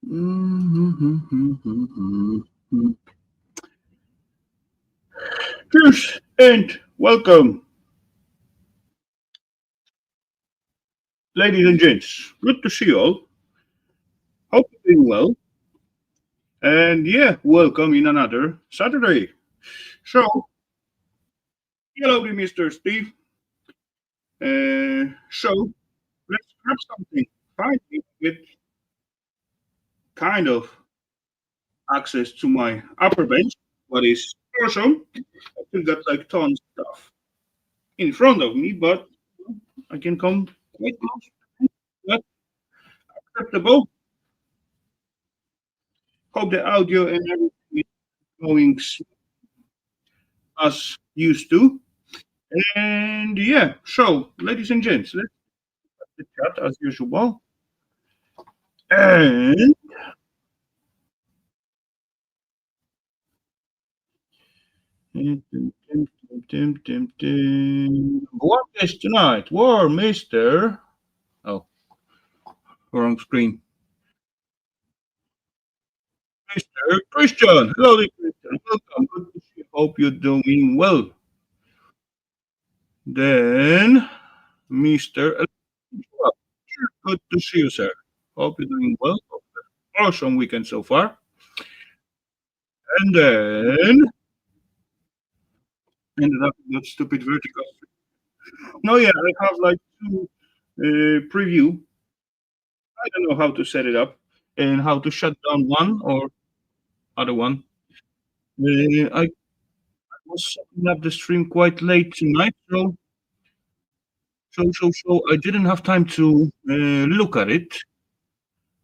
Cheers and welcome, ladies and gents. Good to see you all. Hope you're doing well. And yeah, welcome in another Saturday. So, hello, Mr. Steve. So, let's grab something. Finally, with kind of access to my upper bench, what is awesome. I still got like tons of stuff in front of me, but I can come quite close. That's acceptable. Hope the audio and everything is going as used to. And yeah, so ladies and gents, let's start the chat as usual. And what is tonight? War, Mister. Oh, wrong screen. Mister Christian. Hello, there, Christian. Welcome. Good to see you. Hope you're doing well. Then, Mister. Good to see you, sir. Hope you're doing well. Awesome weekend so far. And then ended up in that stupid vertical. No, yeah, I have like two preview. I don't know how to set it up and how to shut down one or other one. I was setting up the stream quite late tonight, so I didn't have time to look at it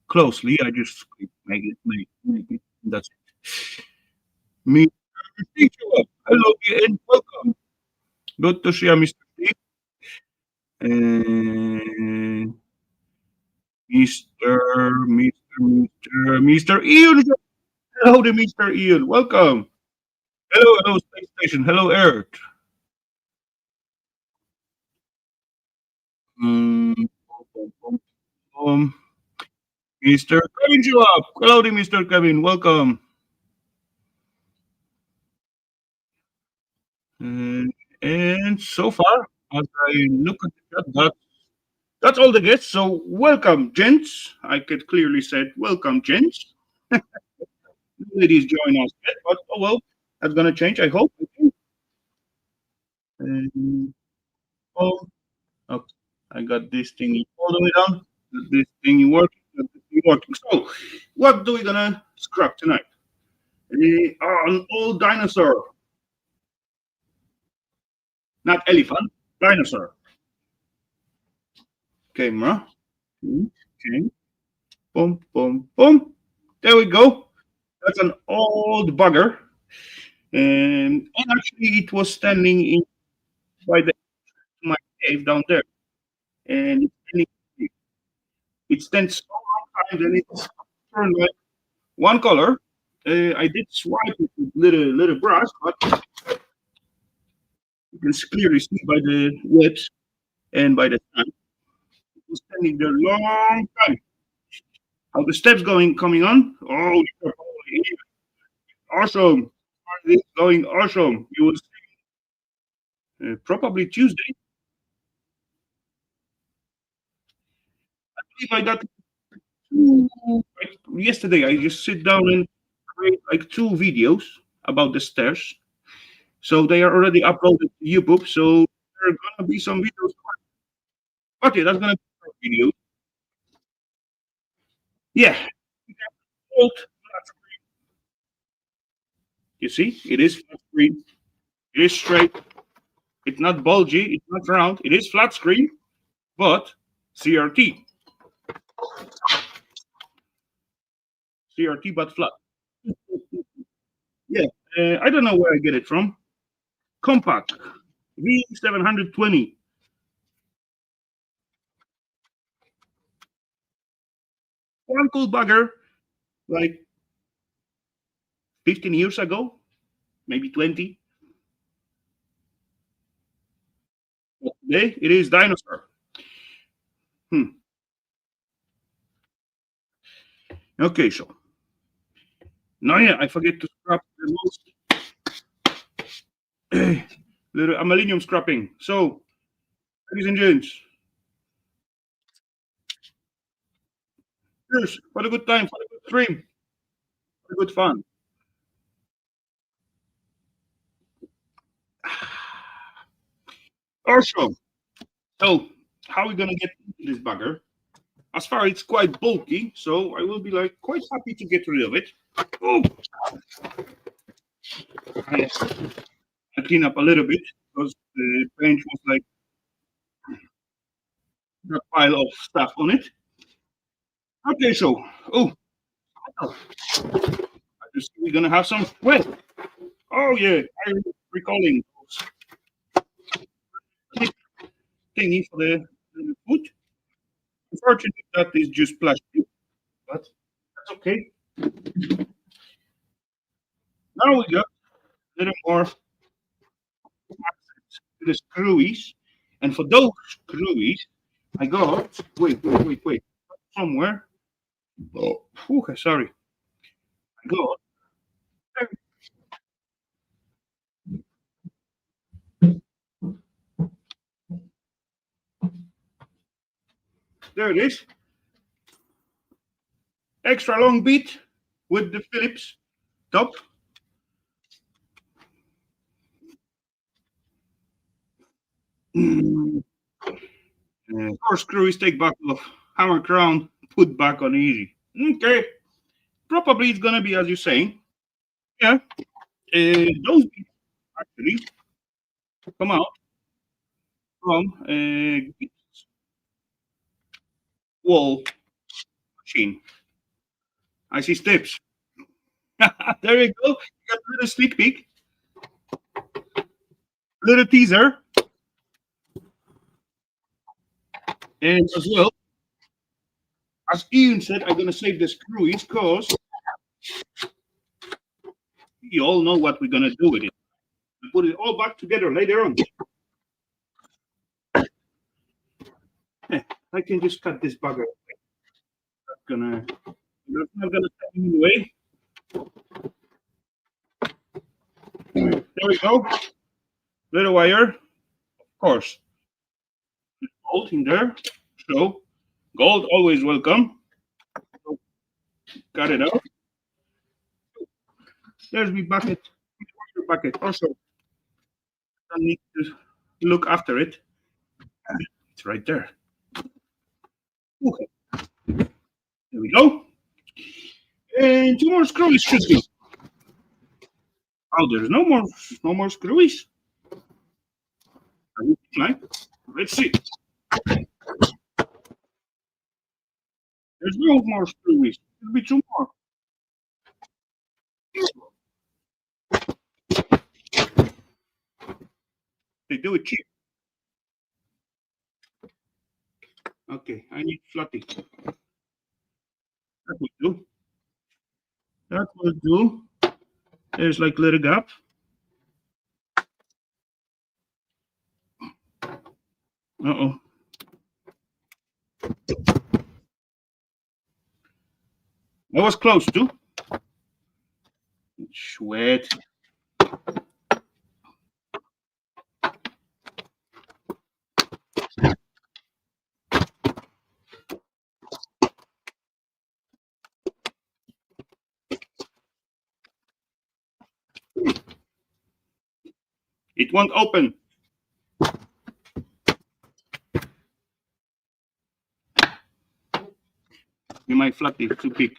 closely. I just make it. That's it. Me, hello and welcome. Good to see you, Mr. Steve. Uh, Mr. Ian. Hello, the Mr. Ian. Welcome. Hello, Space Station. Hello, Earth. Mm, um, Mr. Kevin Joab. Hello, the Mr. Kevin. Welcome. Uh, and so far, as I look at the chat, that's all the guests. So welcome, gents. I could clearly said welcome, gents. Ladies join us yet, but oh well, that's gonna change. I hope. Oh, okay. I got this thing all the way down. This thing working. This thing working. So, what do we gonna scrap tonight? An old dinosaur, not elephant, dinosaur. Camera. Okay. Boom, boom, boom. There we go. That's an old bugger. And actually, it was standing in by the my cave down there. And it stands so long time, and it's turned like one color. I did swipe it with little brush, but you can clearly see by the wet and by the sun. It was standing there long time. How the steps going coming on? Oh, these are awesome! This is going awesome. You will see probably Tuesday. I believe I got two like, yesterday. I just sit down and create like two videos about the stairs. So they are already uploaded to YouTube. So there are gonna be some videos. Okay, that's gonna be video. Yeah, old flat screen. You see, it is flat screen. It is straight. It's not bulgy. It's not round. It is flat screen, but CRT, CRT, but flat. Yeah, I don't know where I get it from. Compact V720. One cool bugger, like 15 years ago, maybe 20. But today it is dinosaur. Hmm. Okay, so now yeah, I forget to scrap the most little aluminium scrapping. So, ladies and gents, cheers for the good time, for the good stream, for the good fun. Also, so how are we gonna get into this bugger? As far it's quite bulky, so I will be like quite happy to get rid of it. Oh, I, I clean up a little bit because the paint was like a pile of stuff on it. Okay, so oh, I just we're gonna have some. Well, oh yeah, I'm recalling this thingy for the food. Unfortunately, that is just plastic, but that's okay. Now we got a little more access to the screwies, and for those screwies, I got wait somewhere. Oh, whew, sorry. I got there it is. Extra long bead with the Phillips top. Mm, four screwies take back off. Hammer crown, put back on easy. Okay, probably it's gonna be as you're saying. Yeah, those beads actually come out from a wall machine. I see steps. There you go. You got a little sneak peek, little teaser, and as well as Ian said, I'm gonna save the screwies because you all know what we're gonna do with it. We put it all back together later on. I can just cut this bugger. Not gonna, not gonna stand in the way. There we go. Little wire, of course. Gold in there. So gold always welcome. So cut it out. There's my bucket. Your bucket. Also, I need to look after it. It's right there. Okay, there we go. And two more screwies should be. Oh, there's no more screwies. Let's see. There's no more screwies. There'll be two more. They do it cheap. Okay, I need fluffy. That will do. That will do. There's like little gap. Uh-oh. I was close to. Sweat. It won't open. You might fluffy too big.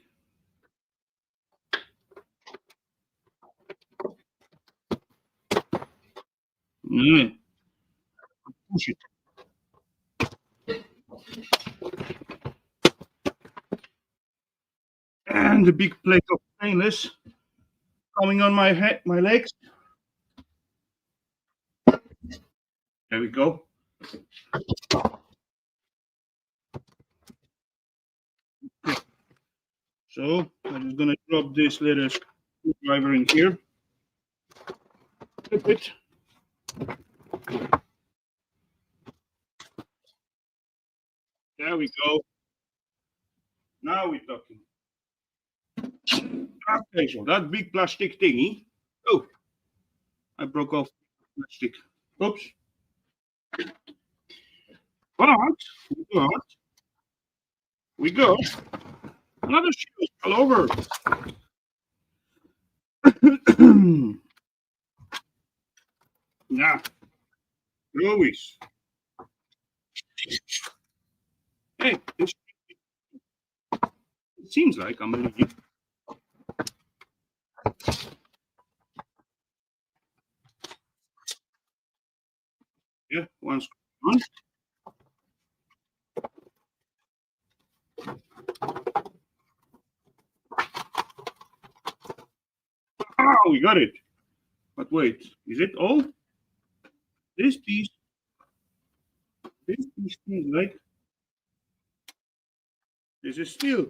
Yeah. Push it. And the big plate of stainless coming on my head, my legs. There we go. So I'm just gonna drop this little screwdriver in here. Flip it. There we go. Now we're talking. Okay, so that big plastic thingy. Oh, I broke off plastic. Oops. But we got another shield all over. Yeah, Louis. Hey, it seems like I'm gonna get, yeah, one screw on. Ah, we got it. But wait, is it all? This piece, this piece seems like this is steel.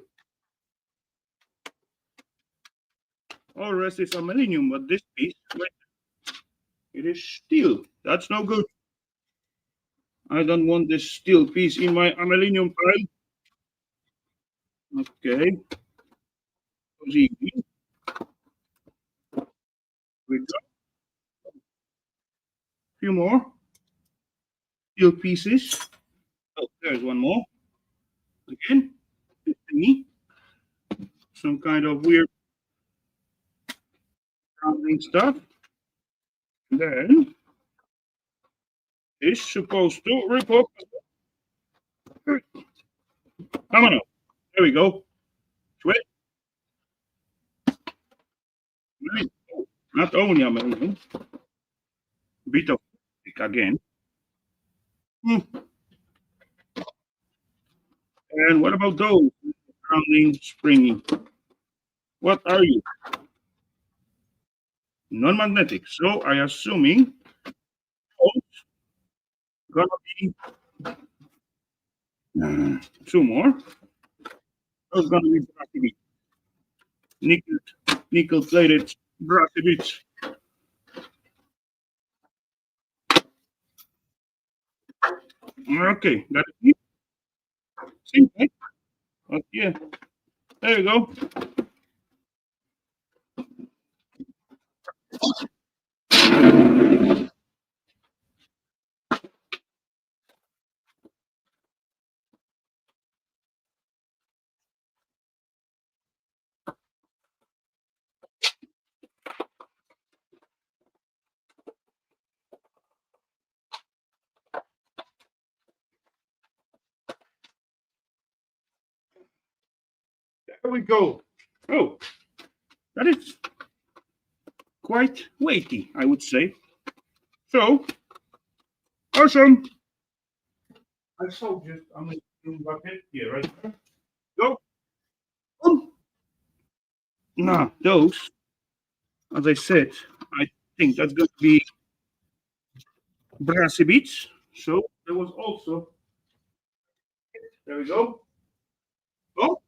All the rest is aluminum, but this piece, wait, it is steel. That's no good. I don't want this steel piece in my aluminum pile. Okay, easy. We got a few more steel pieces. Oh, there's one more. Again, this thingy. Some kind of weird rounding stuff. Then it's supposed to rip up. Come on up. There we go. Sweat. Not only aluminum, bit of plastic again. Hmm. And what about those rounding springy? What are you? Non-magnetic. So I assuming those gonna be two more. Those gonna be brassy bits. Nickel plated brassy bits. Okay, got it. Same thing. Okay, there you go. There we go. Oh, that is quite weighty, I would say. So awesome. I saw just I'm in bucket here, right? Go. Now those, as I said, I think that's going to be brassy beats. So there was also there we go. Oh,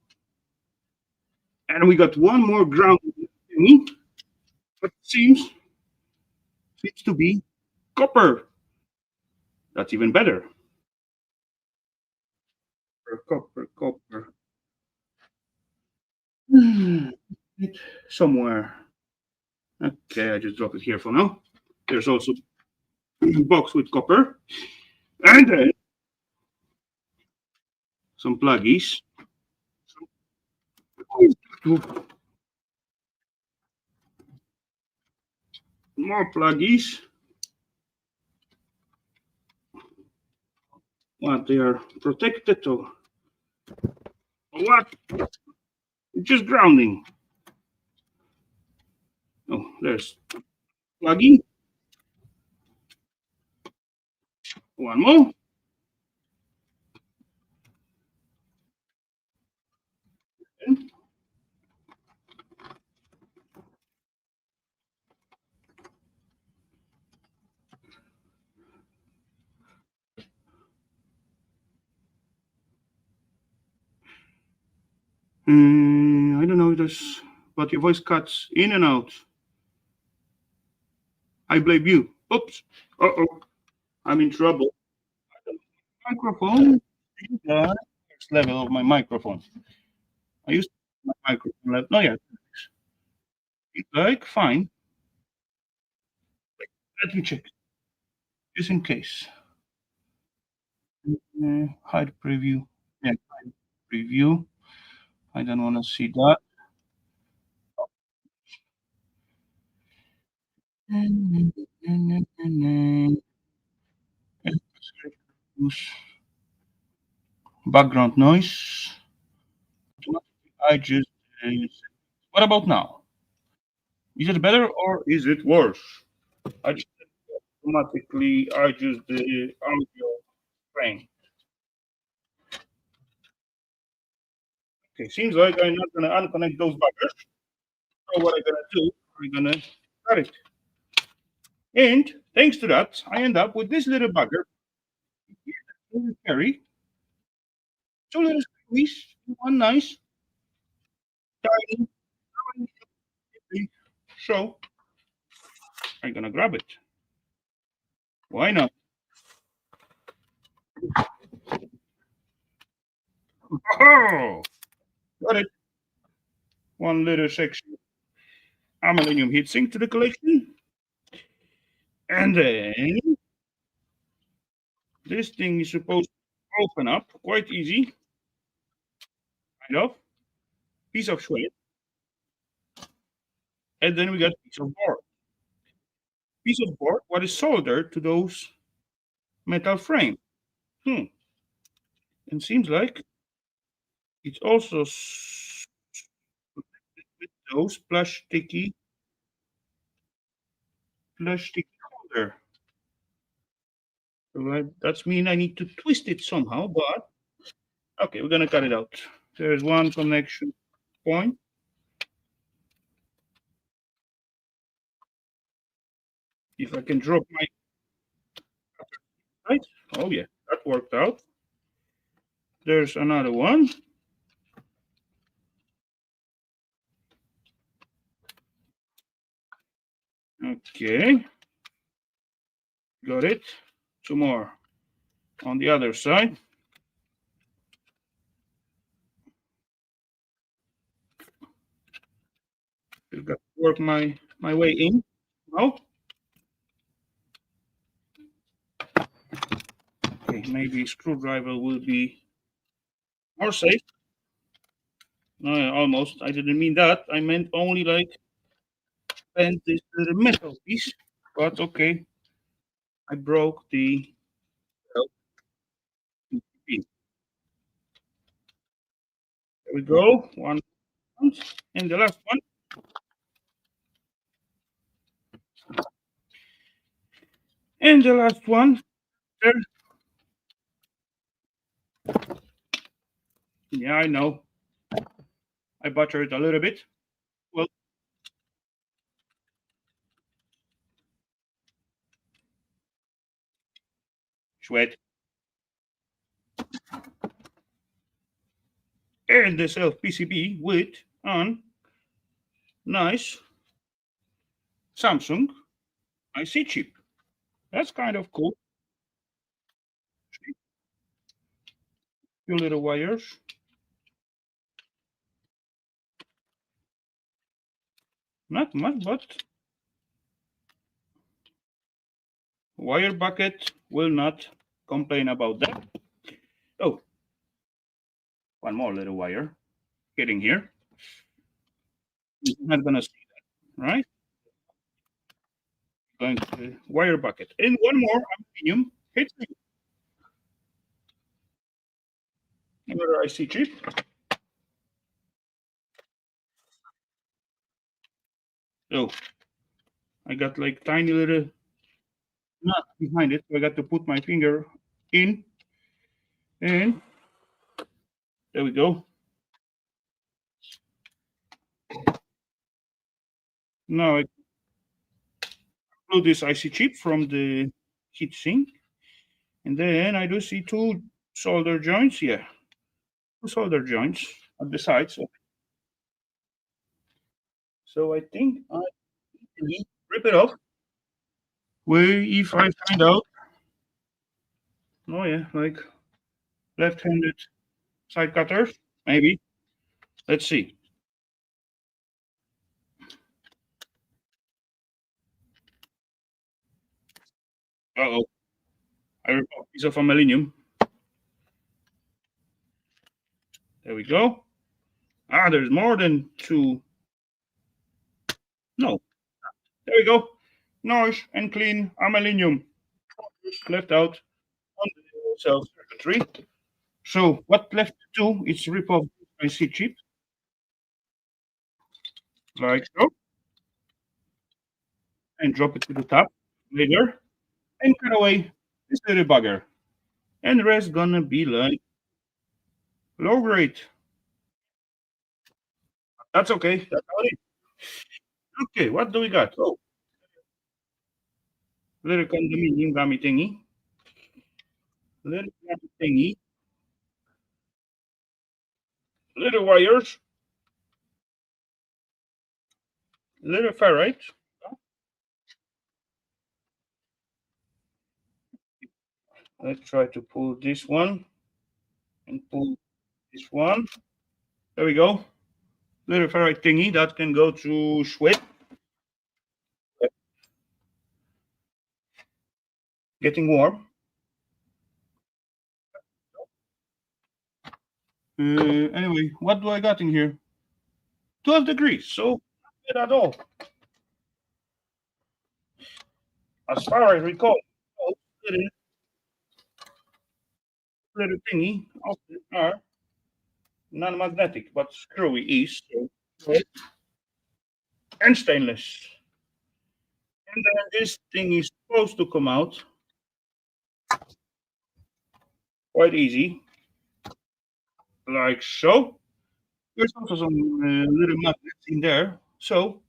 and we got one more ground thingy, but seems to be copper. That's even better. Copper. Somewhere. Okay, I just dropped it here for now. There's also a box with copper, and then some pluggies. More pluggies. What they are protected or what? Just grounding. Oh, there's pluggy. One more. I don't know this, but your voice cuts in and out. I blame you. Oops. Uh oh. I'm in trouble. Microphone. Next level of my microphone. I used my microphone. No, yeah. It's like fine. Let me check just in case. Hide preview. Yeah, hide preview. I don't want to see that. Background noise. I just. What about now? Is it better or is it worse? I just automatically adjust the audio frame. Okay, seems like I'm not gonna unconnect those buggers. So what I'm gonna do, I'm gonna cut it. And thanks to that, I end up with this little bugger. Little carry, two little squeeze, one nice, tiny, tiny. So I'm gonna grab it. Why not? Oh, got it. One little section aluminum heatsink to the collection. And then this thing is supposed to open up quite easy, kind of. Piece of shred. And then we got piece of board. Piece of board what is soldered to those metal frame. Hmm. And seems like it's also with those plasticky holder. So that's mean I need to twist it somehow, but okay, we're gonna cut it out. There's one connection point. If I can drop my right. Oh yeah, that worked out. There's another one. Okay, got it. Two more on the other side. I've got to work my way in. Oh, okay, maybe screwdriver will be more safe. No, almost. I didn't mean that. I meant only like bend this little metal piece. But okay, I broke the PCB. There we go. One, and the last one. And the last one. There. Yeah, I know. I butchered it a little bit. Well, sweat. And the self PCB with on nice Samsung IC chip. That's kind of cool. Few little wires. Not much, but wire bucket will not complain about that. Oh, one more little wire getting here. You're not gonna see that, right? Going to the wire bucket. And one more aluminum heatsink. Another IC chip. Oh, I got like tiny little nut behind it. So I got to put my finger in, and there we go. Now I pull this IC chip from the heatsink, and then I do see two solder joints. Yeah, two solder joints at the sides. So I think I can rip it off. Where if I find out, oh yeah, like left-handed side cutters, maybe. Let's see. Uh-oh. I ripped off a piece of aluminium. There we go. Ah, there's more than two. No. There we go. Nice and clean aluminium. Left out on the cell circuitry. So what left to do is rip off my seat chip, like so, and drop it to the top later, and cut away this little bugger. And the rest gonna be like low grade. That's okay. That's how it is. Okay, what do we got? Oh, little condominium gummy thingy. Little gummy thingy. Little wires. Little ferrite. Let's try to pull this one and pull this one. There we go. Little ferrite thingy that can go to sweat. Getting warm. Anyway, what do I got in here? 12 degrees, so not bad at all. As far as I recall, little, little thingy often are non-magnetic, but screwy is so, and stainless. And then this thing is supposed to come out quite easy, like so. There's also some little magnets in there, so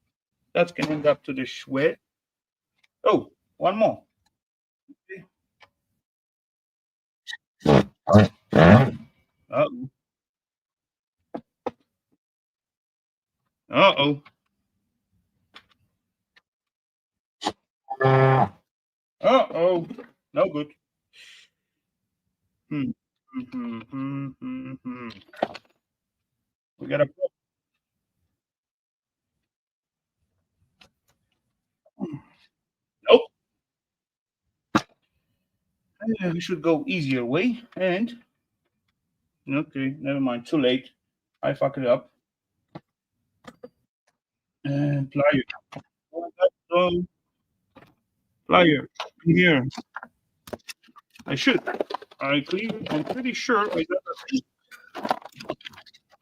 that can end up to the sweat. Oh, one more. Uh-oh. Uh-oh. Uh-oh. No good. Hmm. We got a nope. We should go easier way. And okay, never mind. Too late. I fucked it up. And plier. Um, plier here. I should. I'm pretty sure I got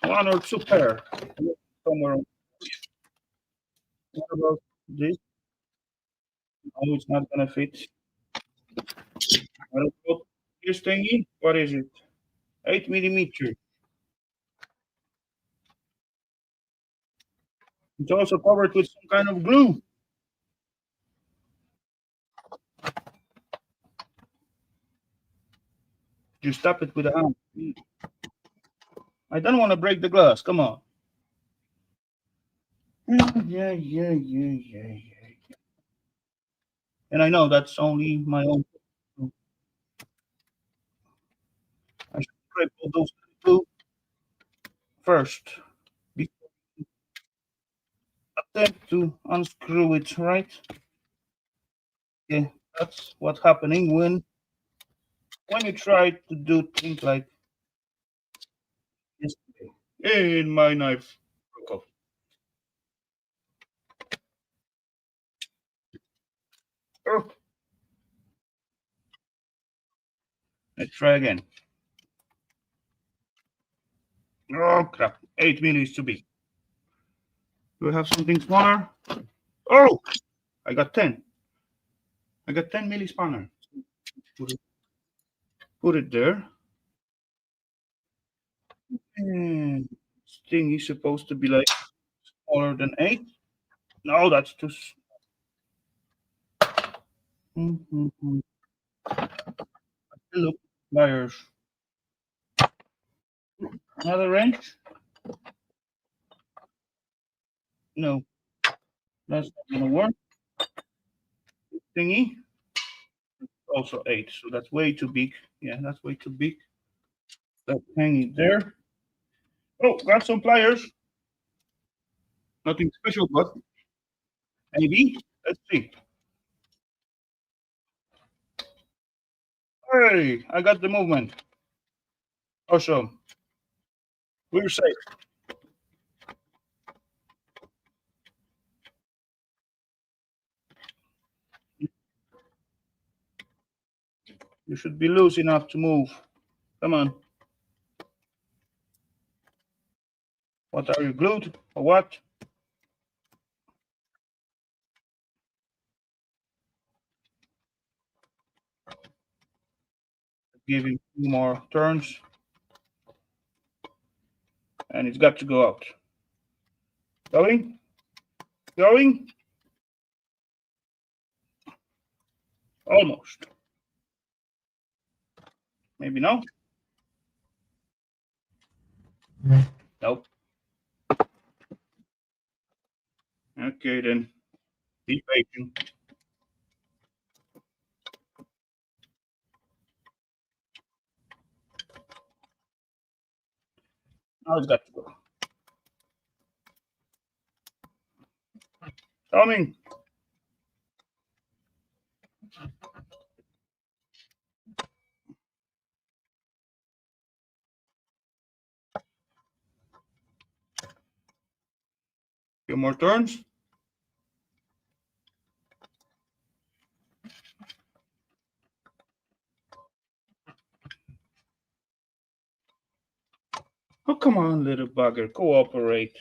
one or two pair somewhere. What about this? Oh, it's not gonna fit. What about this thingy? What is it? 8 millimeter. It's also covered with some kind of glue. You stop it with a hand. I don't want to break the glass. Come on. Yeah. And I know that's only my own. I should scrape all those glue first. Before attempt to unscrew it, right? Yeah, that's what's happening when you try to do things like yesterday. And my knife broke off. Oh, let's try again. Oh crap! 8 mm is too big. Do we have something smaller? Oh, I got 10. I got 10 mm spanner. Put it there. And this thing is supposed to be like smaller than 8. No, that's too. Look, wires. Another wrench? No, that's not gonna work. Thingy. Also 8, so that's way too big. Yeah, that's way too big. Let's hang it there. Oh, got some pliers. Nothing special, but maybe. Let's see. Hey, I got the movement. Awesome. We're safe. You should be loose enough to move. Come on. What are you, glued or what? Give him 2 more turns, and it's got to go out. Going? Going? Almost. Maybe no? Nope. Okay, then. Be patient. Now it's got to go. Coming. Few more turns. Oh, come on, little bugger. Cooperate.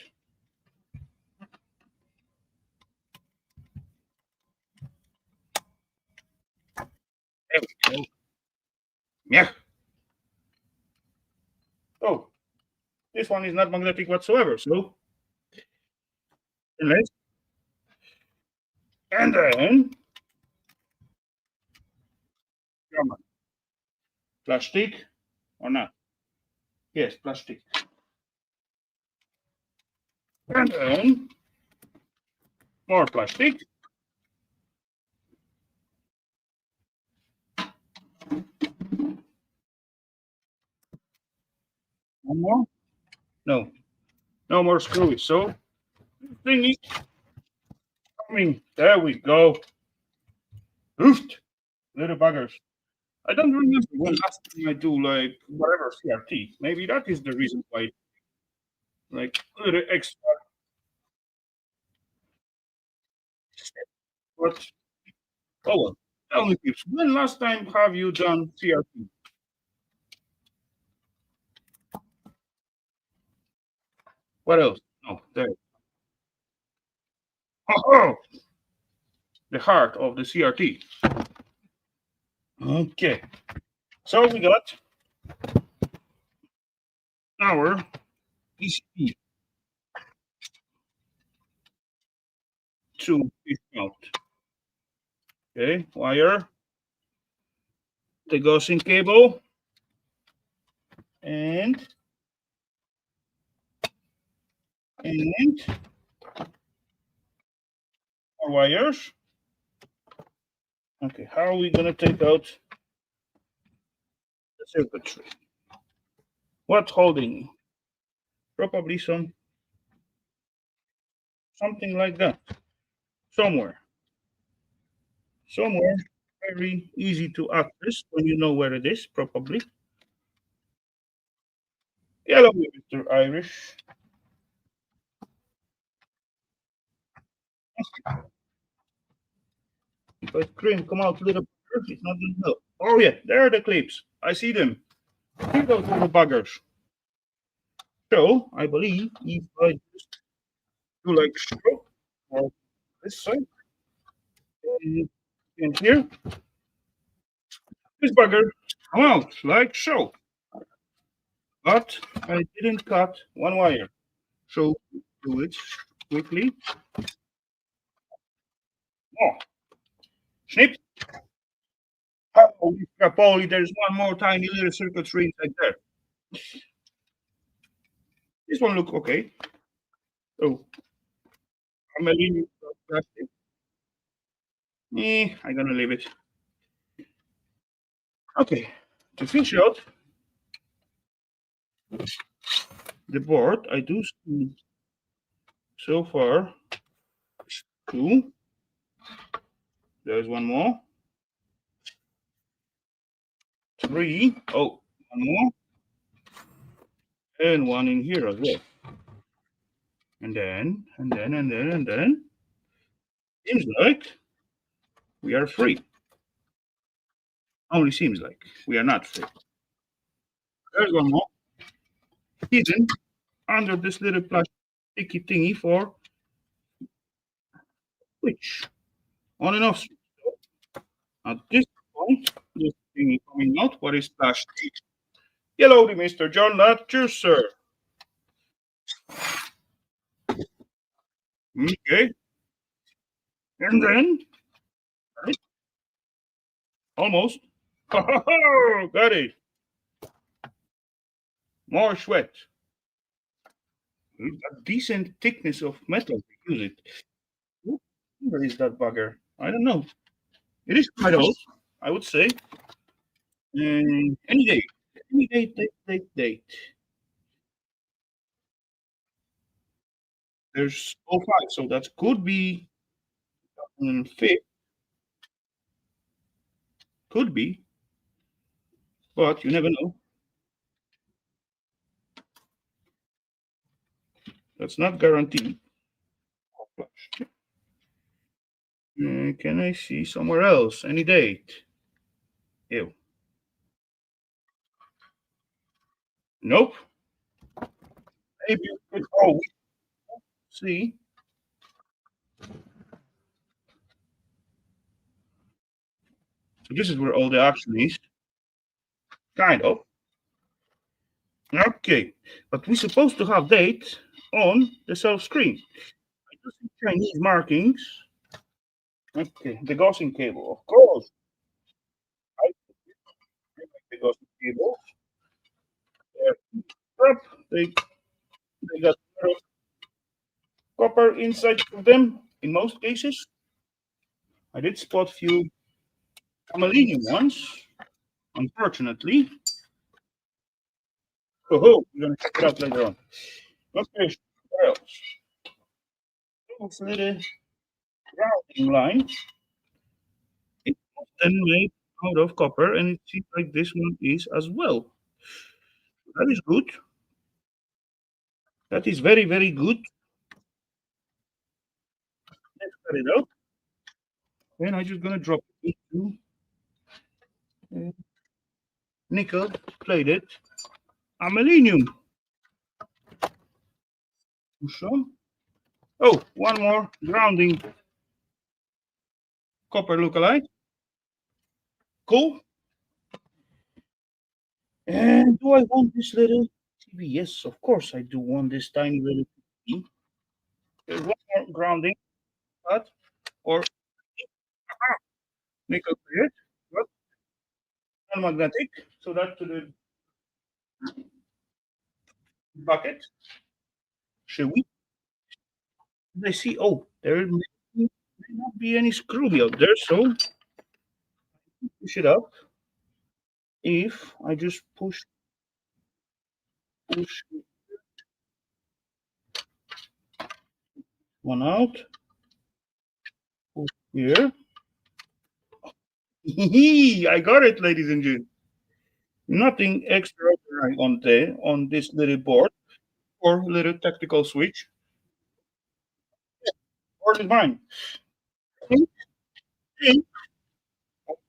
There we go. Yeah. Oh, this one is not magnetic whatsoever. So, let's. And then, come on. Plastic or not? Yes, plastic. And then, more plastic. One more. No, no more screws. So, thing is coming. There we go. Oofed. Little buggers. I don't remember when last time I do like whatever CRT. Maybe that is the reason why, like, a little extra. But oh well. Tell me, Pips, when last time have you done CRT? What else? Oh, there. Oh, the heart of the CRT. Okay. So we got our ECP to fish out. Okay, wire, the Gaussian cable, and and our wires. Okay, how are we gonna take out the circuitry? What holding? Probably something like that. Somewhere. Somewhere very easy to access when you know where it is, probably. Hello, Mr. Irish. If I scream, come out, little buggers, it's not gonna help. Oh yeah, there are the clips. I see them. See those little buggers. So I believe if I just do like stroke or this side, and here, this bugger come out like so. But I didn't cut one wire. So do it quickly. Oh, snip. Holy crap, holy, there's one more tiny little circuitry inside there. This one look okay. Oh, I'm a little plastic. I'm gonna leave it. Okay, to finish out the board, I do see so far two. There's one more. 3. Oh, one more. And one in here as well. And then. Seems like we are free. Only seems like we are not free. There's one more hidden under this little plasticky thingy for switch. On and off switch. At this point, this thingy coming out, what is plastic? Hello, Mr. John, not you, sir. Okay. And then, right, almost. Got it. More sweat. A decent thickness of metal to use it. Where is that bugger? I don't know. It is quite old, I would say. Any date. Any date. There's 05, so that could be 5th. Could be, but you never know. That's not guaranteed. Can I see somewhere else? Any date? Ew. Nope. Maybe you could. Oh, see. So this is where all the action is. Kind of. Okay, but we're supposed to have date on the self screen. I do see Chinese markings. Okay, the gaussing cable, of course. I like the gaussing cable. They got a lot of copper inside of them in most cases. I did spot few aluminum ones, unfortunately. Oh, we're gonna check it out later on. Okay, what else? It's a little routing line. It's often made out of copper, and it seems like this one is as well. That is good. That is very, very good. Let's cut it out. And I'm just gonna drop it into nickel plated aluminum. So, oh, one more grounding copper lookalike. Cool. And do I want this little TV? Yes, of course I do want this tiny little TV. There's one more grounding cut or nickel plate, but non-magnetic. So that to the bucket. Should we? I see. Oh, may not be any screw out there, so push it up. If I just push one out, push here. I got it, ladies and gentlemen. Nothing extraordinary on this little board or little tactical switch. Board is mine.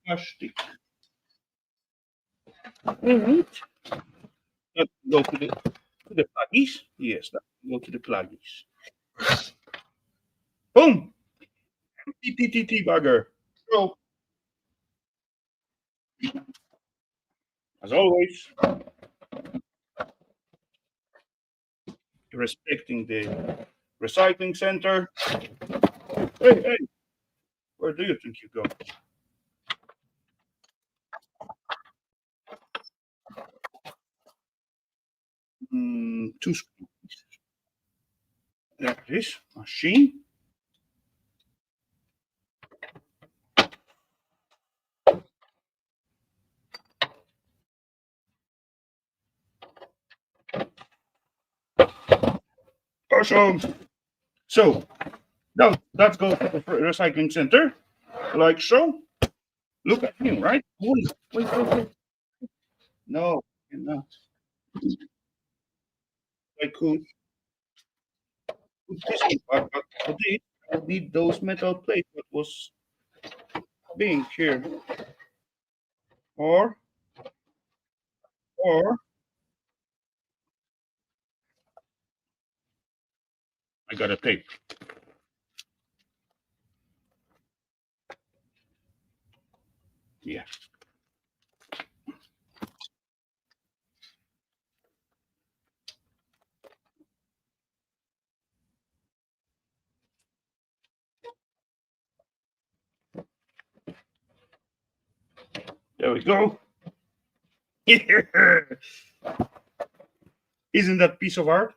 Plastic. Alright. Let's go to the pluggies. Yes, let's go to the pluggies. Boom! TTT bugger. So, as always, respecting the recycling center. Hey, where do you think you go? Two screws. There it is. Machine. Awesome. So now let's go to the recycling center, like so. Look at him, right? Wait. No, cannot. I could this one, but for this, I need those metal plates that was being here. Or, or, I got a tape. Yeah. There we go. Isn't that piece of art?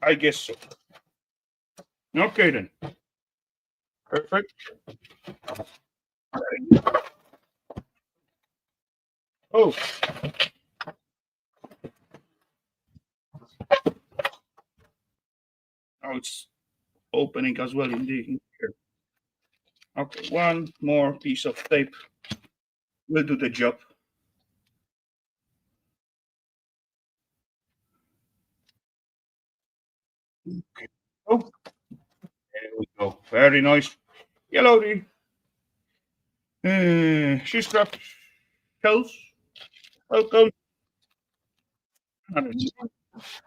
I guess so. Okay then. Perfect. Oh, now it's opening as well in the in here. Okay, one more piece of tape will do the job. Okay. Oh, there we go. Very nice. Yellow. She scrapped shells. Welcome.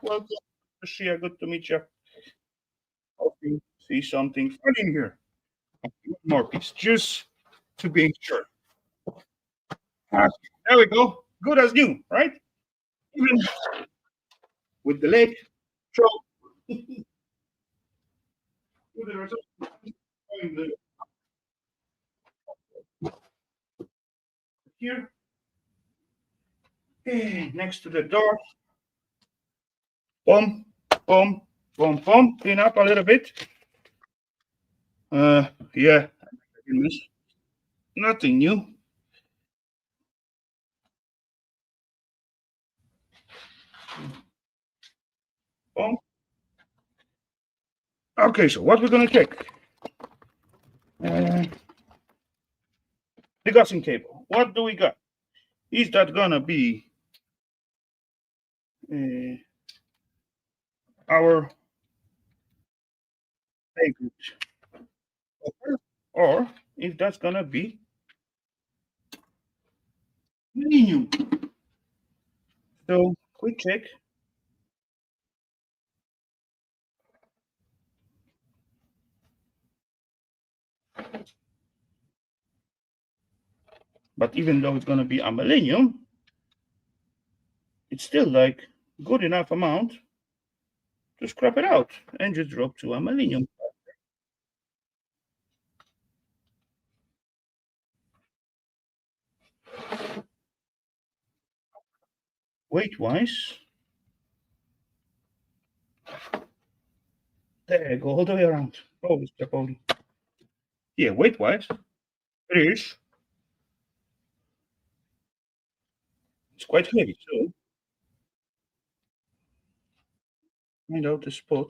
Welcome. Shia, good to meet you. Hope you see something fun in here. One more piece, just to be sure. Ah, there we go. Good as new, right? Even with the leg. So, with the result, going here, next to the door. Boom, boom, boom, boom. Clean up a little bit. Yeah, nothing new. Boom. Okay, so what we're gonna check? Uh, the gassing cable. What do we got? Is that gonna be uh, our favorite copper, or if that's gonna be aluminium? So quick check. But even though it's gonna be aluminium, it's still like good enough amount to scrap it out and just drop to aluminium. Weight wise, there you go, all the way around. Oh, it's Capone. Yeah, weight wise, it is. It's quite heavy. So find out the spot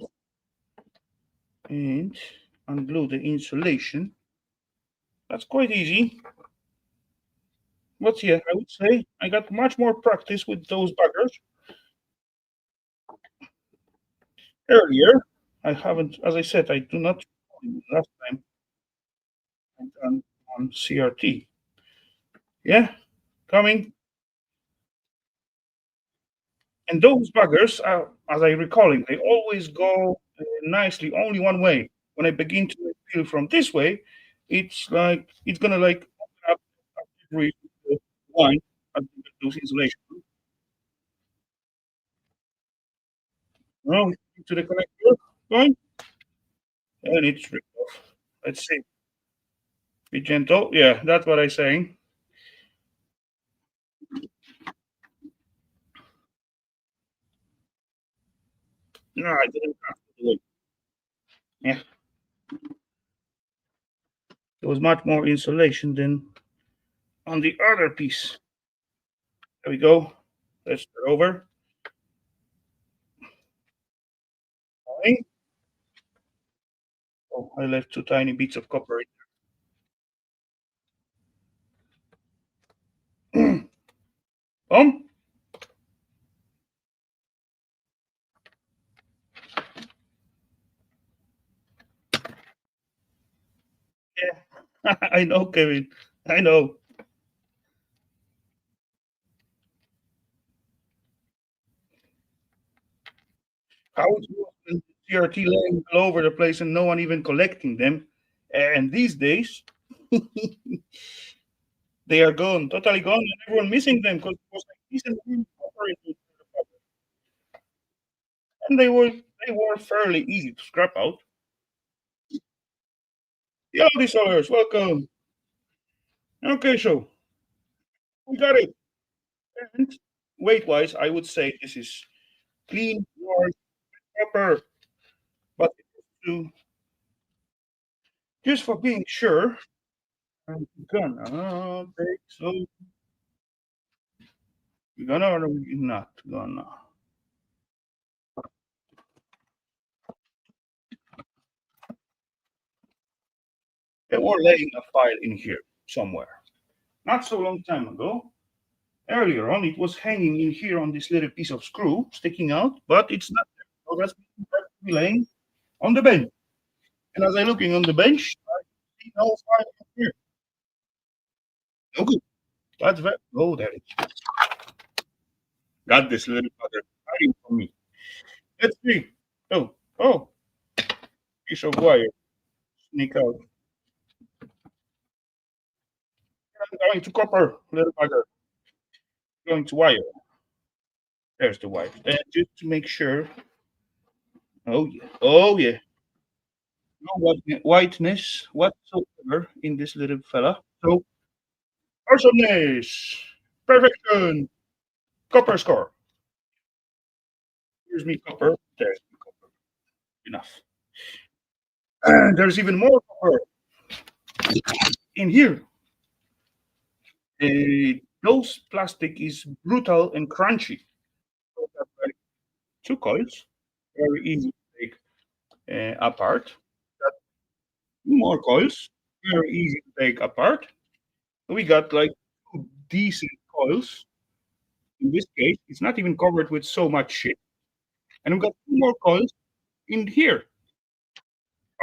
and unglue the insulation. That's quite easy. But yeah, I would say I got much more practice with those buggers earlier. I haven't, as I said, I do not last time I done on CRT. Yeah, coming. And those buggers, as I recalling, they always go nicely only one way. When I begin to feel from this way, it's like it's gonna like open up every line at those insulation. Now to the connector point, and it's ripped off. Let's see. Be gentle. Yeah, that's what I'm saying. No, I didn't have to do it. Yeah, there was much more insulation than on the other piece. There we go. Let's start over. Fine. Oh, I left two tiny bits of copper. Boom. Yeah. I know, Kevin. I know. How it was when CRT laying all over the place and no one even collecting them. And these days, they are gone, totally gone, and everyone missing them because it was like decent room to operate with, and they were fairly easy to scrap out. Yeah, these sellers, welcome. Okay, so we got it. And weight-wise, I would say this is clean, large, proper, but to just for being sure, I'm gonna take some. We're gonna or we're not gonna. They were laying a file in here somewhere. Not so long time ago. Earlier on, it was hanging in here on this little piece of screw sticking out, but it's not there. So that's laying on the bench. And as I'm looking on the bench, I see no file here. Okay, that's very. Oh, there it is. Got this little bugger hiding from me. Let's see. Oh, piece of wire. Sneak out. I'm going to copper, little bugger. Going to wire. There's the wire. And just to make sure. Oh yeah. Oh yeah. No whiteness whatsoever in this little fella. So awesomeness. Perfection. Copper score. Here's me copper. There's me copper. Enough. And there's even more copper in here. Those plastic is brutal and crunchy. So that's like two coils. Very easy to take apart. Got two more coils. Very easy to take apart. We got like two decent coils. In this case, it's not even covered with so much shit. And we've got two more coils in here.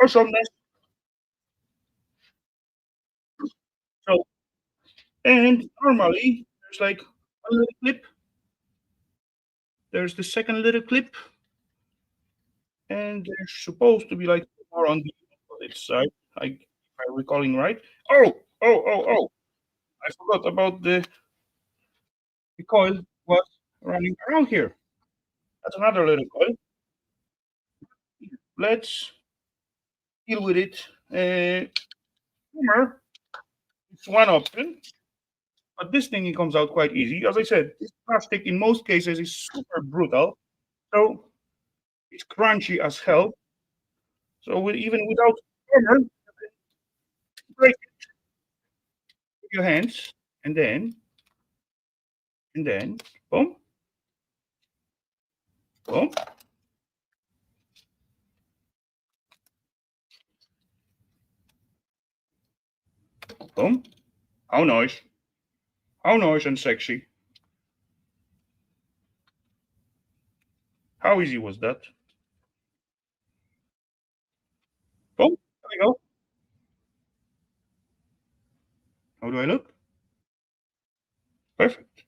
Awesomeness. So, and normally there's like a little clip. There's the second little clip, and there's supposed to be like more on the opposite side. If I'm recalling right. Oh! I forgot about the coil was running around here. That's another little coil. Let's deal with it. Humor is one option, but this thing it comes out quite easy. As I said, this plastic in most cases is super brutal, so it's crunchy as hell. So even without armor, break it with your hands, and then, boom, boom, boom. How nice, how nice and sexy. How easy was that? Boom. There we go. How do I look? Perfect.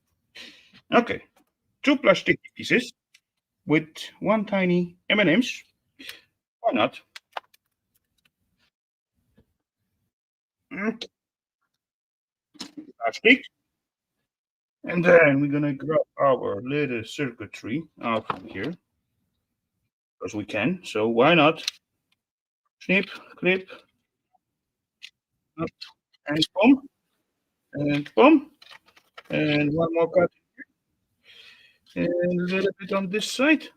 Okay, two plastic pieces with one tiny M&Ms. Why not? Mm, plastic. And then we're gonna grab our little circuitry out from here because we can. So why not? Snip, clip, up, and boom, and boom, and one more cut, and a little bit on this side,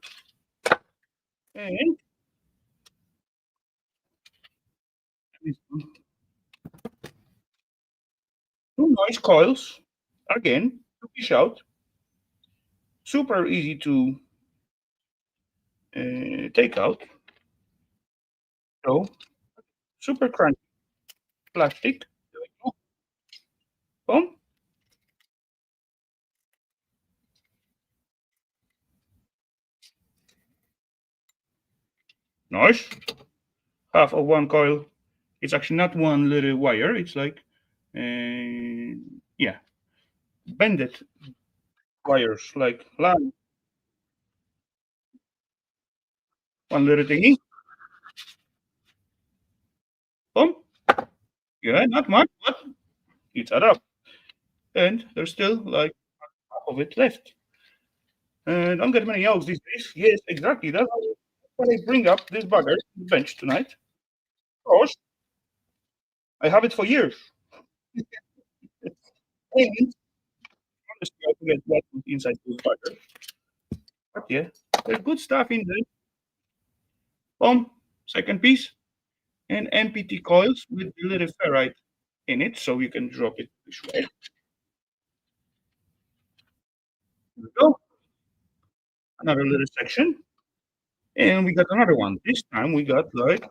and this one. Two nice coils. Again, to fish out. Super easy to take out. So super crunchy plastic. There we go. Boom. Nice. Half of one coil. It's actually not one little wire. It's like, yeah, bended wires, like line. One little thingy. Boom. Yeah, not much, but it's add up. And there's still like half of it left. And don't get many yolks these days. Yes, exactly. That's why I bring up this bugger to the bench tonight. Because I have it for years. And honestly, I forget what was inside this bugger. But yeah, there's good stuff in there. Boom. Second piece. And MPT coils with a little ferrite in it, so you can drop it this way. There we go. Another little section. And we got another one. This time we got like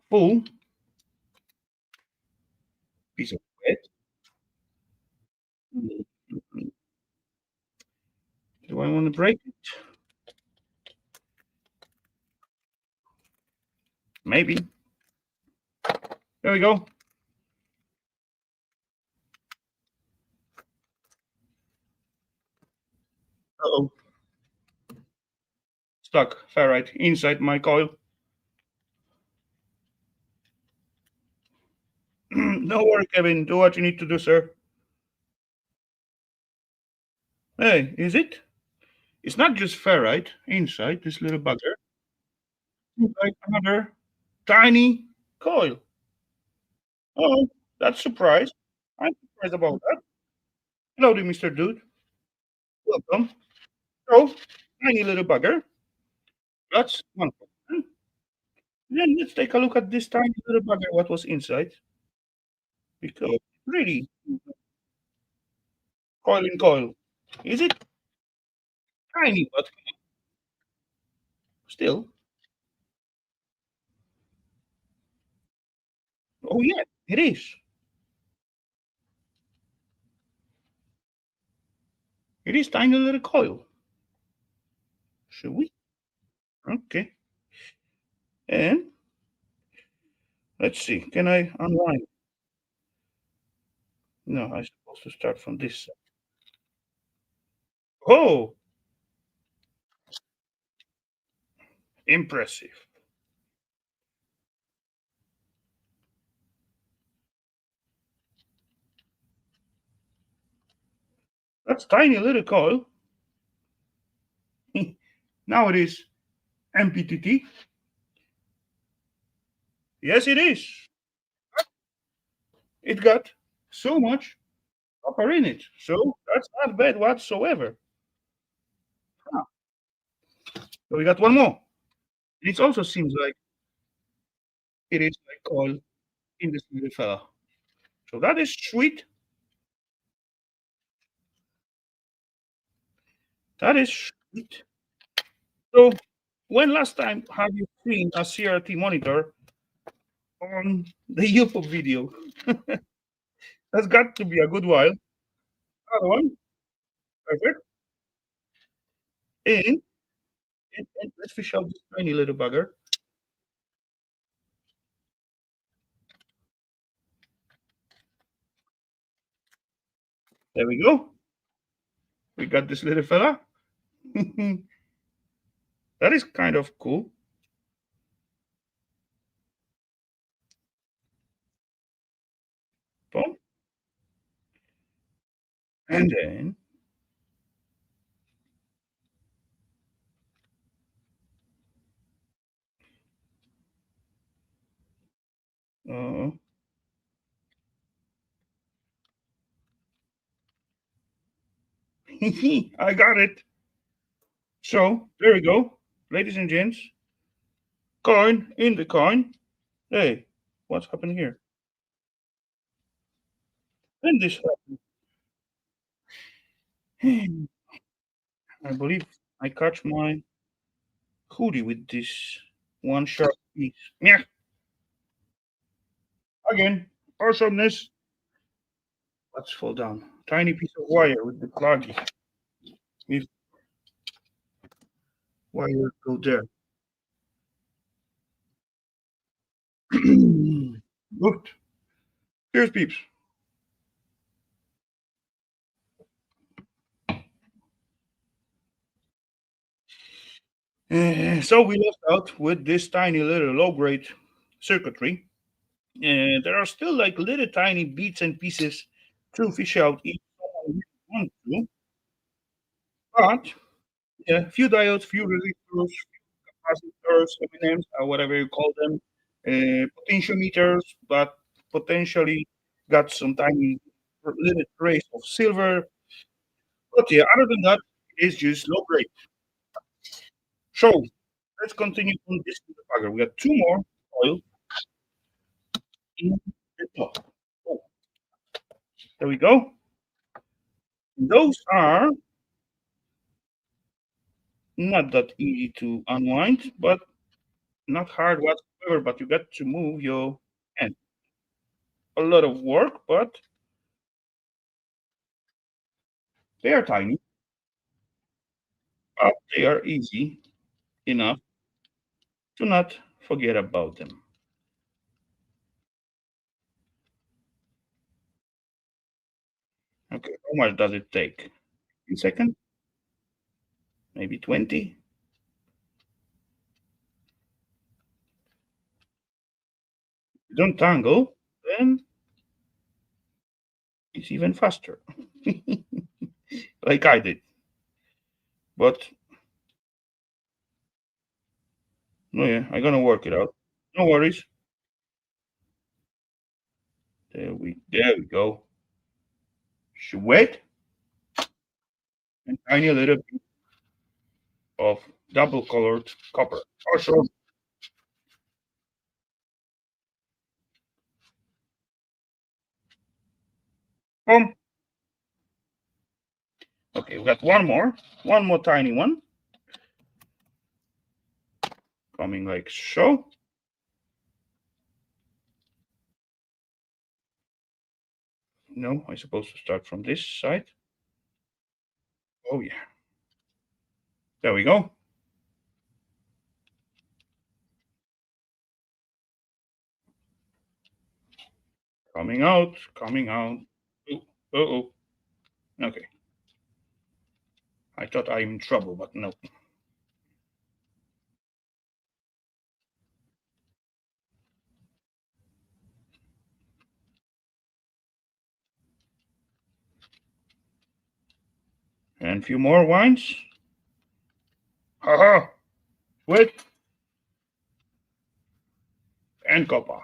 full piece of lead. Do I want to break it? Maybe. There we go. Uh-oh. Stuck ferrite inside my coil. No worry, Kevin. Do what you need to do, sir. Hey, is it? It's not just ferrite inside this little bugger. It's like another tiny coil. Oh, that's surprise. I'm surprised about that. Hello, Mr. Dude. Welcome. So, tiny little bugger. That's one question. Then let's take a look at this tiny little bugger, what was inside. Because really, coil in coil. Is it tiny, but still? Oh, yeah, it is. It is tiny little coil. Should we? Okay. And let's see. Can I unwind? No, I'm supposed to start from this side. Oh, impressive. That's tiny little coil. Now it is MPTT. Yes, it is. It got so much copper in it. So that's not bad whatsoever. Huh. So we got one more. It also seems like it is like coil in this little fella. So that is sweet. That is sweet. So when last time have you seen a CRT monitor on the YouTube video? That's got to be a good while. Another one. Perfect. And, and let's fish out this tiny little bugger. There we go. We got this little fella. That is kind of cool. Boom. And then uh, I got it. So there we go, ladies and gents. Coin in the coin. Hey, what's happening here? And this happened. I believe I catch my hoodie with this one sharp piece. Yeah, again, awesomeness. Let's fall down. Tiny piece of wire with the pluggy. If wire go there. Good. Cheers, peeps. So we left out with this tiny little low-grade circuitry, and there are still like little tiny bits and pieces to fish out if someone really wants to. But yeah, few diodes, few resistors, capacitors, M&Ms, or whatever you call them, potentiometers, but potentially got some tiny little trace of silver. But yeah, other than that, it's just low grade. So let's continue on this debugger. We got two more oil in the top. Oh, there we go. Those are not that easy to unwind, but not hard whatsoever. But you got to move your hand. A lot of work, but they are tiny, but they are easy enough to not forget about them. Okay, how much does it take? In seconds? Maybe 20? You don't tangle, then it's even faster, like I did. But no, yeah, I'm gonna work it out. No worries. There we go. Wet and tiny little bit of double colored copper. Also, boom. Okay, we got one more tiny one coming like so. No, I'm supposed to start from this side. Oh yeah, there we go. Coming out, coming out. Oh, oh. Okay, I thought I'm in trouble, but no. And a few more wines. Haha, wet and copper.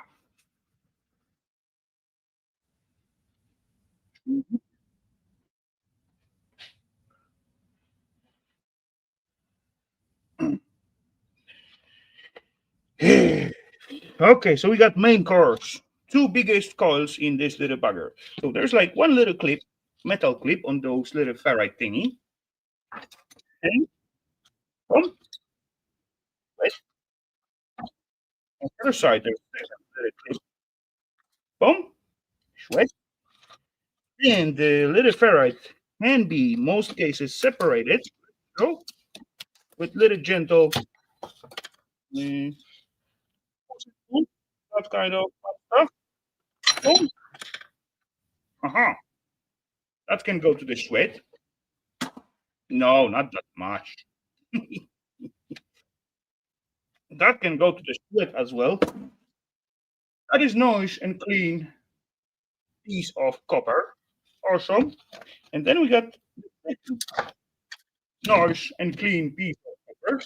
Okay, so we got main cores. Two biggest coils in this little bugger. So there's like one little clip, metal clip on those little ferrite thingy. And boom, right on the other side, there's a little clip. Boom, right. And the little ferrite can be, most cases, separated. So with little gentle, uh, that kind of stuff. Boom. Uh-huh. That can go to the sweat. No, not that much. That can go to the sweat as well. That is nice and clean piece of copper. Awesome. And then we got nice and clean piece of copper.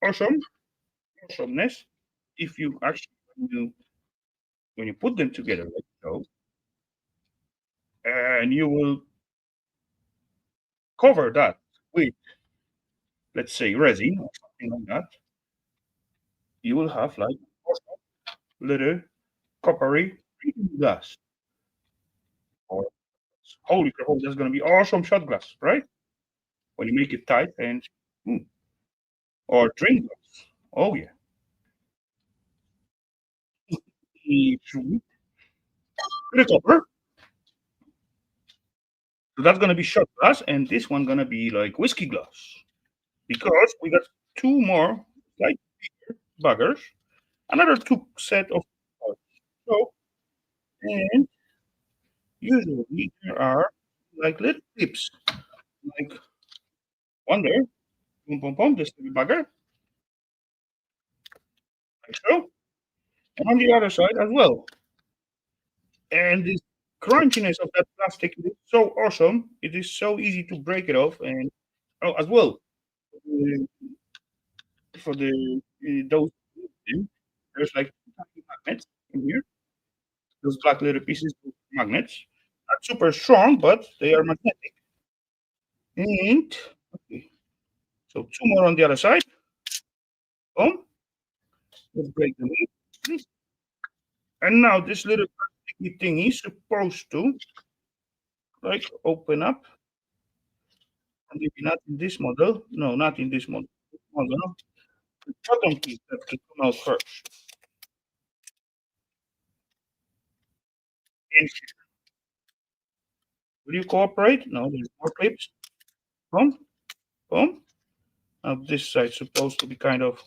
Awesome. Awesomeness. If you actually when you put them together like so, and you will cover that with, let's say, resin or something like that, you will have like awesome little coppery drinking glass. Or holy crap, that's gonna be awesome shot glass, right? When you make it tight and mm, or drink glass. Oh yeah. With the copper. So that's gonna be shot glass, and this one gonna be like whiskey glass. Because we got two more like buggers, another two set of So, and usually there are like little clips, like one there, boom, boom, boom, this little bugger, like so, and on the other side as well. And the crunchiness of that plastic is so awesome. It is so easy to break it off, and oh, as well uh, for the those there's like tiny magnets in here. Those black little pieces of magnets. Not super strong, but they are magnetic. And okay, so two more on the other side. Boom. Let's break them in. And now this little plasticky thing is supposed to like open up. And maybe not in this model. No, not in this model. This model. The bottom piece has to come out first. And will you cooperate? No, there's more clips. Boom, boom. Now this side's supposed to be kind of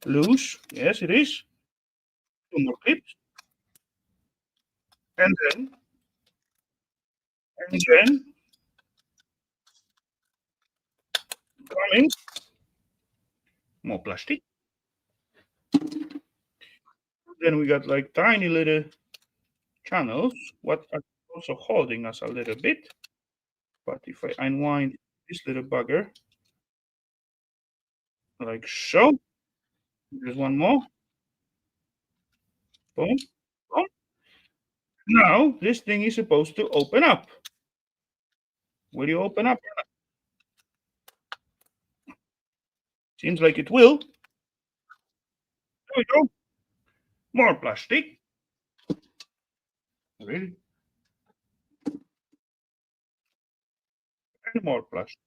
loose. Yes, it is. Two more clips. And then coming more plastic. Then we got like tiny little channels, what are also holding us a little bit. But if I unwind this little bugger, like so, there's one more. Boom, boom. Now this thing is supposed to open up. Will you open up? Seems like it will. There we go. More plastic. Really? And more plastic.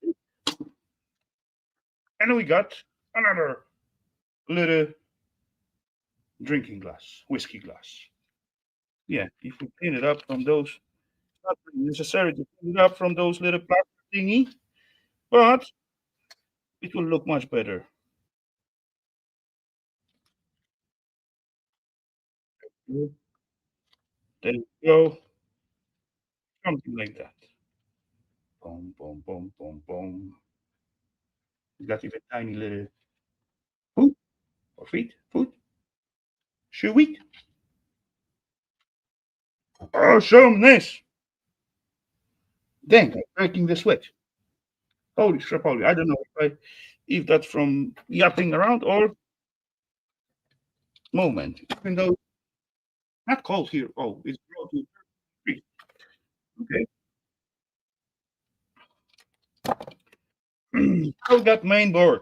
And we got another little drinking glass, whiskey glass. Yeah, if we clean it up from those, not really necessary to clean it up from those little plastic thingy, but it will look much better. There you go. Something like that. Boom, boom, boom, boom, boom. You got even tiny little foot or feet, foot, shoe wheat. Awesomeness. Dang, I'm breaking the sweat. Holy crap, holy. I don't know if that's from yapping around or movement. Even though not cold here. Oh, it's brought to 3. Okay. So that main board.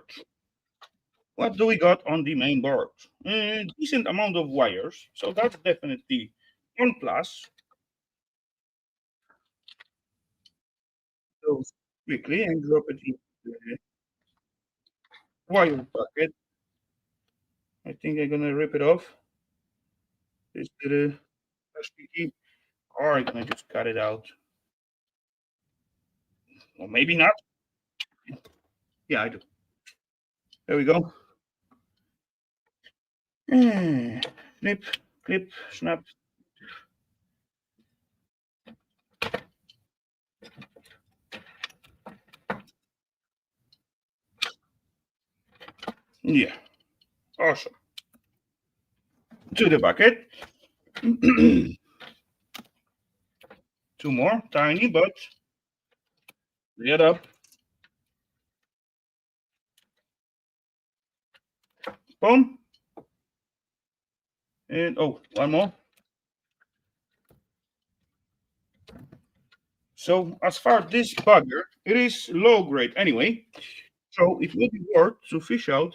What do we got on the main board? Decent amount of wires. So that's definitely one plus. Those quickly and drop it in the wire bucket. I think I'm gonna rip it off. This little sticky. Or I can just cut it out. Or maybe not. Yeah, I do. There we go. Snip, clip, snap. Yeah, awesome. To the bucket. Two more, tiny, but get up. Boom. And oh, one more. So as far as this bugger, it is low grade anyway. So it will be worth to fish out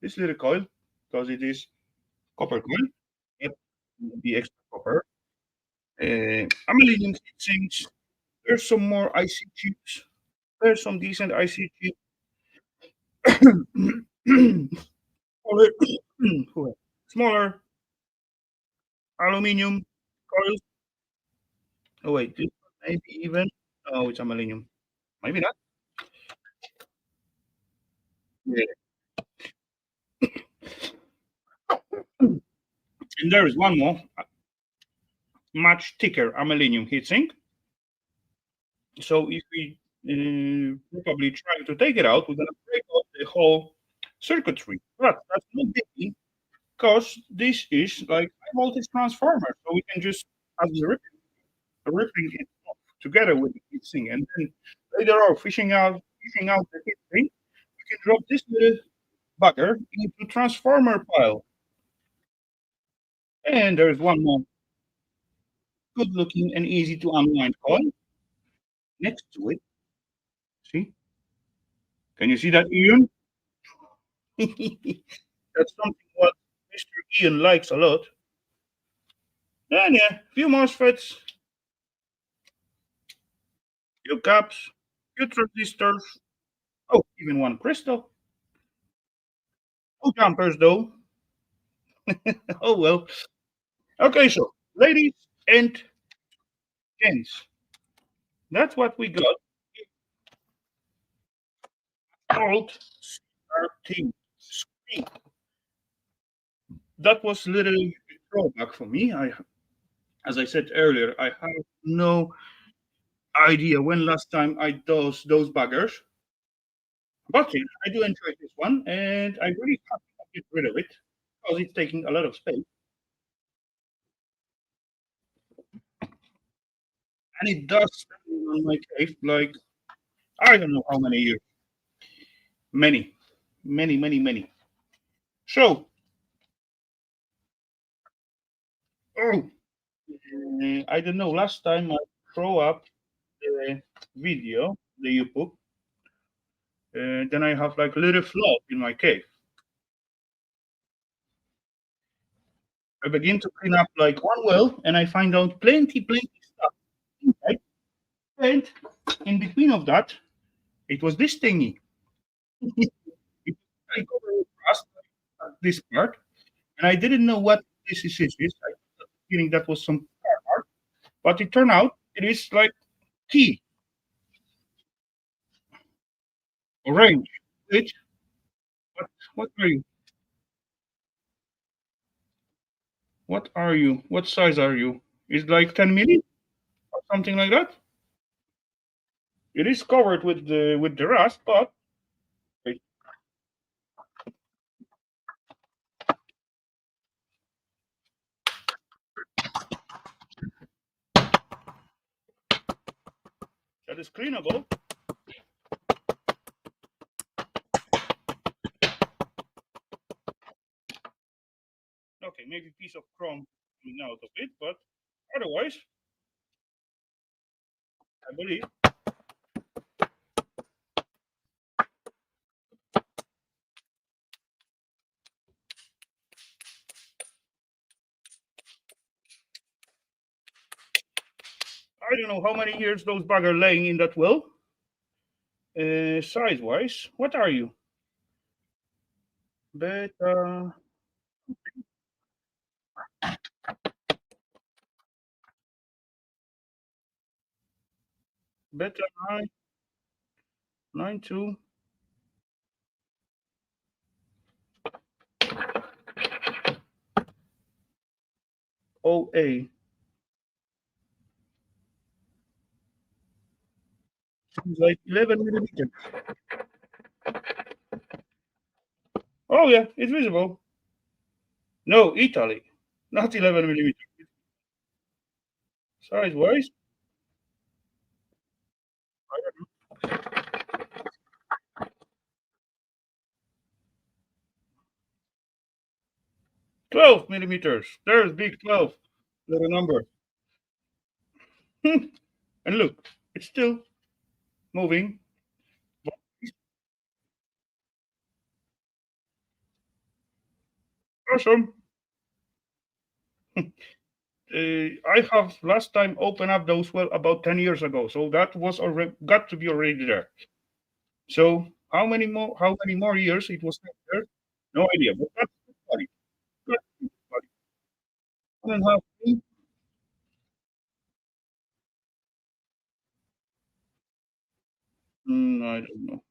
this little coil because it is copper coil. Yep, the extra copper. A million sinks. There's some more IC chips. There's some decent IC chips. smaller, smaller aluminium coils. Oh wait, this one maybe even. Oh, it's aluminum. Maybe not. Yeah. And there is one more, much thicker aluminium heatsink. So if we probably try to take it out, we're gonna break up the whole circuitry. But that's no biggie because this is like high voltage transformer. So we can just as ripping it off together with the heatsink, and then later on fishing out the heatsink, we can drop this little bugger into transformer pile. And there's one more good looking and easy to unwind coil next to it. See? Can you see that, Ian? That's something what Mr. Ian likes a lot. Then yeah, few MOSFETs, few caps, few transistors. Oh, even one crystal. No jumpers though. Oh well. Okay, so ladies and gents, that's what we got. Called starting screen. That was literally a throwback for me. As I said earlier, I have no idea when last time I those buggers. But yeah, I do enjoy this one, and I really can't get rid of it because it's taking a lot of space, and it does stay on my cave like I don't know how many years, many, many, many, many. So, oh, I don't know. Last time I throw up the video, the YouTube, then I have like little flood in my cave. I begin to clean up like one well, and I find out plenty stuff inside. And in between of that, it was this thingy. I covered with rust at this part, and I didn't know what this is. I was feeling that was some art, but it turned out it is like key orange. Which what are you? What are you? What size are you? Is like 10 milli or something like that? It is covered with the rust, but wait, that is cleanable. Okay, maybe piece of chrome coming out of it, but otherwise, I believe I don't know how many years those bugger laying in that well. Size wise, what are you? Beta beta 992 OA. Seems like 11 millimeters. Oh yeah, it's visible. No, Italy, not 11 millimeters. Size wise, 12 millimeters. There's big 12, little number. And look, it's still moving. Awesome. I have last time opened up those well about 10 years ago, so that was already got to be already there. So how many more years it was not there? No idea, but that's funny. That's funny. 1.5 feet. I don't know.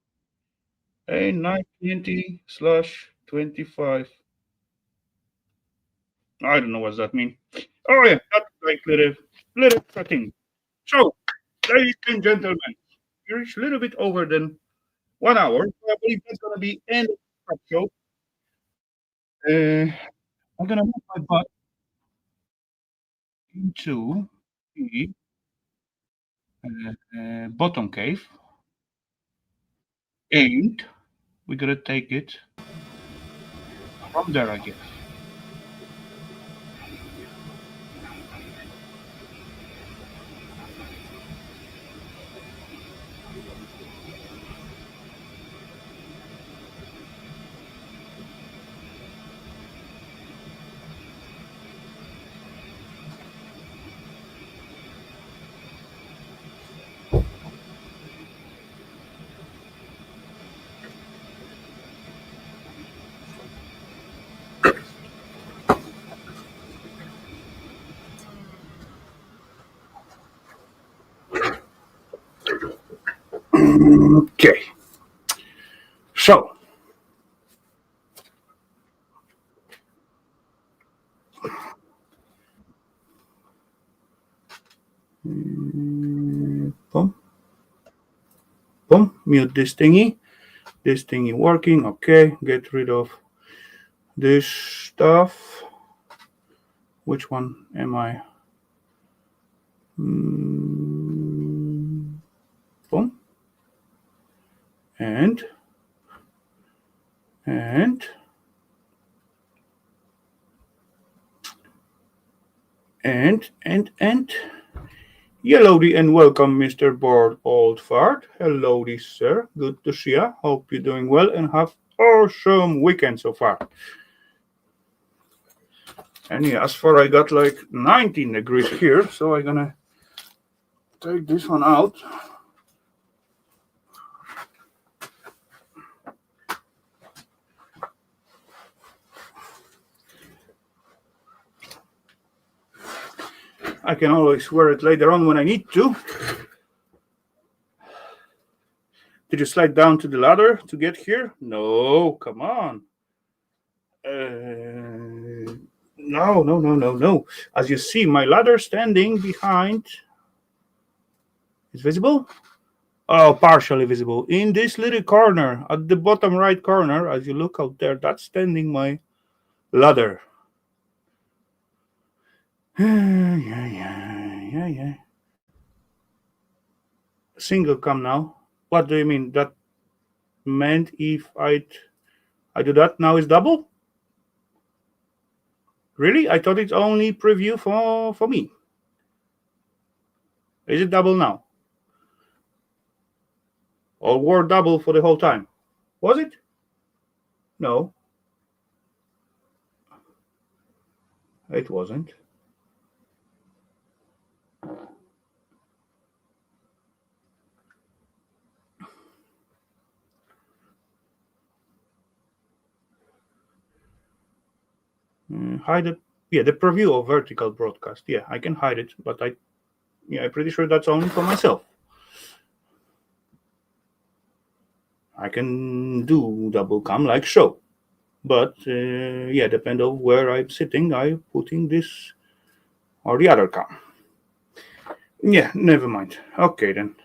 A 920/25. I don't know what that means. Oh yeah, that's like little thing. So, ladies and gentlemen, we reached a little bit over than 1 hour. So I believe that's gonna be end of the show. I'm gonna move my butt into the bottom cave, and we're gonna take it from there, I guess. Okay. So, boom, boom, mute this thingy. This thingy working. Okay, get rid of this stuff. Which one am I? Boom. And and and hellowdy and welcome, Mr. Bored Old Fart. Hellowdy, sir. Good to see ya. Hope you're doing well and have awesome weekend so far. And yeah, as far I got like 19 degrees here, so I'm gonna take this one out. I can always wear it later on when I need to. Did you slide down to the ladder to get here? No, come on. No. As you see, my ladder standing behind. Is visible? Oh, partially visible. In this little corner, at the bottom right corner, as you look out there, that's standing my ladder. Yeah. Single cam now. What do you mean? That meant if I do that now is double? Really? I thought it's only preview for me. Is it double now? Or were double for the whole time? Was it? No. It wasn't. Hide it. Yeah, the preview of vertical broadcast. Yeah, I can hide it, but I'm pretty sure that's only for myself. I can do double cam like so, but depend on where I'm sitting, I'm putting this or the other cam. Yeah, never mind. Okay then.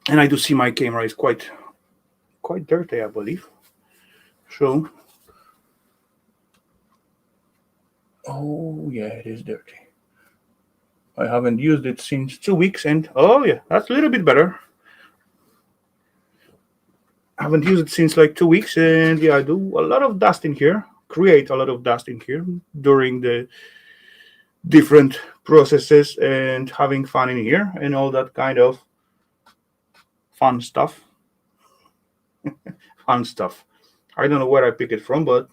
And I do see my camera is quite dirty, I believe. So, oh yeah, it is dirty. I haven't used it since 2 weeks, and oh yeah, that's a little bit better. I haven't used it since like 2 weeks, and yeah, I do a lot of dust in here, create a lot of dust in here during the different processes and having fun in here and all that kind of fun stuff. Fun stuff. I don't know where I pick it from, but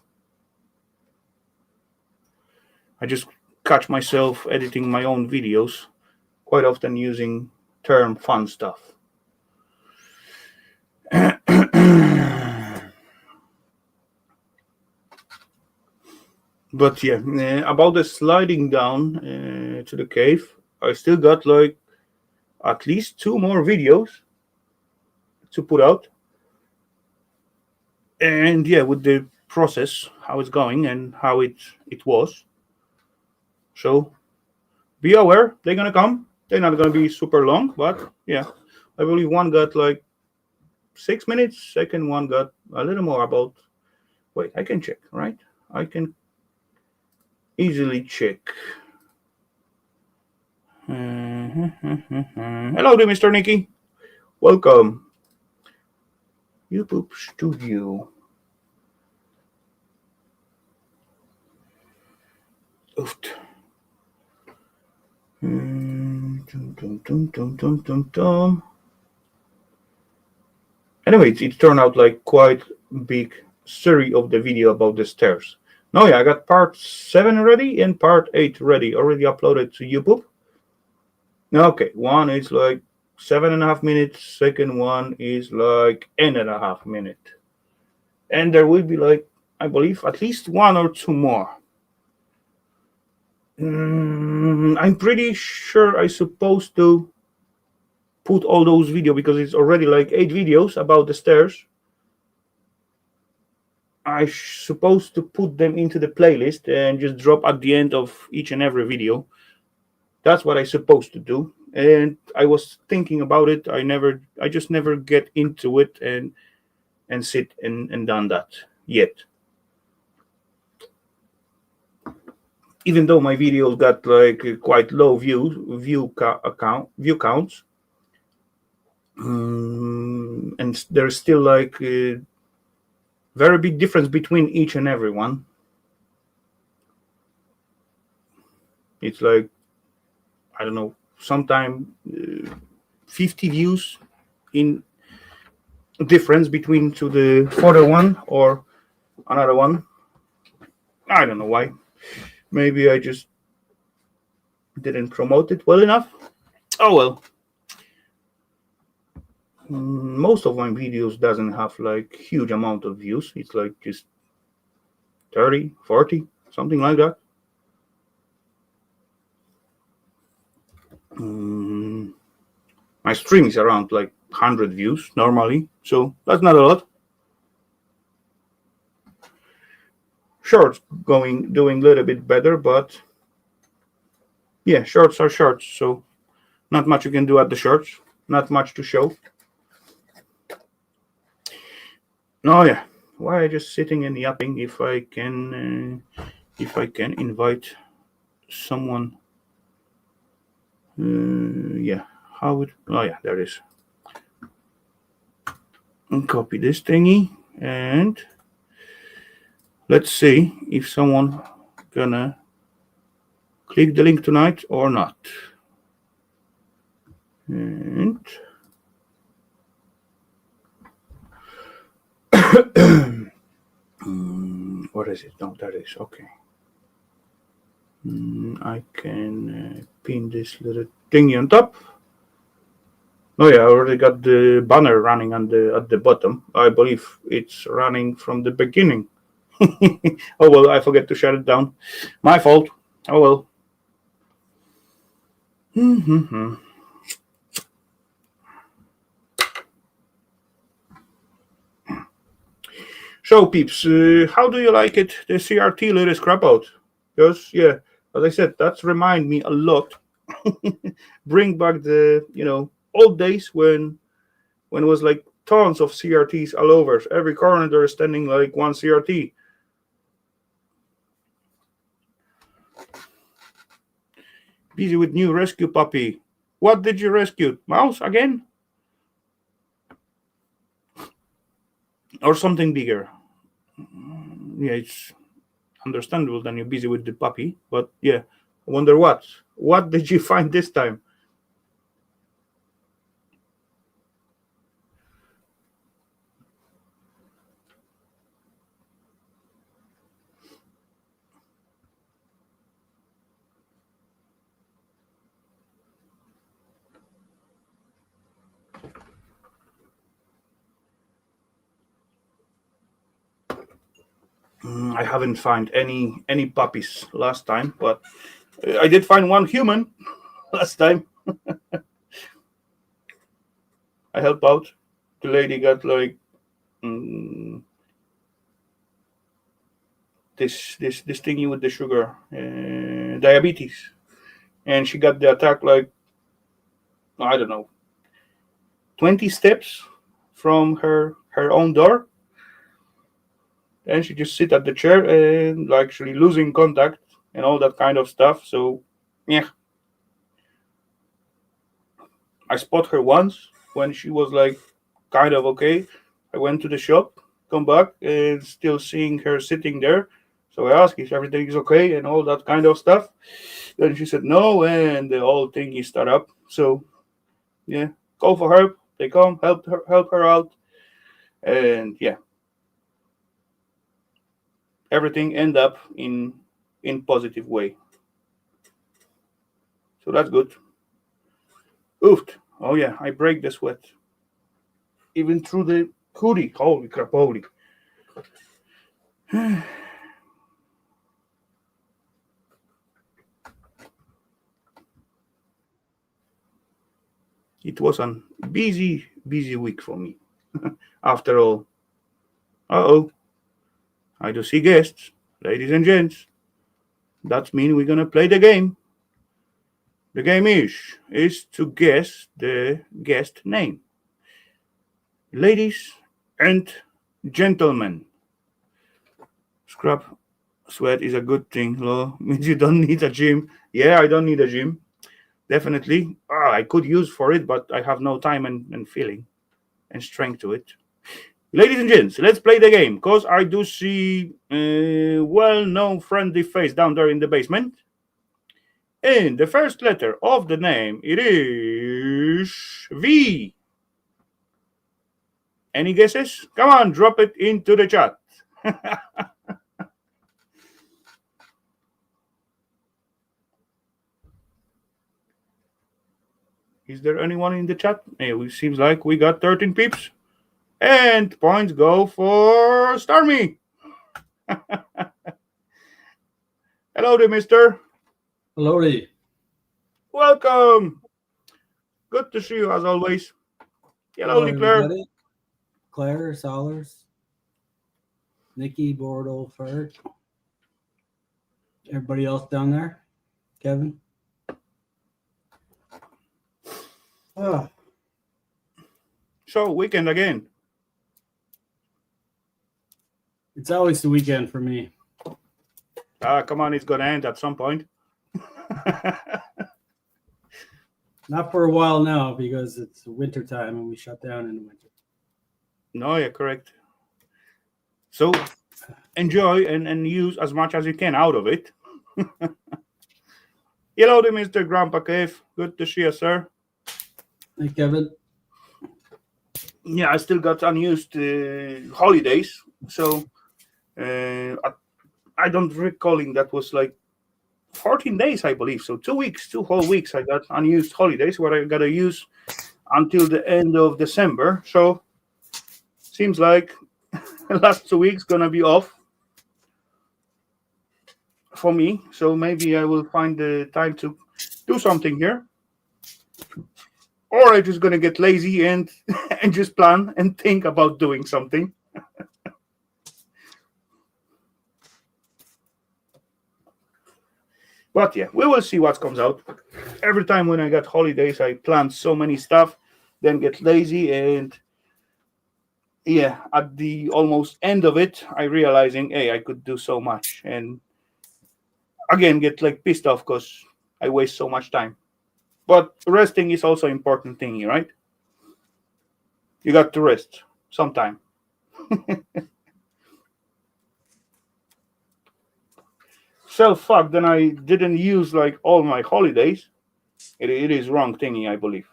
I just catch myself editing my own videos quite often using term fun stuff. But yeah, about the sliding down to the cave, I still got like at least 2 more videos to put out. And yeah, with the process, how it's going and how it was. So be aware, they're gonna come. They're not gonna be super long, but yeah, I believe one got like 6 minutes. Second one got a little more, about. Wait, I can check, right? I can easily check. Hello there, Mr. Nicky. Welcome. YouTube Studio. Oofed. Anyway, it turned out like quite big story of the video about the stairs. No, yeah, I got part 7 ready and part 8 ready, already uploaded to YouTube. Okay, one is like 7.5 minutes, second one is like 8.5 minutes. And there will be like, I believe, at least 1 or 2 more. I'm pretty sure I'm supposed to put all those videos, because it's already like 8 videos about the stairs. I'm supposed to put them into the playlist and just drop at the end of each and every video. That's what I'm supposed to do. And I was thinking about it. I just never get into it and sit and done that yet. Even though my videos got like quite low view counts, and there's still like a very big difference between each and every one. It's like, I don't know, sometimes 50 views in difference between to the further one or another one. I don't know why. Maybe I just didn't promote it well enough. Oh well. Most of my videos doesn't have like huge amount of views. It's like just 30, 40, something like that. My stream is around like 100 views normally, so that's not a lot. Shorts doing a little bit better, but yeah, shorts are shorts, so not much you can do at the shorts. Not much to show. Oh yeah, why just sitting and yapping? If I can invite someone. Yeah, how would? Oh yeah, there it is. And copy this thingy, and let's see if someone gonna click the link tonight or not. And what is it? No, that is okay. I can pin this little thingy on top. Oh yeah, I already got the banner running at the bottom. I believe it's running from the beginning. Oh well, I forget to shut it down. My fault. Oh well. So peeps, how do you like it? The CRT little scrap out? Because yeah, as I said, that's remind me a lot. Bring back the old days when it was like tons of CRTs all over. Every corner there is standing like one CRT. Busy with new rescue puppy. What did you rescue? Mouse again? Or something bigger? Yeah, it's understandable that you're busy with the puppy, but yeah, I wonder what. What did you find this time? I haven't found any puppies last time, but I did find one human last time. I helped out. The lady got like this thingy with the sugar, diabetes, and she got the attack like, I don't know, 20 steps from her own door, and she just sit at the chair and like actually losing contact and all that kind of stuff. So yeah, I spot her once when she was like kind of okay. I went to the shop, come back, and still seeing her sitting there. So I asked if everything is okay and all that kind of stuff. Then she said no, and the whole thing is start up. So yeah, call for help. They come, help her out, and yeah, everything end up in positive way. So that's good. Oofed. Oh yeah, I break the sweat. Even through the hoodie. Holy crap, holy. It was a busy week for me. After all. Uh-oh. I do see guests. Ladies and gents. That means we're gonna play the game. The game is to guess the guest name. Ladies and gentlemen. Scrap sweat is a good thing. Lo, means you don't need a gym. Yeah, I don't need a gym. Definitely. I could use for it, but I have no time and feeling and strength to it. Ladies and gents, let's play the game, because I do see a well-known friendly face down there in the basement. And the first letter of the name, it is V. Any guesses? Come on, drop it into the chat. Is there anyone in the chat? It seems like we got 13 peeps. And points go for Starmy. Hello there, mister. Hellowdy. Welcome. Good to see you as always. Hello, Claire. Claire, Solers, Nikki, Bordeaux, Fert. Everybody else down there? Kevin? So, weekend again. It's always the weekend for me. Come on, it's going to end at some point. Not for a while now, because it's winter time and we shut down in the winter. No, you're correct. So, enjoy and use as much as you can out of it. Hello there, Mr. Grandpa Cave. Good to see you, sir. Hey, Kevin. Yeah, I still got unused holidays. So, I don't recalling that was like 14 days, I believe. So 2 weeks, 2 whole weeks, I got unused holidays where I got to use until the end of December. So seems like the last 2 weeks going to be off for me. So maybe I will find the time to do something here. Or I'm just going to get lazy and just plan and think about doing something. But yeah, we will see what comes out. Every time when I got holidays, I plan so many stuff, then get lazy, and yeah, at the almost end of it, I realizing, hey, I could do so much, and again get like pissed off because I waste so much time. But resting is also an important thing, right? You got to rest sometime. So fuck, then I didn't use like all my holidays. It is wrong thingy, I believe.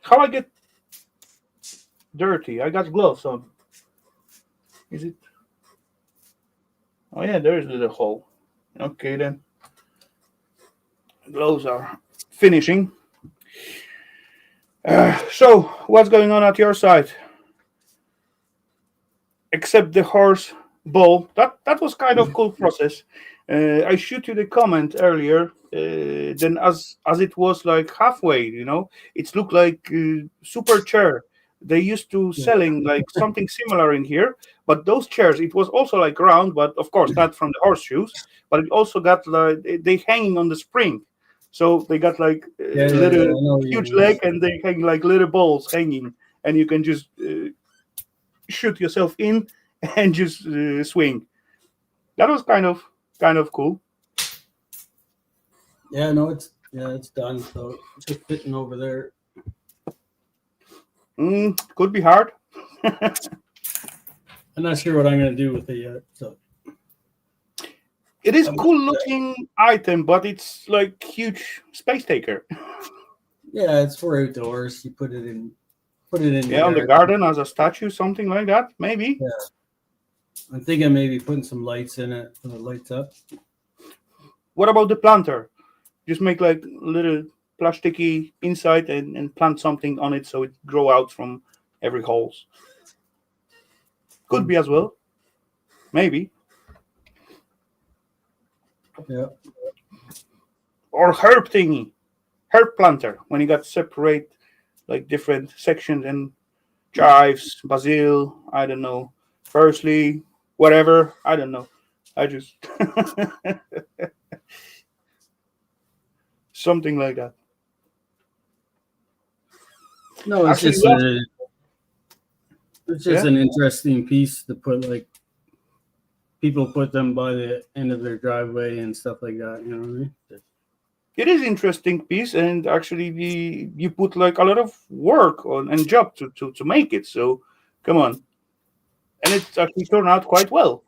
How I get dirty? I got gloves on. Is it? Oh yeah, there is a little hole. Okay then. Gloves are finishing. So, what's going on at your side? Except the horse ball. That was kind of cool process. I shoot you the comment earlier. Then as it was like halfway, it looked like super chair. They used to Yeah, selling like something similar in here, but those chairs it was also like round, but of course not from the horseshoes. But it also got like they hanging on the spring, so they got like yeah, a yeah, yeah. little I know what you huge mean. leg, and they hang like little balls hanging, and you can just shoot yourself in and just swing. That was kind of cool. Yeah, no, it's done. So it's just sitting over there. Could be hard. I'm not sure what I'm gonna do with it yet. So It is I'm cool looking item, but it's like huge space taker. yeah, it's for outdoors. You put it in the Yeah, on the yard. garden as a statue, something like that, maybe. Yeah, I'm thinking maybe putting some lights in it so it lights up. What about the planter? Just make like little plasticky inside and plant something on it so it grow out from every holes. Could be as well, maybe. Yeah, Or herb thingy, herb planter. When you got separate like different sections and chives, basil, I don't know, parsley, whatever. I don't know. I just something like that. no, Actually, last it's just yeah, an interesting piece to put like people put them by the end of their driveway and stuff like that. You know what I mean? it is interesting piece, and actually, you put like a lot of work on and job to make it. So, come on, and it actually turned out quite well.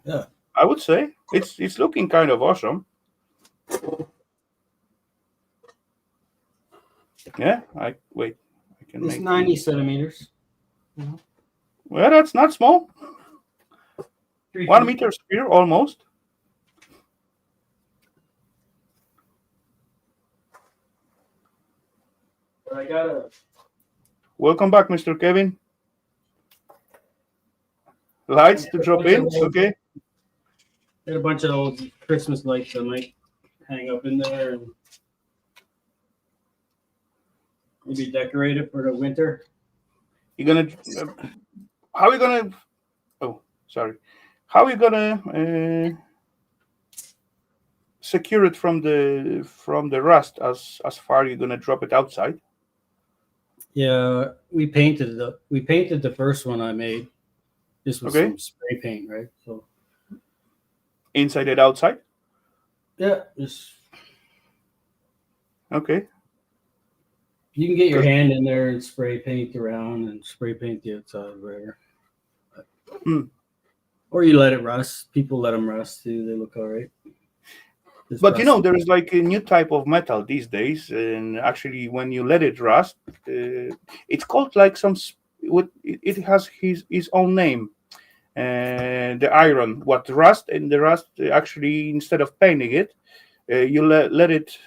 Yeah, I would say it's looking kind of awesome. Yeah, I wait. I can it's make you. 90 centimeters. Well, that's not small. 1 3 feet. meter square almost. But I gotta. Welcome back, Mr. Kevin. Lights to A drop bunch of in. old, Okay. got a bunch of old Christmas lights I might hang up in there and maybe decorate it for the winter. You're gonna. How are you gonna? Oh, sorry. How are you gonna secure it from the rust? As far you're gonna drop it outside? Yeah, we painted the first one I made. This was Okay. some spray paint, right? So Inside and outside. yeah, just Okay. you can get your 'Cause- hand in there and spray paint around and spray paint the outside, whatever. hmm. Or you let it rust. People let them rust too. They look all right. Just But rust. there is like a new type of metal these days, and actually, when you let it rust, it's called like it has his own name. The iron, what rust, and the rust actually instead of painting it, you let it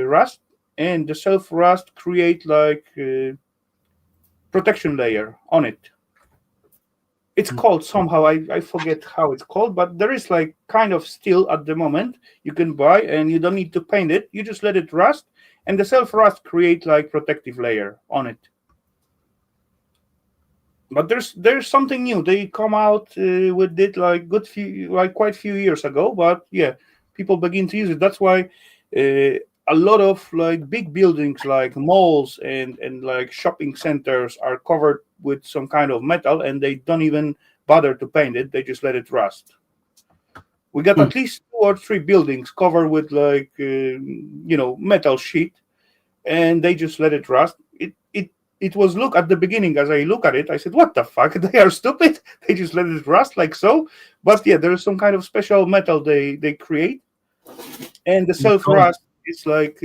rust, and the self rust create like protection layer on it. It's called somehow, I forget how it's called, but there is like kind of steel at the moment you can buy, and you don't need to paint it, you just let it rust, and the self rust create like protective layer on it. But there's something new. They come out with it like quite few years ago. But yeah, people begin to use it. That's why a lot of like big buildings like malls and like shopping centers are covered with some kind of metal, and they don't even bother to paint it. They just let it rust. We got Hmm. at least 2 or 3 buildings covered with like metal sheet, and they just let it rust. It was look at the beginning as I look at it, I said, "What the fuck? They are stupid. They just let it rust like so." But yeah, there is some kind of special metal they create, and the What self color? rust is like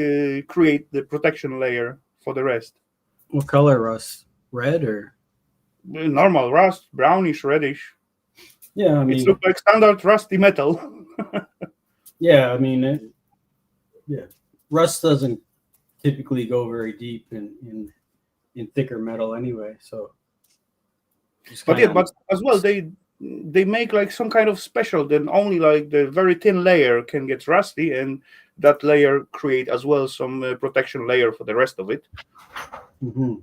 create the protection layer for the rest. What color rust? Red or? Normal rust, brownish, reddish. Yeah, I It's mean, look like standard rusty metal. yeah, I mean, yeah. Rust doesn't typically go very deep in thicker metal anyway, so it's But kind yeah, of but as well, they they make like some kind of special. Then only like the very thin layer can get rusty, and that layer create as well some protection layer for the rest of it. Mm-hmm.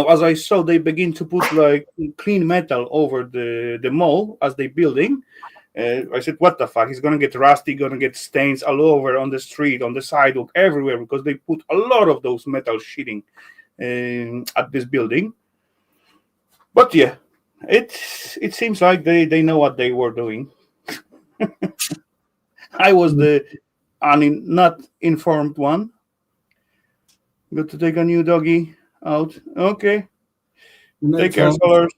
As I saw, they begin to put like clean metal over the mall as they building. I said, "What the fuck? It's gonna get rusty, gonna get stains all over on the street, on the sidewalk, everywhere because they put a lot of those metal sheeting at this building." But yeah, it seems like they know what they were doing. I was the not informed one. Got to take a new doggy out. Okay, take care, Solars.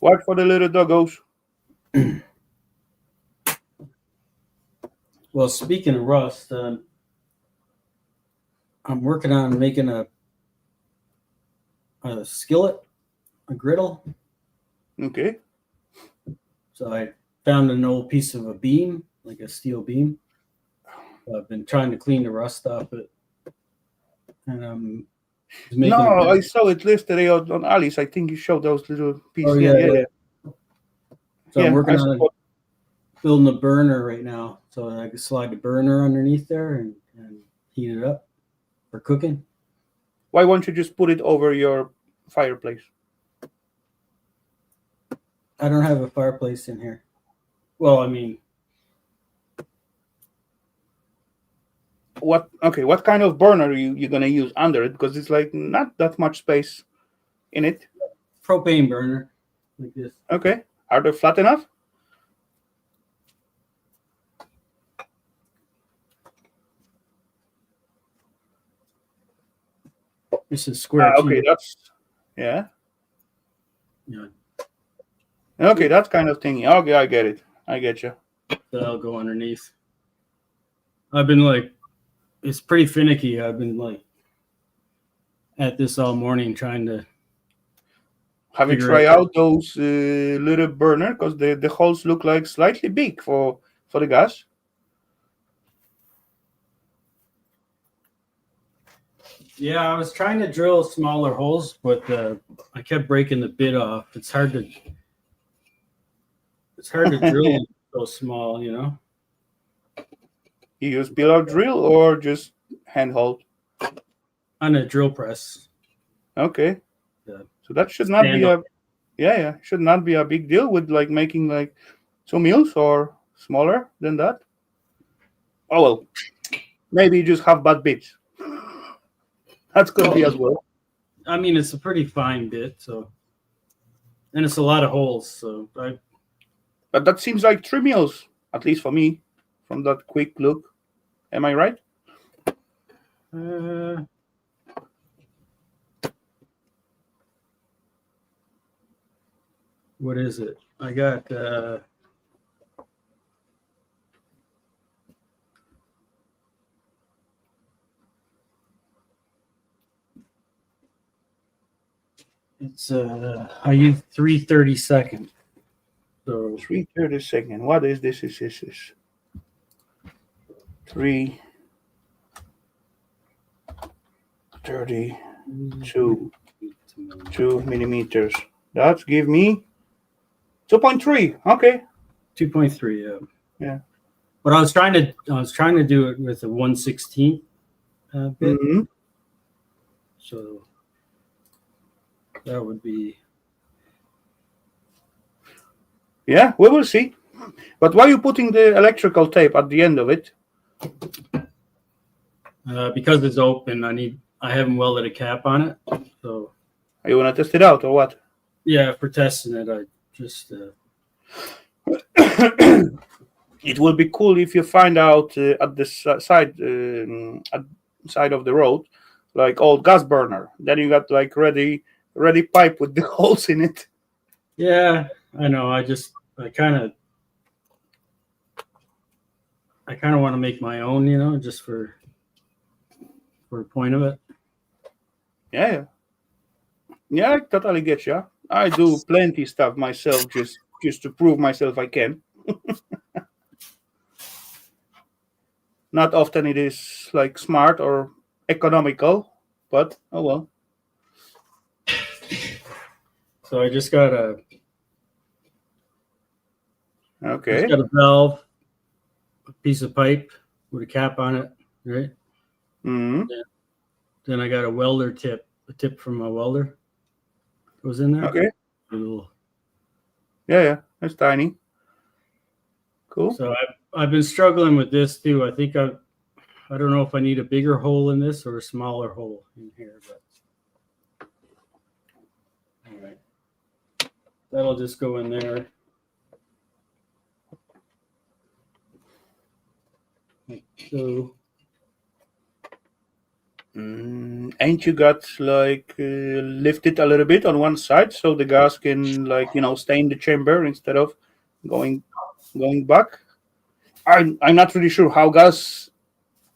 Watch for the little doggos. Well, speaking of rust, I'm working on making a skillet, a griddle. Okay. So I found an old piece of a beam, like a steel beam. I've been trying to clean the rust off it, and No, I saw it yesterday on Alice. I think you showed those little pieces. Oh, yeah. So I'm working on building a burner right now, so I can slide the burner underneath there and heat it up for cooking. Why won't you just put it over your fireplace? I don't have a fireplace in here. Well, I mean, what kind of burner you're gonna use under it? Because it's like not that much space in it. Propane burner, like this. Okay. Are they flat enough? This is square. Okay, that's yeah. Okay, that kind of thing. Okay, I get it. I get you. So I'll go underneath. I've been like, it's pretty finicky. I've been like at this all morning trying to. Have you tried out those little burner? Because the holes look like slightly big for the gas. Yeah, I was trying to drill smaller holes, but I kept breaking the bit off. It's hard to drill so small, you know. You use peel-out drill or just handhold? On a drill press. Okay. Yeah. So that should not be should not be a big deal with like making like 2 meals or smaller than that. Oh well, maybe you just have bad bits. That's could be as well. I mean, it's a pretty fine bit, so, and it's a lot of holes. So, but that seems like 3 meals, at least for me, from that quick look. Am I right? What is it? I got it's I use 3/32. So 3/32. What is this? Is 3/32 2 millimeters. That give me 2.3. Okay. 2.3. Yeah. Yeah. But I was trying to do it with a 1/16 bit. Mm-hmm. So that would be. Yeah, we will see. But why are you putting the electrical tape at the end of it? Because it's open, I haven't welded a cap on it. So. Are you want to test it out or what? Yeah, for testing it, I just. It will be cool if you find out at the side of the road, like old gas burner. Then you got like ready pipe with the holes in it. Yeah, I know. I kind of want to make my own, you know, just for a point of it. Yeah, I totally get you. I do plenty stuff myself just to prove myself I can. Not often it is like smart or economical, but oh well. So I just got a Okay. It's got a valve, a piece of pipe with a cap on it, right? Mm-hmm. Then I got a welder tip, a tip from a welder goes in there. Okay. A little. Yeah. That's tiny. Cool. So I've been struggling with this too. I think I don't know if I need a bigger hole in this or a smaller hole in here, but all right. That'll just go in there. So Ain't you got like lifted a little bit on one side so the gas can like stay in the chamber instead of going back? I'm not really sure how gas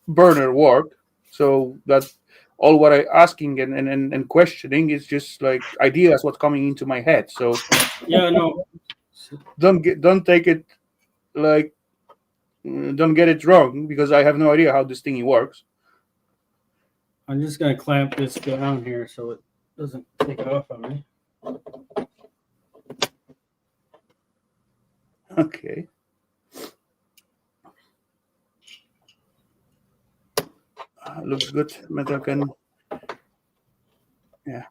burner work, so that all what I asking and questioning is just like ideas what's coming into my head. So yeah, no. don't take it like don't get it wrong because I have no idea how this thingy works. I'm just gonna clamp this down here so it doesn't take off on me. Okay. Looks good. Metal can. Yeah.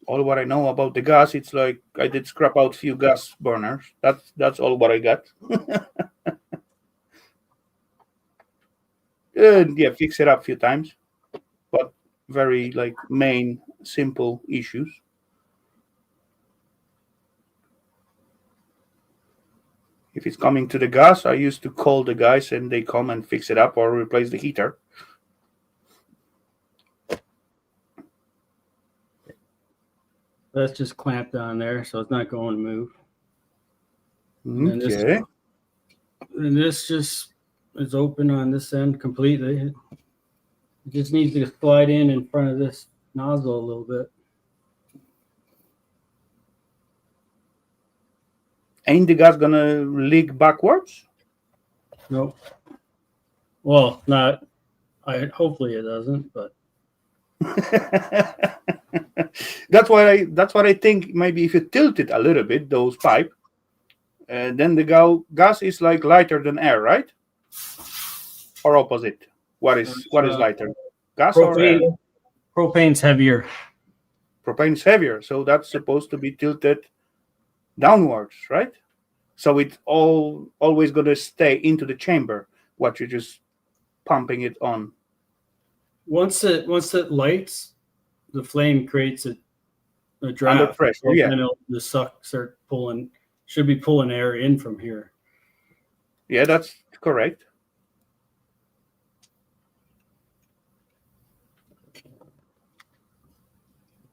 All what I know about the gas, it's like I did scrap out few gas burners. That's all what I got. Yeah, fix it up a few times, but very like main simple issues. If it's coming to the gas, I used to call the guys and they come and fix it up or replace the heater. That's just clamped on there, so it's not going to move. Okay. And this just is open on this end completely. It just needs to slide in front of this nozzle a little bit. Ain't the gas gonna leak backwards? Nope. Well, not. Hopefully it doesn't, but that's what I think. Maybe if you tilt it a little bit, those pipe, then the gas is like lighter than air, right? Or opposite? What is lighter, gas or air? Propane's heavier. Propane's heavier, so that's supposed to be tilted downwards, right? So it's always gonna stay into the chamber. What you're just pumping it on. Once it lights, the flame creates a draft. Under pressure, yeah. Then the suck start pulling. Should be pulling air in from here. Yeah, that's correct.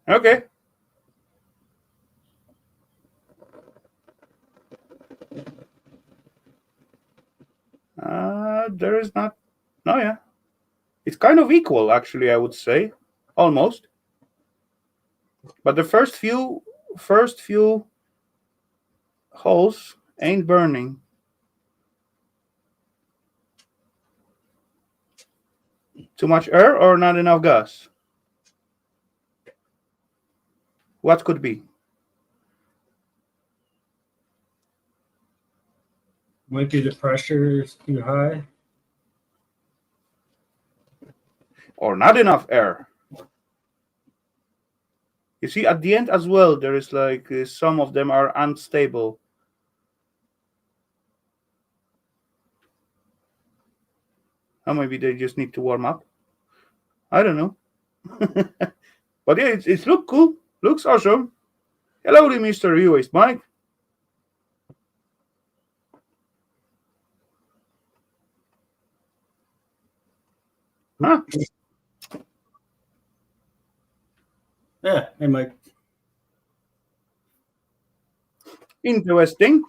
Okay. There is not. No, yeah. It's kind of equal, actually, I would say. Almost. But the first few holes ain't burning. Too much air or not enough gas? What could be? Might be the pressure is too high. Or not enough air. You see, at the end as well, there is like some of them are unstable. Or maybe they just need to warm up. I don't know. But yeah, it's look cool. Looks awesome. Hello, Mr. U.S. Mike. Huh? Yeah, hey Mike. Interesting.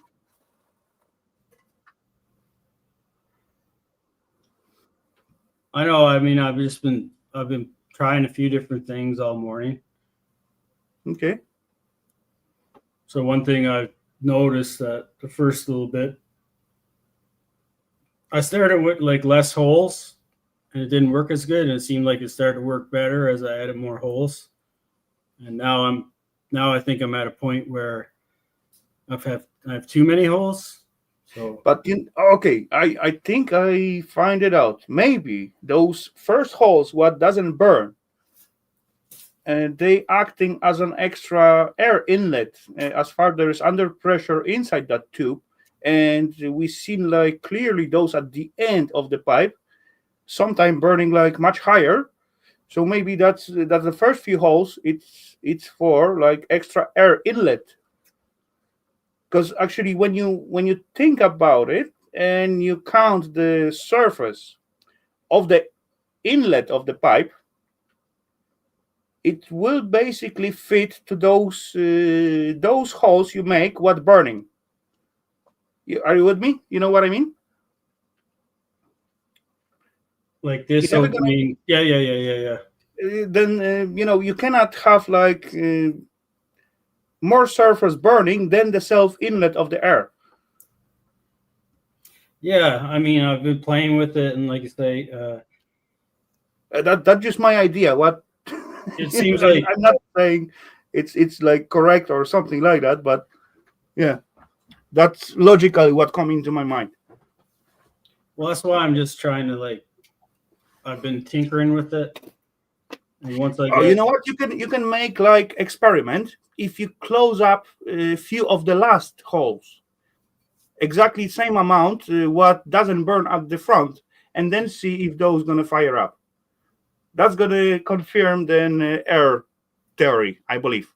I know. I mean, I've been trying a few different things all morning. Okay. So one thing I've noticed that the first little bit, I started with like less holes, and it didn't work as good. And it seemed like it started to work better as I added more holes. And now I think I'm at a point where I I have too many holes. So, But okay, I think I find it out. Maybe those first holes, what doesn't burn, and they acting as an extra air inlet, as far there is under pressure inside that tube, and we see like clearly those at the end of the pipe, sometime burning like much higher. So maybe that's the first few holes. It's for like extra air inlet, because actually when you think about it and you count the surface of the inlet of the pipe, it will basically fit to those holes you make what burning. Are you with me? You know what I mean? like this You're never gonna opening. Yeah. then you cannot have like more surface burning than the self inlet of the air. Yeah, I mean, I've been playing with it, and like I say, That's just my idea. What it seems like I'm not saying it's like correct or something like that, but yeah, that's logically what come into my mind. well, that's why I'm just trying to like. I've been tinkering with it, and once I Oh, you get, know what? You can make like experiment if you close up a few of the last holes, exactly same amount what doesn't burn at the front, and then see if those gonna fire up. That's gonna confirm then air theory, I believe.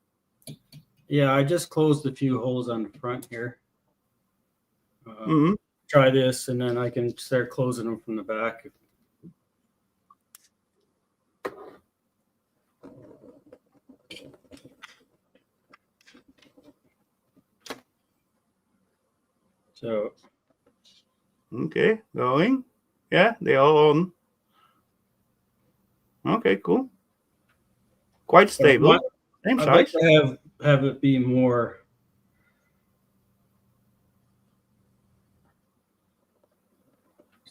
yeah, I just closed a few holes on the front here. Hmm. Try this, and then I can start closing them from the back. So, Okay, going. Yeah, they all on. Okay, cool. Quite but stable. Same I'd like size. to have it be more.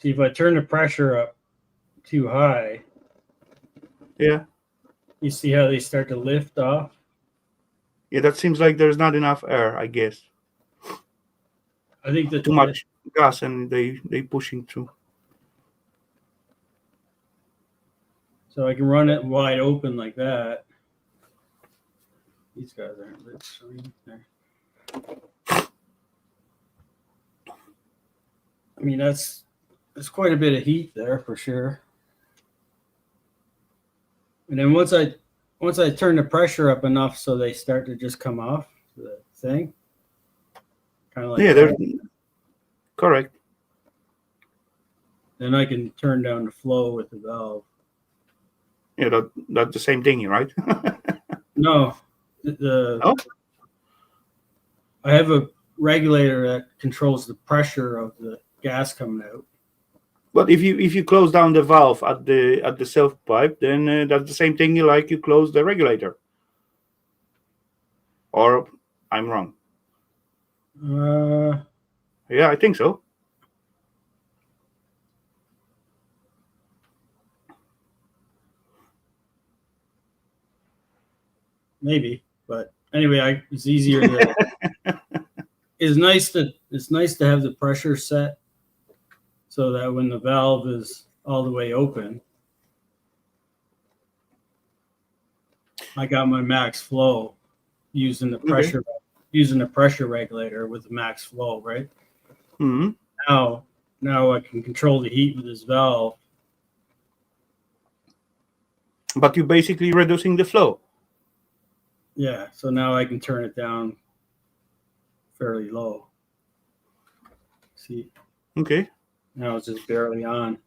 See, if I turn the pressure up too high, Yeah. you see how they start to lift off. Yeah, that seems like there's not enough air, I guess. I think Too that much gas and they pushing through. so I can run it wide open like that. These guys aren't lit. There. I mean, that's quite a bit of heat there for sure. And then once I turn the pressure up enough so they start to just come off the thing, kind of like Yeah, there's that, correct. then I can turn down the flow with the valve. Yeah, that's the same thing, right? No, the Oh, I have a regulator that controls the pressure of the gas coming out. but if you close down the valve at the self pipe, then that's the same thing. You close the regulator. Or I'm wrong. Uh, Yeah, I think so. maybe, but anyway, it's easier to. It's nice to have the pressure set so that when the valve is all the way open, I got my max flow using the Okay. pressure regulator with the max flow, right? Hmm. Now now I can control the heat with this valve. But you're basically reducing the flow. Yeah, so now I can turn it down fairly low. See, Okay. now it's just barely on.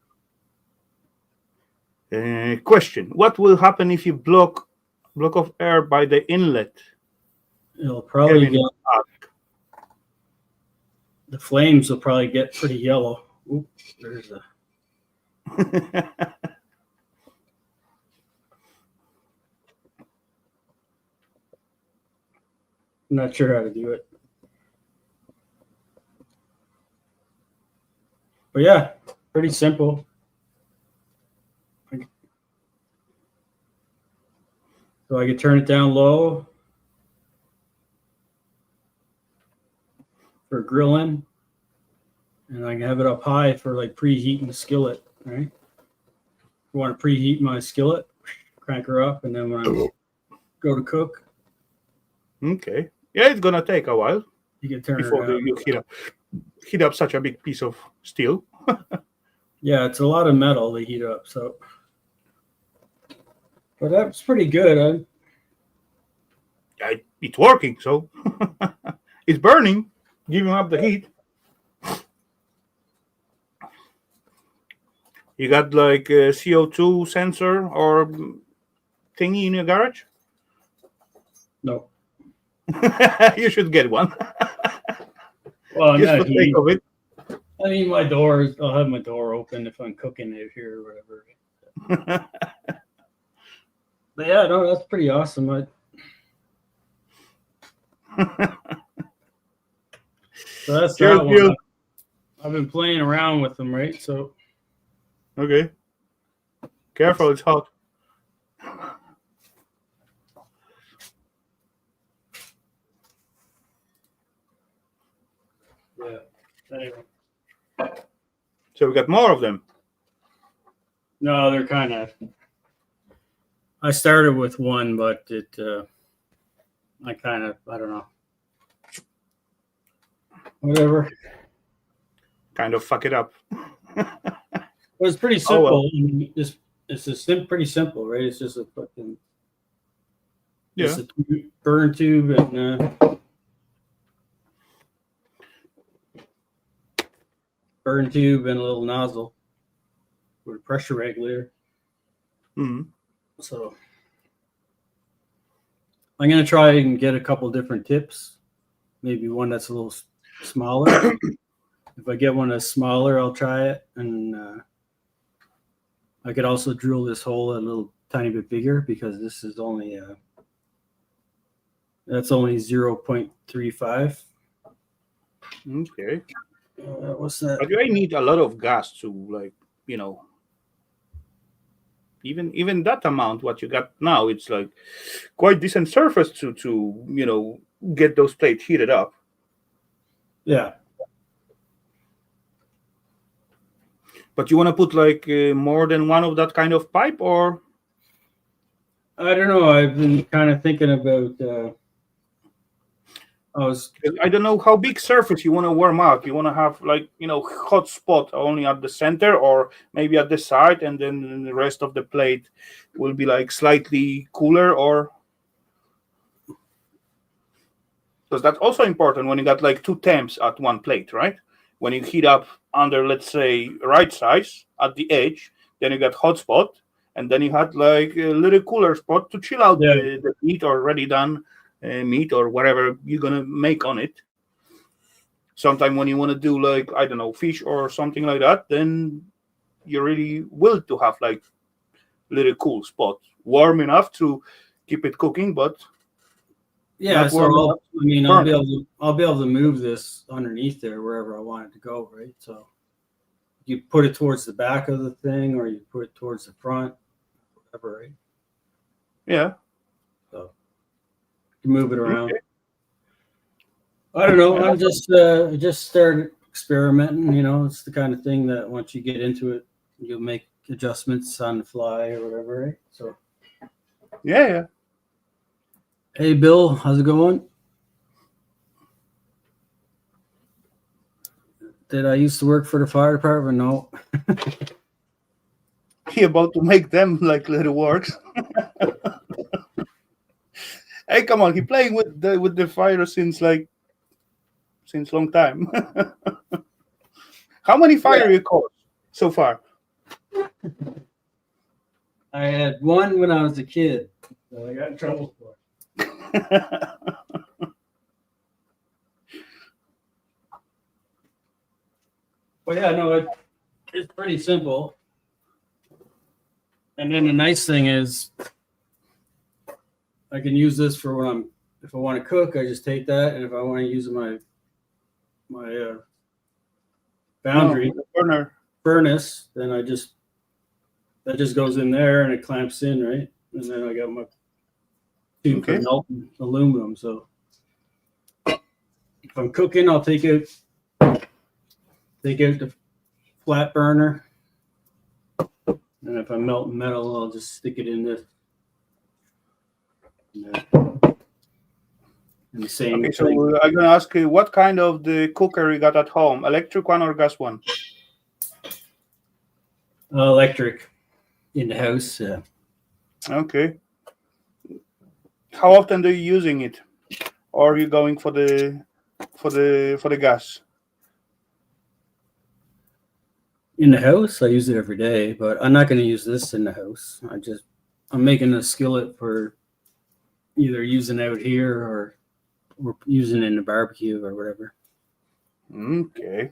Question: what will happen if you block of air by the inlet? It'll probably Kevin get the flames will probably get pretty yellow. Oop, there's a I'm not sure how to do it. But yeah, pretty simple. So I can turn it down low for grilling, and I can have it up high for like preheating the skillet. Right? I want to preheat my skillet, crank her up, and then when I go to cook, Okay. Yeah, it's gonna take a while you can turn before it down. you heat up such a big piece of steel. Yeah, it's a lot of metal to heat up. So, but that's pretty good. Yeah, it's working, so it's burning, giving up the heat. You got like a CO2 sensor or thingy in your garage? No. You should get one. Well, Just not for the heat. sake of it. I mean, my doors. I'll have my door open if I'm cooking it here or whatever. But yeah, no, that's pretty awesome. So that's Cheers, that Bill. one. I've been playing around with them, right? So Okay. Careful, it's hot. yeah. Anyway. So we got more of them. No, they're kind of. I started with one, but I don't know. Whatever. Kind of fuck it up. It was pretty Oh, well. simple. I mean, it's just pretty simple, right? It's just a fucking Yeah. just a burn tube and a little nozzle with a pressure regulator. Mm-hmm. So I'm gonna try and get a couple different tips. Maybe one that's a little smaller. If I get one that's smaller, I'll try it, and I could also drill this hole a little tiny bit bigger because this is only that's only 0.35. Okay. What's that? But you need a lot of gas to, like, even that amount what you got now, it's like quite decent surface to get those plates heated up. Yeah. But you want to put like more than one of that kind of pipe, or I don't know. I've been kind of thinking about. I don't know how big surface you want to warm up. You want to have like hot spot only at the center, or maybe at the side, and then the rest of the plate will be like slightly cooler, or because that's also important when you got like two temps at one plate, right? When you heat up under, let's say, right size at the edge, then you got hot spot, and then you had like a little cooler spot to chill out the meat or already done meat or whatever you're gonna make on it. Sometime when you want to do like, I don't know, fish or something like that, then you really will to have like little cool spot, warm enough to keep it cooking, but yeah. So I'll be able to move this underneath there wherever I want it to go, right? So you put it towards the back of the thing, or you put it towards the front, whatever, right? Yeah. So you move it around. Okay. I don't know. I'm just started experimenting. It's the kind of thing that once you get into it, you'll make adjustments on the fly or whatever, right? So yeah. Hey, Bill, how's it going? Did I used to work for the fire department? No. He about to make them like little works. Hey, come on! He playing with the fire since long time. How many fire you caught so far? I had one when I was a kid, so I got in trouble for it. Well, yeah, no, it's pretty simple. And then the nice thing is I can use this for when if I want to cook, I just take that, and if I want to use my boundary furnace, then that just goes in there and it clamps in, right? And then I got my tube for melting aluminum. So if I'm cooking, I'll take out the flat burner, and if I'm melting metal, I'll just stick it in this. And the same. Okay, so thing. I'm gonna ask you, what kind of the cooker you got at home? Electric one or gas one? Electric in the house. Okay. How often are you using it, or are you going for the gas? In the house, I use it every day, but I'm not going to use this in the house. I'm making a skillet for either using out here or we're using it in the barbecue or whatever. Okay.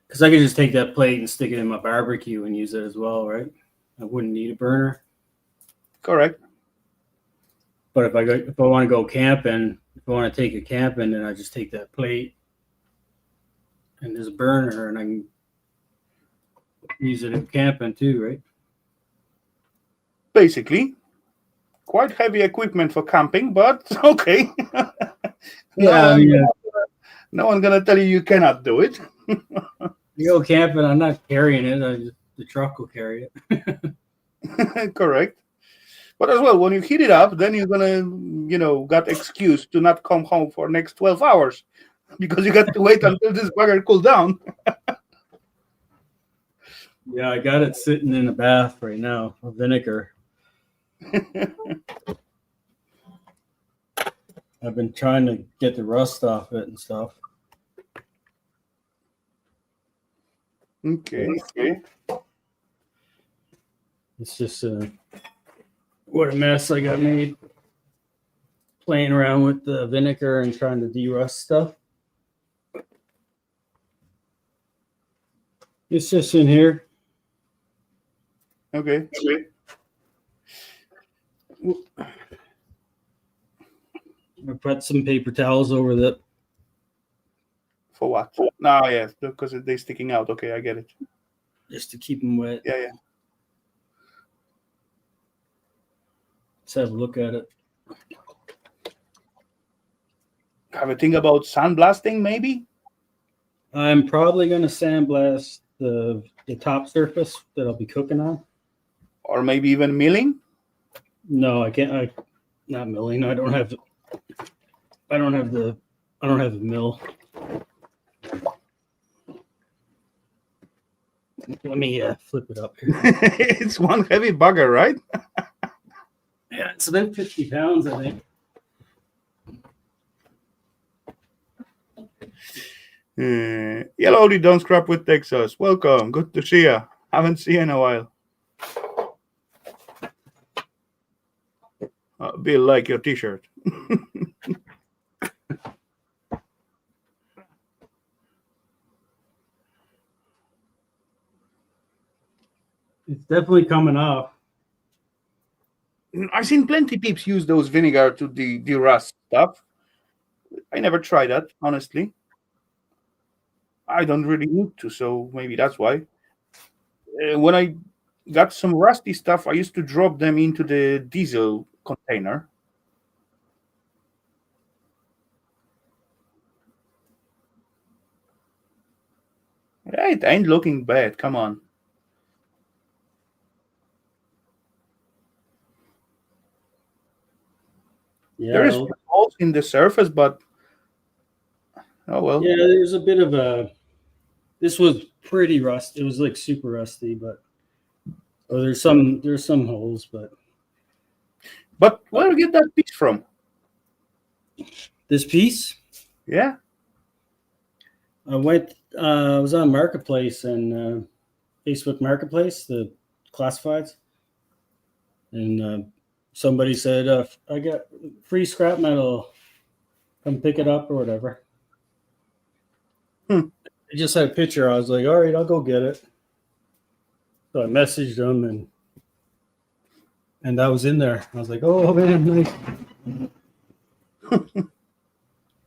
Because I could just take that plate and stick it in my barbecue and use it as well, right? I wouldn't need a burner. Correct. But if I want to go camping, if I want to take a camping, then I just take that plate and there's a burner and I can use it in camping too, right? Basically, quite heavy equipment for camping, but okay. Yeah, no one's gonna tell you cannot do it. You go camping, I'm not carrying it. The truck will carry it. Correct. But as well, when you heat it up, then you're gonna, got excuse to not come home for next 12 hours because you got to wait until this bugger cool down. Yeah, I got it sitting in a bath right now, a vinegar. I've been trying to get the rust off it and stuff. Okay. It's just what a mess I got made playing around with the vinegar and trying to de-rust stuff. It's just in here. Okay. I put some paper towels over that. For what? No, yeah, because they're sticking out. Okay, I get it. Just to keep them wet. Yeah. Let's have a look at it. Have a think about sandblasting, maybe? I'm probably going to sandblast the top surface that I'll be cooking on. Or maybe even milling? No, I can't. Not milling. I don't have a mill. Let me flip it up here. It's one heavy bugger, right? Yeah, it's about 50 pounds, I think. Hellowdy, don't scrap with Texas. Welcome. Good to see you. Haven't seen you in a while. Bill, like your t-shirt. It's definitely coming off. I've seen plenty peeps use those vinegar to de-rust stuff. I never tried that, honestly. I don't really need to, so maybe that's why. When I got some rusty stuff, I used to drop them into the diesel container. It ain't looking bad. Come on. Yeah, There is holes in the surface, but oh well. Yeah, there's a bit of a. This was pretty rusty. It was like super rusty, but there's some holes, but. But where did you get that piece from? This piece? Yeah. I was on Marketplace and Facebook Marketplace, the classifieds, and somebody said, I got free scrap metal. Come pick it up or whatever. I just had a picture. I was like, all right, I'll go get it. So I messaged them and that was in there. I was like, oh man, nice.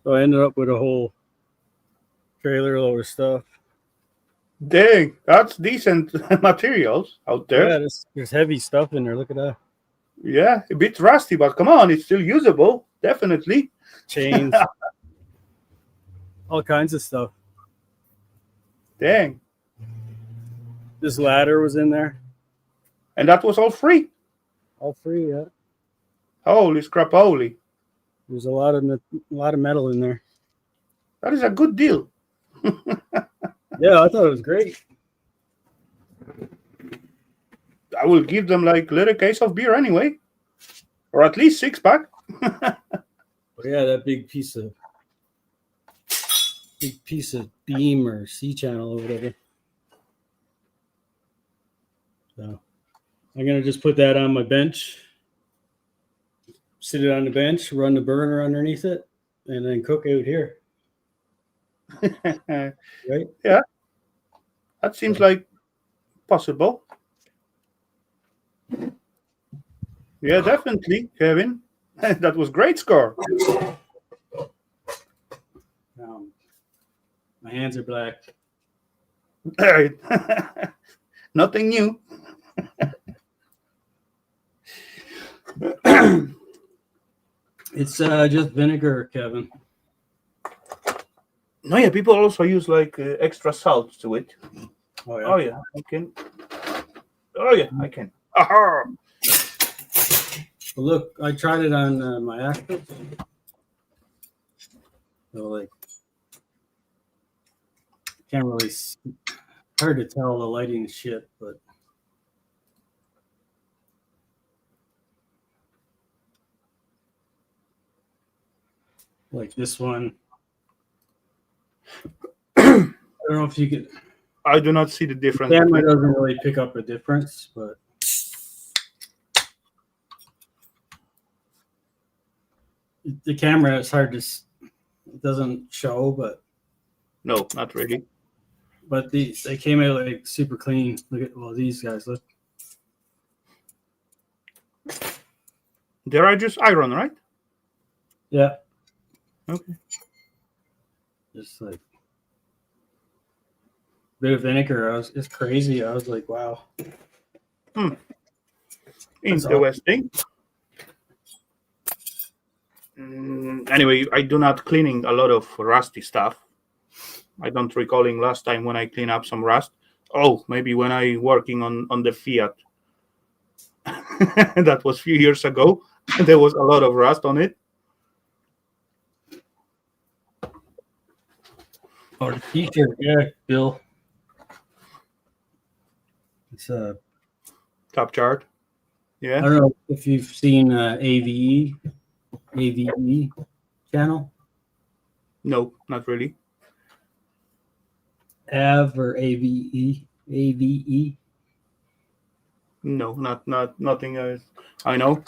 So I ended up with a whole trailer load of stuff. Dang, that's decent materials out there. Yeah, there's heavy stuff in there. Look at that. Yeah, a bit rusty, but come on, it's still usable. Definitely. Chains. all kinds of stuff. Dang. This ladder was in there, And that was all free. all free. Yeah, Holy scrap, holy. there's a lot of metal in there. That is a good deal. Yeah, I thought it was great. I will give them like a little case of beer anyway. Or at least 6-pack. But yeah, that big piece of beam or C channel or whatever. So I'm gonna just put that on my bench, sit it on the bench, run the burner underneath it, and then cook out here. Right? Yeah. That seems like possible. Yeah, definitely, Kevin. That was great score. My hands are black. Nothing new. It's just vinegar, Kevin. No, yeah, people also use like extra salt to it. Oh yeah. Oh yeah, I can. Oh yeah, I can. Aha! Well, look, I tried it on my active. So like, can't really. Hard to tell the lighting shit, but like this one. I don't know if you could. I do not see the difference. The camera doesn't really pick up a difference, but the camera is hard to. It doesn't show, but no, not really. But they came out like super clean. Look at these guys. Look. They're just iron, right? Yeah. Okay. Just like bit of vinegar. It's crazy. I was like, wow. Interesting. Anyway, I do not cleaning a lot of rusty stuff. I don't recalling last time when I clean up some rust. Oh, maybe when I working on the Fiat. That was a few years ago. There was a lot of rust on it. Oh, the t-shirt, yeah, Bill. It's a Top chart. Yeah. I don't know if you've seen AVE channel. No, not really. AV or AVE. No, nothing else. I know.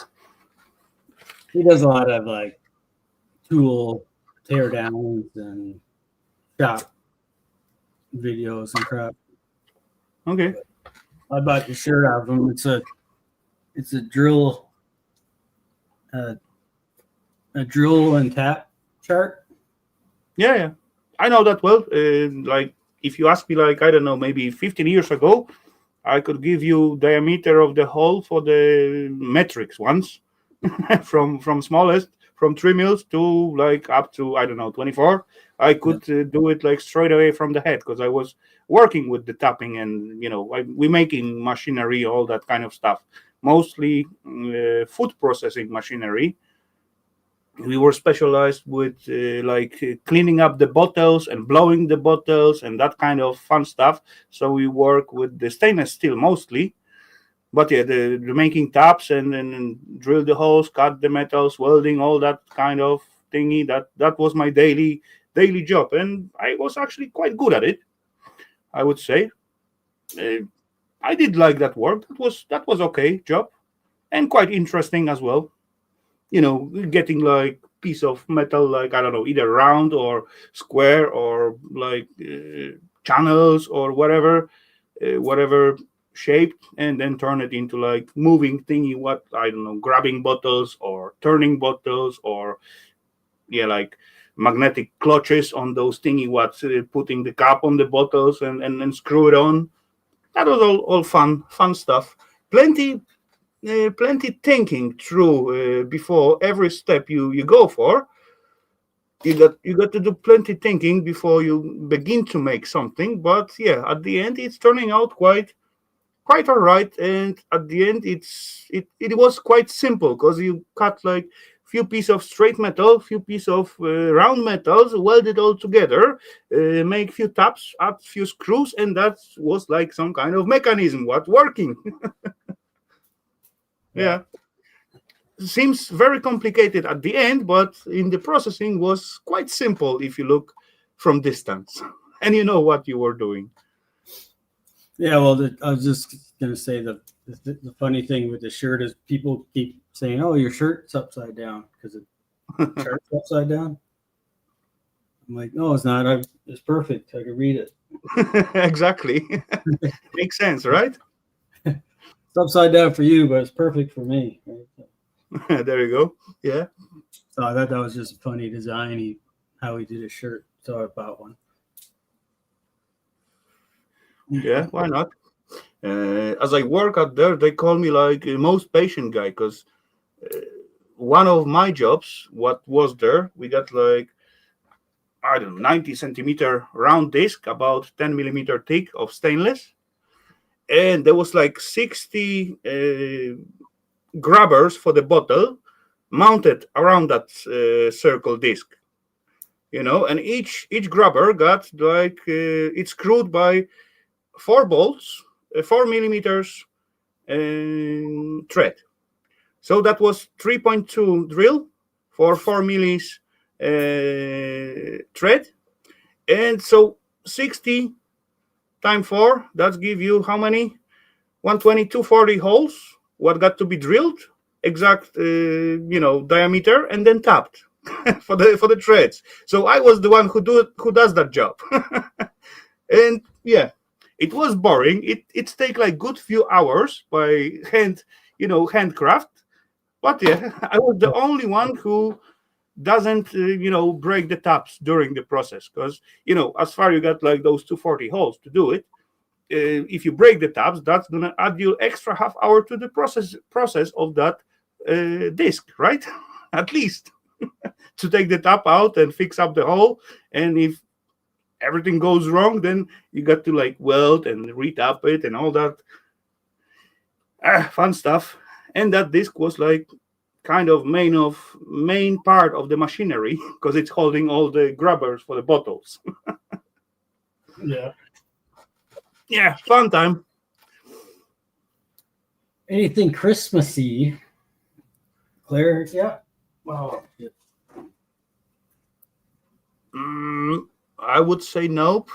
He does a lot of like tool tear downs and shop videos and crap. Okay. I bought the shirt out of him. It's a drill a drill and tap chart. Yeah. I know that well. Like if you ask me, like I don't know, maybe 15 years ago, I could give you diameter of the hole for the metrics ones, from smallest, from 3 mils to like up to I don't know 24. I could do it like straight away from the head because I was working with the tapping and we making machinery, all that kind of stuff, mostly food processing machinery. We were specialized with cleaning up the bottles and blowing the bottles and that kind of fun stuff. So we work with the stainless steel mostly. But yeah, the making taps and drill the holes, cut the metals, welding, all that kind of thingy. That was my daily job, and I was actually quite good at it, I would say. I did like that work. That was okay job, and quite interesting as well. Getting like piece of metal, like I don't know, either round or square or like channels or whatever shape, and then turn it into like moving thingy. What I don't know, grabbing bottles or turning bottles or like magnetic clutches on those thingy. Putting the cap on the bottles and screw it on. That was all fun stuff. Plenty thinking through before every step you go for. you got to do plenty thinking before you begin to make something. But yeah, at the end, it's turning out quite all right. And at the end, it was quite simple because you cut like few piece of straight metal, few piece of round metals, weld it all together, make few taps, add few screws, and that was like some kind of mechanism what working. Yeah. Yeah, seems very complicated at the end, but in the processing was quite simple if you look from distance, and you know what you were doing. Yeah, well, I was just gonna say the funny thing with the shirt is people keep saying, "Oh, your shirt's upside down because it charts upside down." I'm like, "No, it's not. It's perfect. I can read it. Exactly. Makes sense, right? It's upside down for you, but it's perfect for me." Right? There you go. Yeah. So I thought that was just a funny design. How he did his shirt. So I bought one. Yeah, why not? As I work out there, they call me like a most patient guy because one of my jobs, what was there, we got like, I don't know, 90 centimeter round disc, about 10 millimeter thick of stainless. And there was like 60 grabbers for the bottle mounted around that circle disc, and each grabber got like it's screwed by 4 bolts, 4 millimeters thread. So that was 3.2 drill for 4 millis thread. And so 60 times 4, that's give you how many? 120, 240 holes, what got to be drilled, exact diameter, and then tapped for the threads. So I was the one who does that job. And yeah, it was boring. It take like good few hours by handcraft. But yeah, I was the only one who doesn't break the taps during the process because as far you got like those 240 holes to do it. If you break the taps, that's gonna add you extra half hour to the process of that disc, right? At least to take the tap out and fix up the hole. And if everything goes wrong, then you got to like weld and retap it and all that fun stuff. And that disc was like kind of main part of the machinery because it's holding all the grabbers for the bottles. Yeah. Yeah, fun time. Anything Christmassy, Claire? Yeah. Wow. I would say nope.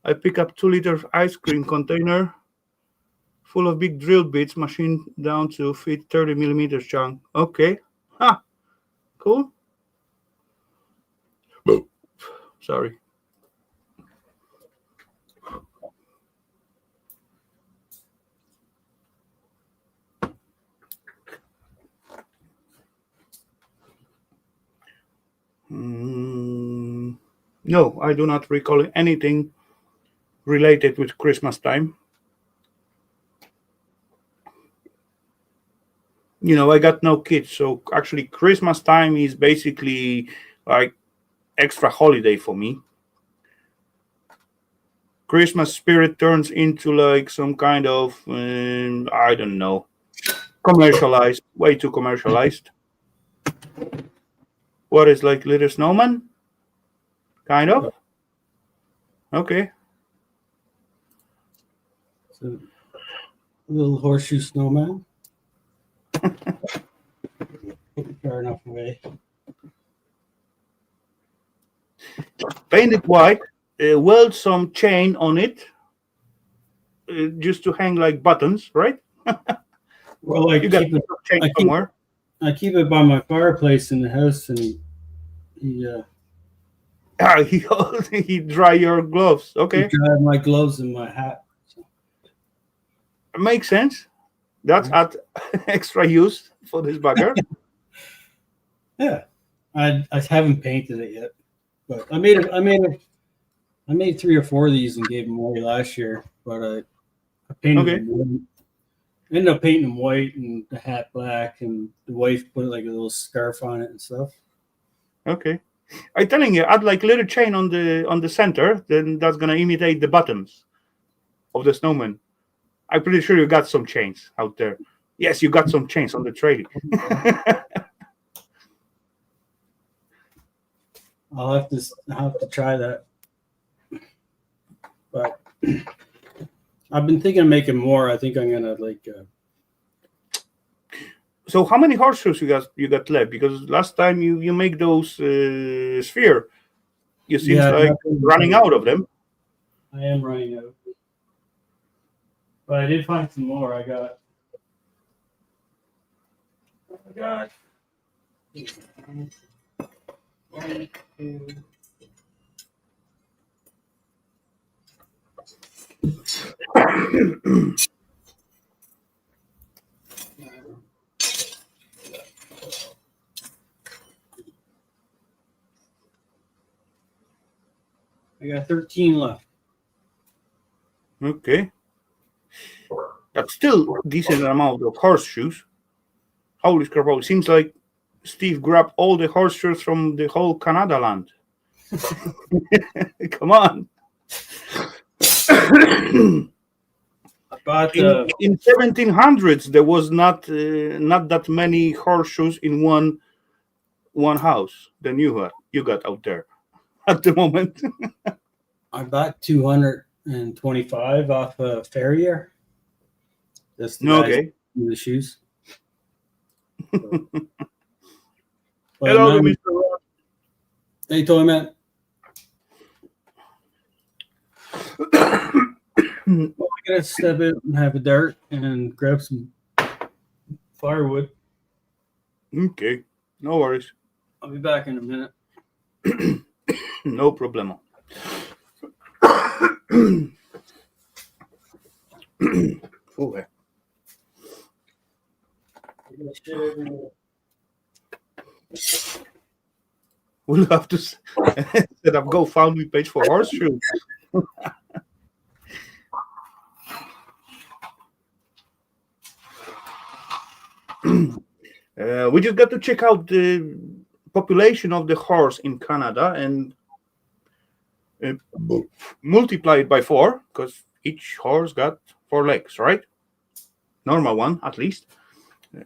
I pick up 2-liter ice cream container full of big drill bits, machined down to fit 30 millimeters chunk. Okay. Cool. Sorry. No, I do not recall anything related with Christmas time. I got no kids, so actually Christmas time is basically like extra holiday for me. Christmas spirit turns into like some kind of I don't know, commercialized, way too commercialized. What is like Little Snowman? Kind of. Okay. So, little horseshoe snowman. Far enough away. Paint it white. Weld some chain on it, just to hang like buttons, right? Well, You got chain somewhere. I keep it by my fireplace in the house, and he He dry your gloves. Okay, dried my gloves and my hat. So, makes sense. That's at extra use for this bugger. yeah, I haven't painted it yet, but I made 3 or 4 of these and gave them away last year. But I painted Okay. them Ended up painting them white and the hat black, and the wife put like a little scarf on it and stuff. Okay. I'm telling you, add like little chain on the center, then that's gonna imitate the buttons of the snowman. I'm pretty sure you got some chains out there. Yes, you got some chains on the trailer. I'll have to try that. But I've been thinking of making more. I think I'm gonna like. So how many horseshoes you got left? Because last time you make those sphere, you seems Yeah, like running out of them. I am running out, but I did find some more. I got. One, two. I got 13 left. Okay, that's still a decent amount of horseshoes. Holy crap! It seems like Steve grabbed all the horseshoes from the whole Canada land. Come on. But in 1700s there was not that many horseshoes in one house than you got out there at the moment. I bought 225 off Farrier. That's the guys Okay. in the shoes. Hello, Man, Mr. Ross. hey, Toy Man. Well, I gotta step in and have a dart and grab some firewood. Okay, no worries. I'll be back in a minute. No problemo. Okay. We'll have to set up GoFundMe page for horseshoes. We just got to check out the population of the horse in Canada and multiply it by 4, because each horse got 4 legs, right? Normal one, at least.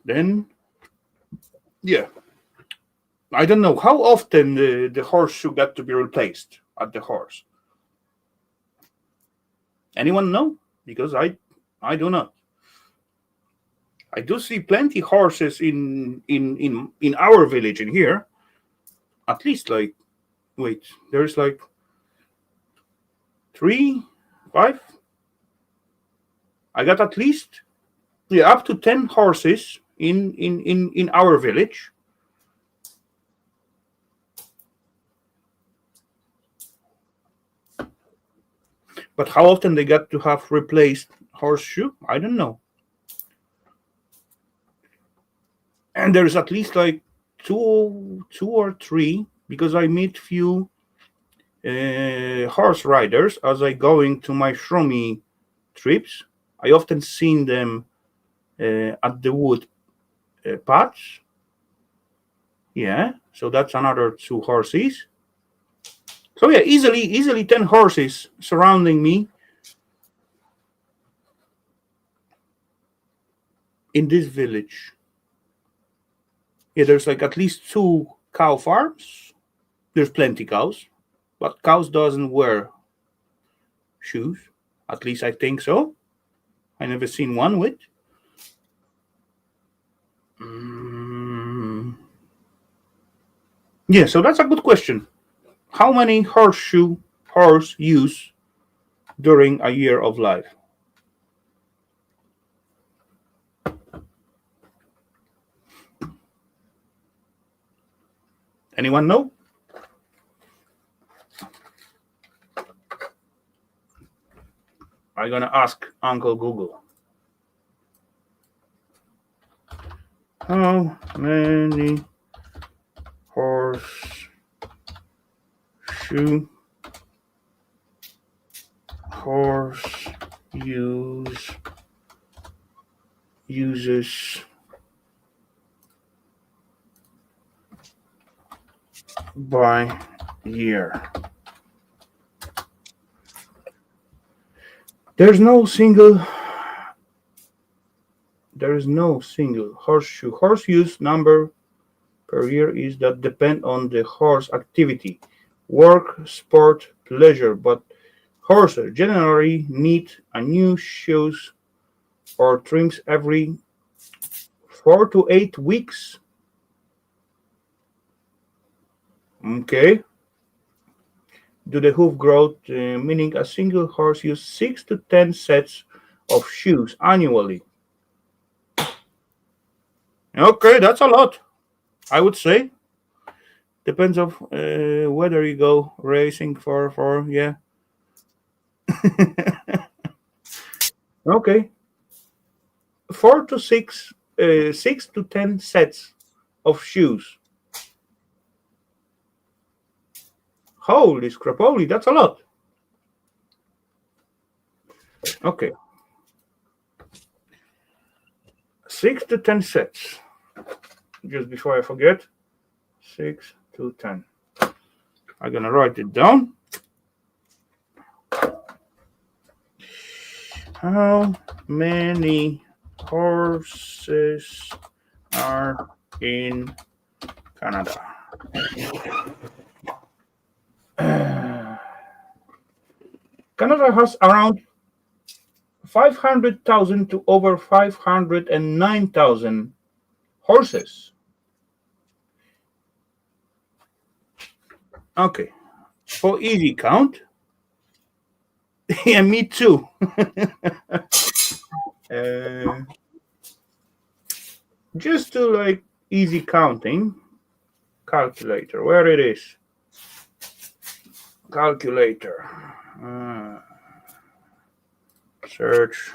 Then, yeah. I don't know how often the horseshoe got to be replaced at the horse. Anyone know? Because I do not. I do see plenty horses in our village in here. At least like, wait, there's like 3, 5. I got at least up to 10 horses in our village. But how often they got to have replaced horseshoe, I don't know. And there's at least like two or three, because I meet few horse riders as I going to my shroomy trips. I often seen them at the wood paths. Yeah, so that's another 2 horses. So yeah, easily 10 horses surrounding me in this village. Yeah, there's like at least 2 cow farms. There's plenty cows, but cows doesn't wear shoes. At least I think so. I never seen one with. Yeah, so that's a good question. How many horse use during a year of life? Anyone know? I'm gonna ask Uncle Google. How many horse use uses by year. There is no single horse use number per year is that depend on the horse activity, work, sport, pleasure, but horses generally need a new shoes or trims every 4 to 8 weeks. Okay. Do the hoof growth, meaning a single horse uses 6 to 10 sets of shoes annually. Okay, that's a lot, I would say. Depends of whether you go racing for yeah. Okay, 6 to 10 sets of shoes. Holy scrapoli, that's a lot. Okay, 6 to 10 sets. Just before I forget, 6 to 10. I'm gonna write it down. How many horses are in Canada? Canada has around 500,000 to over 509,000 horses. Okay, for easy count. Yeah, me too. Just to like easy counting, calculator, where it is. Calculator. Search.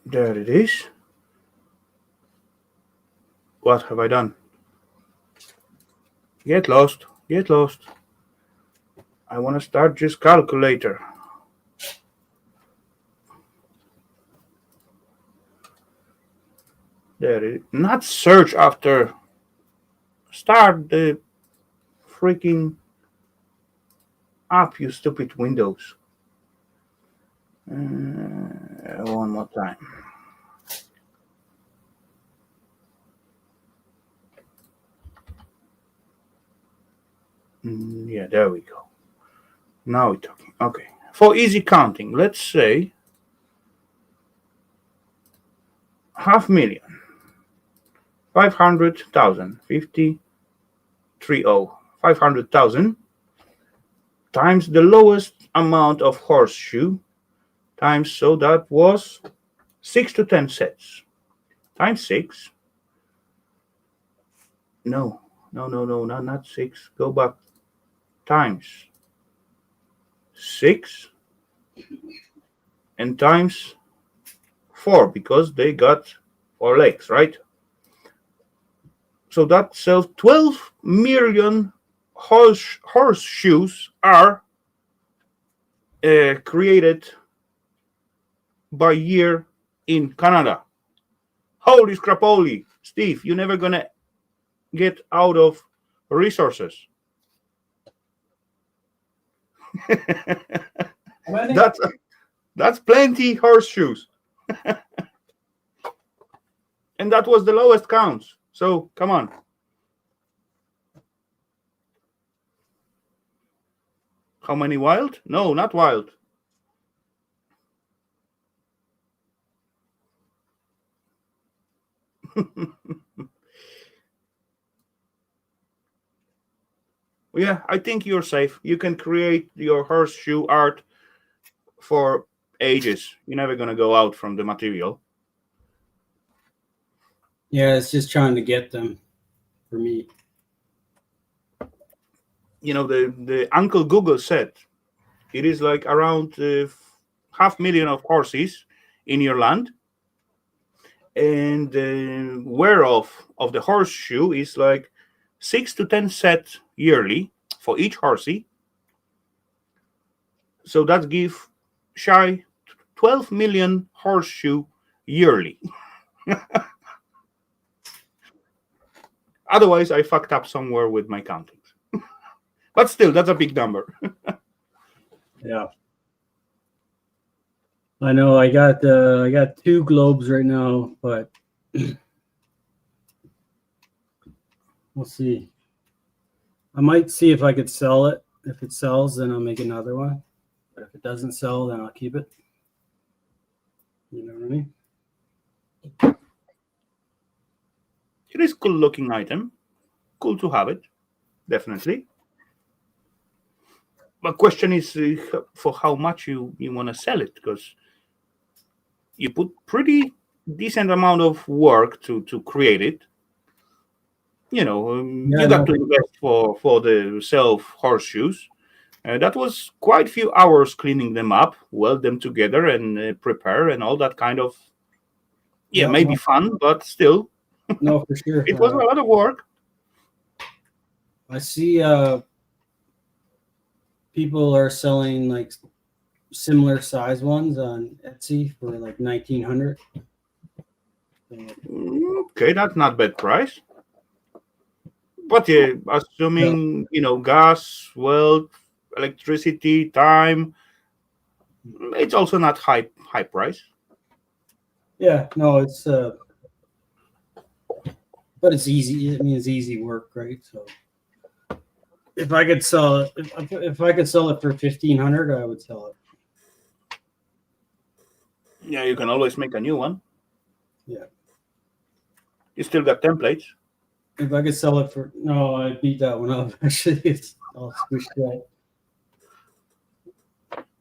There it is. What have I done? Get lost. Get lost. I want to start just calculator. There it is. Not search after. Start the freaking app, you stupid Windows. One more time. Yeah, there we go. Now we're talking. Okay. For easy counting, let's say 500,000, 500,000, 500,000 times the lowest amount of horseshoe times, so that was 6 to 10 sets times 6. No, not 6. Go back. Times 6 and times 4 because they got 4 legs, right? So that sells 12 million horseshoes are created by year in Canada. Holy scrapoli, Steve, you're never gonna get out of resources. That's plenty horseshoes. And that was the lowest counts. So come on. How many wild? No, not wild. Yeah, I think you're safe. You can create your horseshoe art for ages. You're never going to go out from the material. Yeah, it's just trying to get them for me. You know, the Uncle Google said it is like around 500,000 of horses in your land. And the wear of the horseshoe is like 6 to 10 sets yearly for each horsey. So that give shy 12 million horseshoe yearly. Otherwise, I fucked up somewhere with my countings. But still, that's a big number. Yeah. I know I got two globes right now, but we'll see. I might see if I could sell it. If it sells, then I'll make another one. But if it doesn't sell, then I'll keep it. You know what I mean? It is cool looking item. Cool to have it, definitely. But question is for how much you want to sell it, because you put pretty decent amount of work to create it. Yeah, You got no, to invest for the self horseshoes. That was quite few hours cleaning them up, weld them together, and prepare and all that kind of. Yeah, yeah, maybe fun, but still, no, for sure. it was a lot of work. I see people are selling like similar size ones on Etsy for like 1900. Okay, that's not bad price. But yeah, Yeah, assuming gas, well, electricity, time, it's also not high price. yeah, no, it's but it's easy. I mean, it's easy work, right? So if I could sell it, if I could sell it for 1500, I would sell it. Yeah, you can always make a new one. Yeah, You still got templates. if I could sell it for no, I beat that one up. Actually, it's all squished out.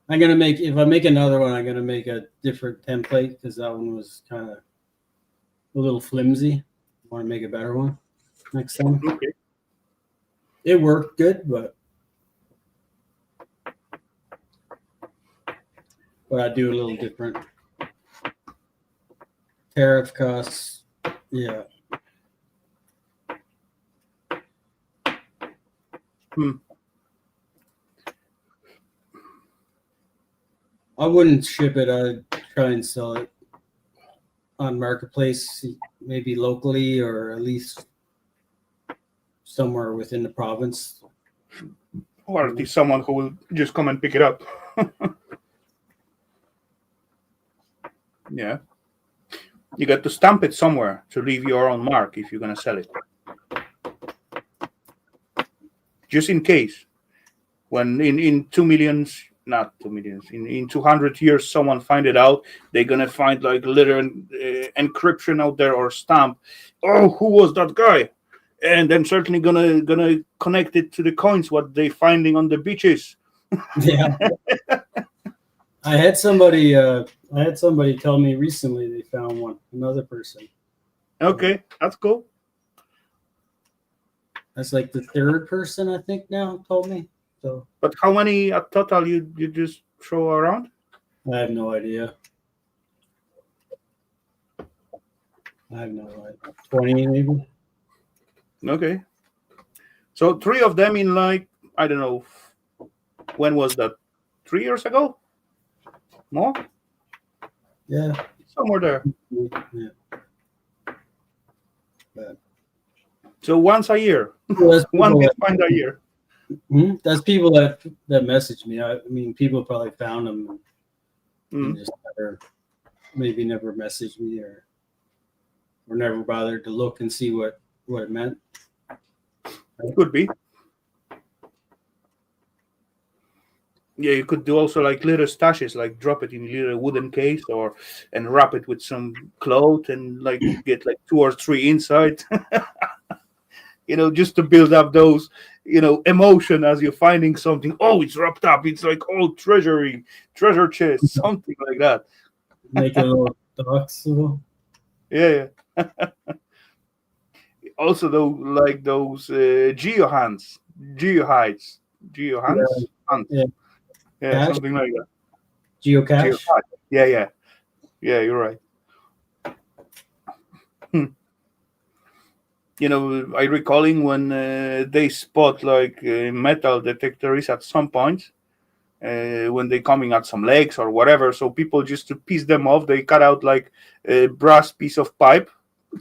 I'm gonna make if I make another one, I'm gonna make a different template because that one was kind of a little flimsy. I want to make a better one next time. Okay. It worked good, but I do a little different. Tariff costs, yeah. Hmm. I wouldn't ship it. I'd try and sell it on marketplace, maybe locally or at least somewhere within the province. Or at least someone who will just come and pick it up. Yeah. You got to stamp it somewhere to leave your own mark if you're gonna sell it. Just in case. When in 2 millions, not 2 millions, in 200 years someone find it out, they're gonna find like little encryption out there or stamp. Oh, who was that guy? And then certainly gonna connect it to the coins what they finding on the beaches. Yeah, I had somebody. I had somebody tell me recently they found one. Another person. Okay, that's cool. That's like the third person I think now told me. So But how many at total you just throw around? I have no idea. I have no idea. 20 maybe. Okay. So three of them in like, I don't know, when was that? 3 years ago? More? Yeah. Somewhere there. Yeah. But So once a year. well, that's One people gets that, find a year. that's people that message me. I mean, people probably found them and Mm. just never messaged me or never bothered to look and see what it meant. Could be. Yeah, you could do also like little stashes, like drop it in a little wooden case and wrap it with some cloth and like get like 2 or 3 inside. Just to build up those, emotion as you're finding something. Oh, it's wrapped up. It's like treasure chest, something like that. Make a little box. Yeah. Also, though, like those geohides, geohands, hands. Yeah. Yeah, Cash? something like that. Geocache. Yeah. You're right. I recalling when they spot like metal detectors at some point, when they're coming at some lakes or whatever. So people, just to piece them off, they cut out like a brass piece of pipe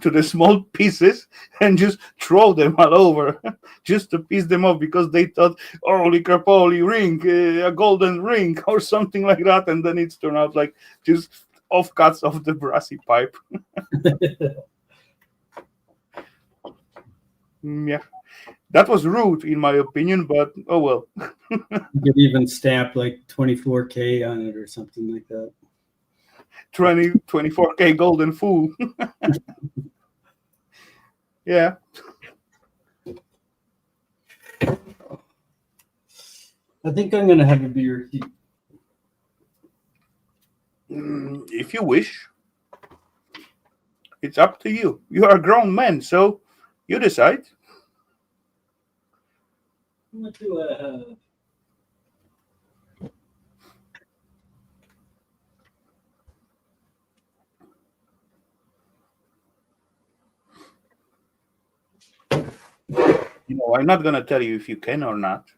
to the small pieces and just throw them all over just to piece them off, because they thought, holy crapoli, ring, a golden ring or something like that. And then it's turned out like just offcuts of the brassy pipe. Yeah. That was rude, in my opinion, but oh well. You could even stamp like 24K on it or something like that. 24K golden fool. Yeah. I think I'm going to have a beer. If you wish. It's up to you. You are a grown man, so you decide. What do I have? You know, I'm not going to tell you if you can or not.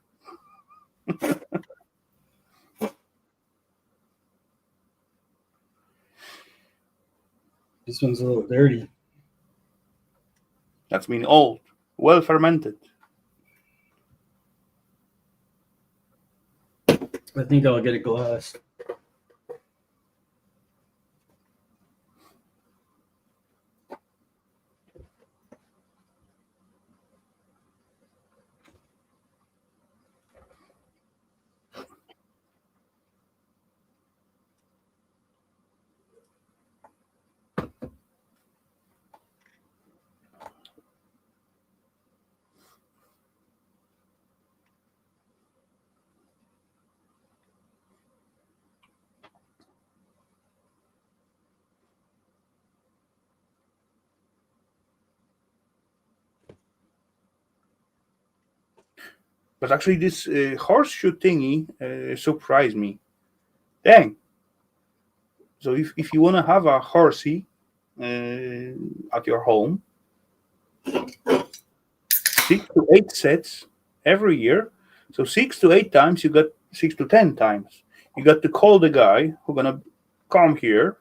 This one's a little dirty. That's mean old, well fermented. I think I'll get a glass. But actually, this horseshoe thingy surprised me. Dang. So if you want to have a horsey at your home, 6 to 8 sets every year. So 6 to 8 times, you got 6 to 10 times. You got to call the guy who's gonna come here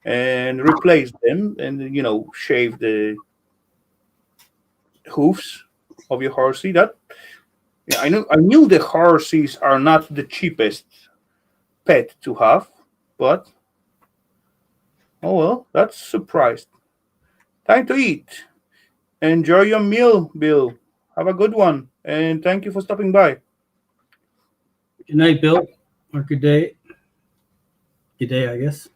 and replace them, and shave the hoofs of your horsey. That I knew the horses are not the cheapest pet to have, but oh well, that's surprised. Time to eat. Enjoy your meal, Bill. Have a good one, and thank you for stopping by. Good night, Bill. Or good day. Good day, I guess.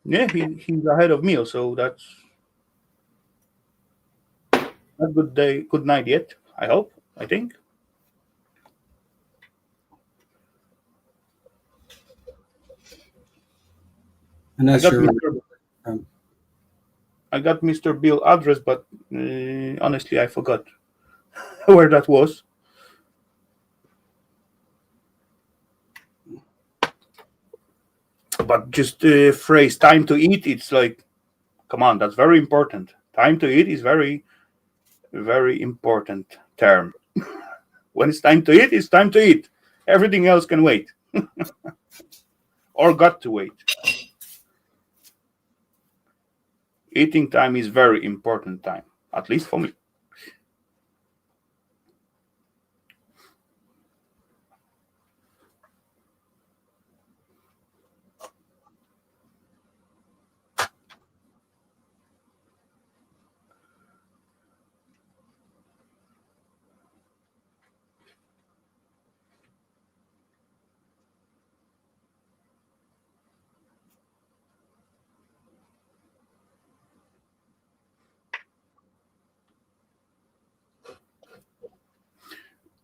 Yeah, he's ahead of me, so that's not good day, good night yet. I hope. I think. I'm not sure. I got Mr. Bill address, but honestly, I forgot where that was. But just the phrase "time to eat," it's like, come on, that's very important. Time to eat is very, very important term. When it's time to eat, it's time to eat. Everything else can wait, or got to wait. Eating time is very important time, at least for me.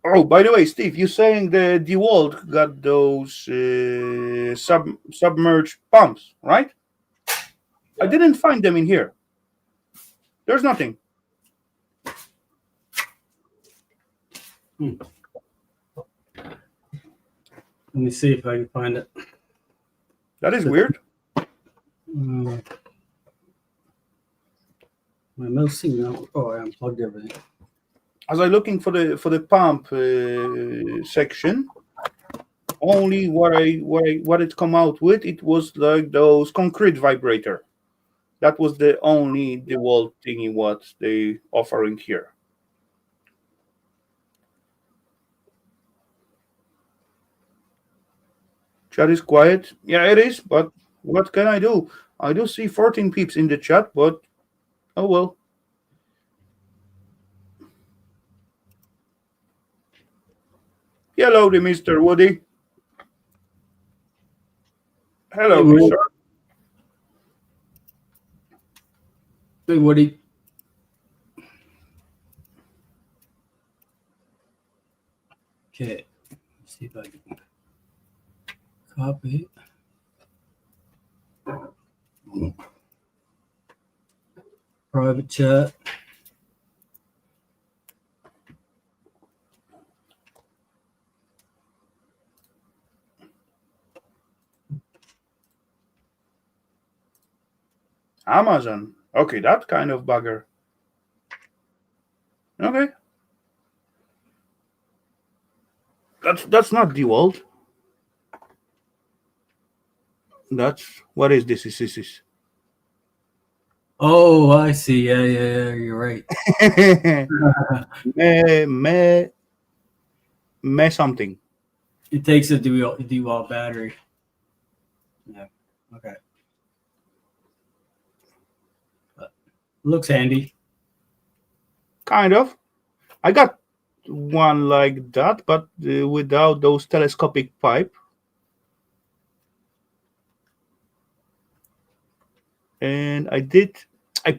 Oh, by the way, Steve, you're saying the DeWalt got those submerged pumps, right? I didn't find them in here. There's nothing. Let me see if I can find it. That is weird. My mouse signal. Oh, I unplugged everything. as I looking for the pump section, only what it come out with, it was like those concrete vibrator. That was the only DeWalt thingy what they offering here. Chat is quiet. Yeah, it is, but what can I do? I do see 14 peeps in the chat, but oh well. Hello, Mr. Woody. Hey, Hello, Woody. sir. Hey, Woody. Okay. Let's see if I can copy. Private chat. Amazon. Okay, that kind of bugger. Okay. That's not DeWalt. That's what is this? This. Oh, I see. Yeah. You're right. me something. It takes a DeWalt battery. Yeah. Okay. But looks handy. Kind of. I got one like that, but without those telescopic pipe. And I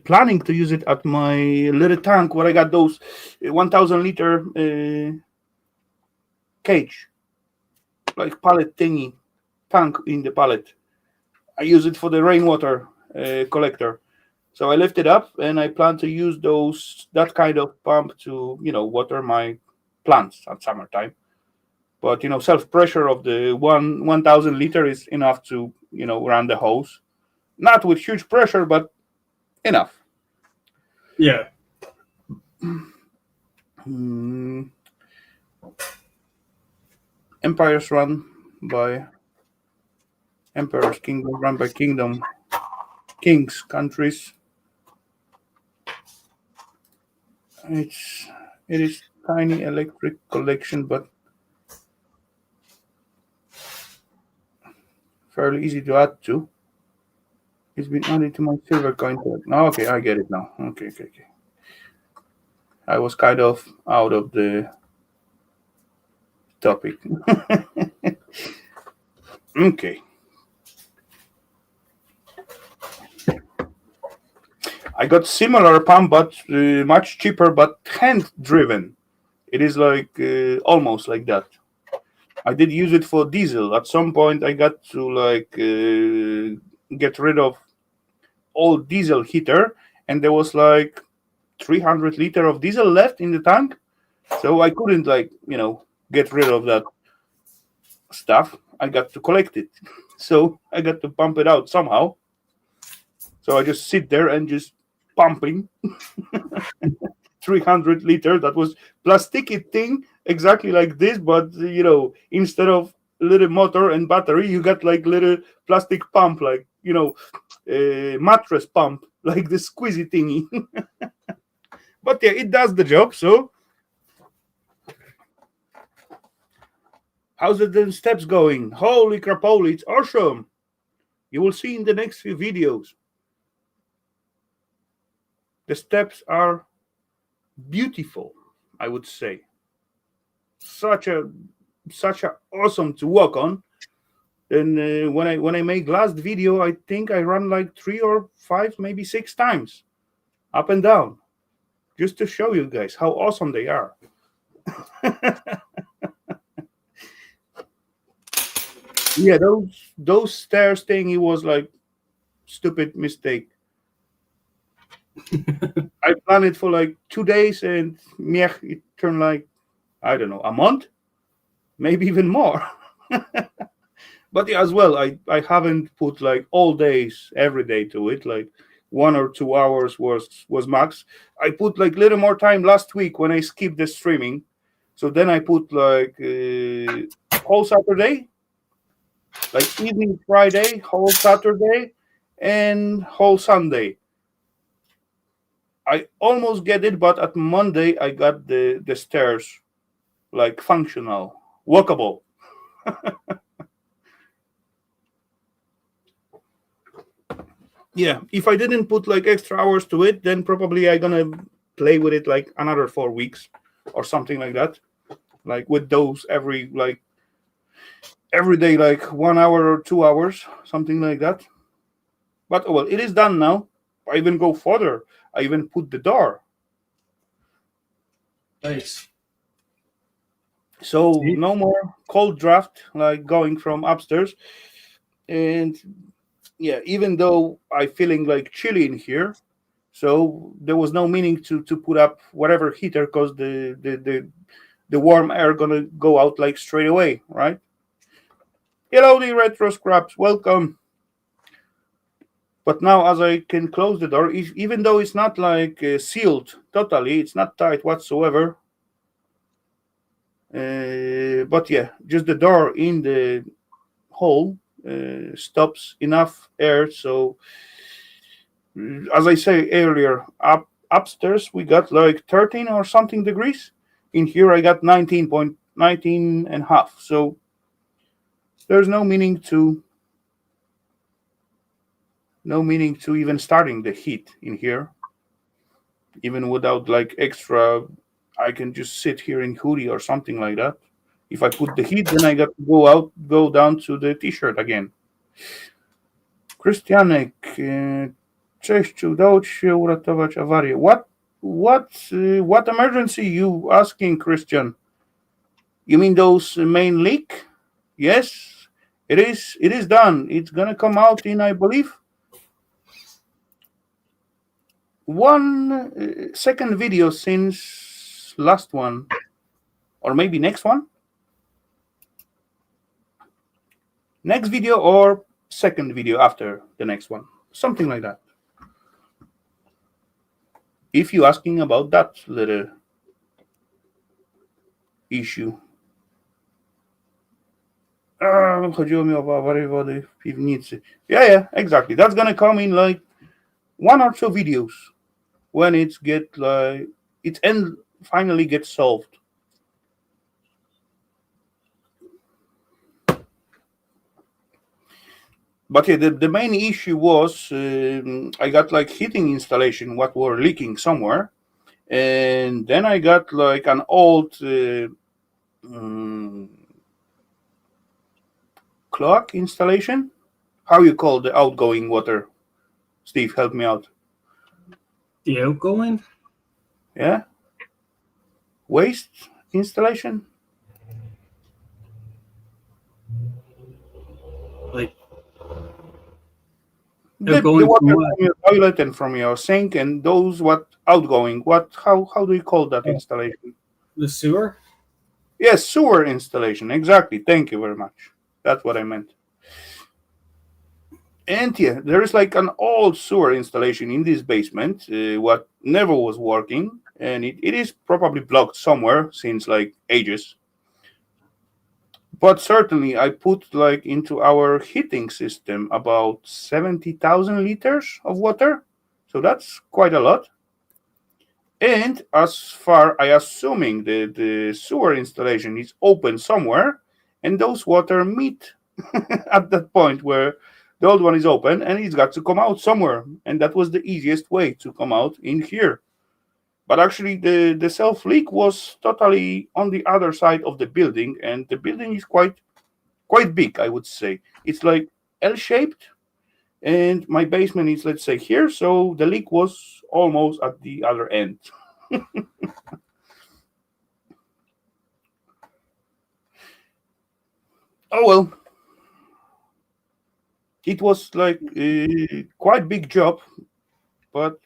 planning to use it at my little tank where I got those 1,000 liter cage, like pallet thingy, tank in the pallet. I use it for the rainwater collector. So I lift it up and I plan to use that kind of pump to water my plants at summertime. But self pressure of the 1,000 liter is enough to run the hose. Not with huge pressure, but enough. Yeah. Empires run by emperors, kingdom run by kingdom, kings, countries. It is tiny electric collection, but fairly easy to add to. It's been added to my silver coin. Oh, okay, I get it now. Okay. I was kind of out of the topic. Okay. I got similar pump, but much cheaper, but hand driven. It is like almost like that. I did use it for diesel. At some point, I got to get rid of old diesel heater, and there was like 300 liter of diesel left in the tank, so I couldn't get rid of that stuff. I got to collect it, so I got to pump it out somehow. So I just sit there and just pumping 300 liter. That was plasticky thing, exactly like this, but instead of little motor and battery, you got like little plastic pump, like mattress pump, like the squeezy thingy. But yeah, it does the job. So how's the steps going? Holy crapoly, it's awesome. You will see in the next few videos. The steps are beautiful, I would say. Such a awesome to walk on. And when I make last video, I think I run like 3 or 5, maybe 6 times up and down, just to show you guys how awesome they are. Yeah, those stairs thing, it was like stupid mistake. I planned it for like 2 days, and it turned like, I don't know, a month, maybe even more. But yeah, as well, I haven't put like all days every day to it. Like 1 or 2 hours was max. I put like little more time last week when I skipped the streaming, so then I put like whole Saturday, like evening Friday, whole Saturday, and whole Sunday. I almost get it, but at Monday I got the stairs like functional, walkable. Yeah, if I didn't put like extra hours to it, then probably I gonna play with it like another 4 weeks or something like that. Like with those every day, like 1 hour or 2 hours, something like that. But oh well, it is done now. I even go further. I even put the door. Nice. So See? no more cold draft like going from upstairs. And yeah, even though I feeling like chilly in here, so there was no meaning to put up whatever heater because the warm air gonna go out like straight away, right? Hello, the retro scraps, welcome. But now, as I can close the door, even though it's not like sealed totally, it's not tight whatsoever. But yeah, just the door in the hole stops enough air. So, as I say earlier, upstairs we got like 13 or something degrees. In here, I got 19.19 and a half. So there's no meaning to even starting the heat in here, even without like extra. I can just sit here in hoodie or something like that. If I put the heat, then I got to go down to the t-shirt again. Krystianek, cześć, czy udało ci się uratować awarię? What emergency you asking, Christian? You mean those main leak? Yes, it is. It is done. It's gonna come out in, I believe, one second video since last one, or maybe next one. Next video or second video after the next one, something like that. If you're asking about that little issue. Chodziło mi o awarię wody w piwnicy. Yeah, exactly. That's gonna come in like 1 or 2 videos when it's end finally gets solved. But yeah, the main issue was I got like heating installation what were leaking somewhere, and then I got like an old cloak installation. How you call the outgoing water? Steve, help me out. The outgoing? Yeah, waste installation. Like The outgoing water from from what? your toilet and from your sink and those what outgoing. What how do you call that Oh, installation? the sewer? Yes, sewer installation. Exactly. Thank you very much. That's what I meant. And yeah, there is like an old sewer installation in this basement, what never was working, and it is probably blocked somewhere since like ages. But certainly, I put like into our heating system about 70,000 liters of water, so that's quite a lot. And as far I assuming the sewer installation is open somewhere, and those water meet at that point where the old one is open and it's got to come out somewhere, and that was the easiest way to come out in here. But actually, the self leak was totally on the other side of the building, and the building is quite big, I would say. It's like L-shaped, and my basement is, let's say, here, so the leak was almost at the other end. Oh well, it was like quite big job, but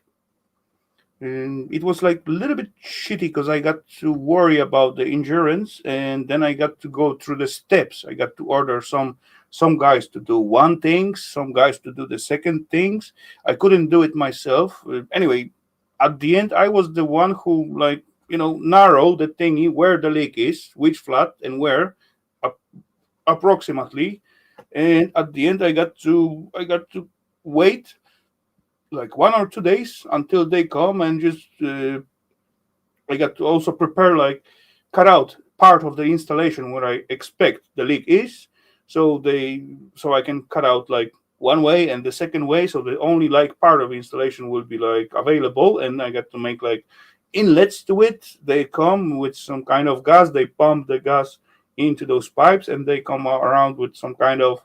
And it was like a little bit shitty because I got to worry about the insurance, and then I got to go through the steps. I got to order some guys to do one thing, some guys to do the second things. I couldn't do it myself. Anyway, at the end, I was the one who like narrow the thingy where the leak is, which flat and where, ap- approximately. And at the end, I got to wait like 1 or 2 days until they come and just I got to also prepare like cut out part of the installation where I expect the leak is, so I can cut out like one way and the second way, so the only like part of installation will be like available, and I got to make like inlets to it. They come with some kind of gas. They pump the gas into those pipes, and they come around with some kind of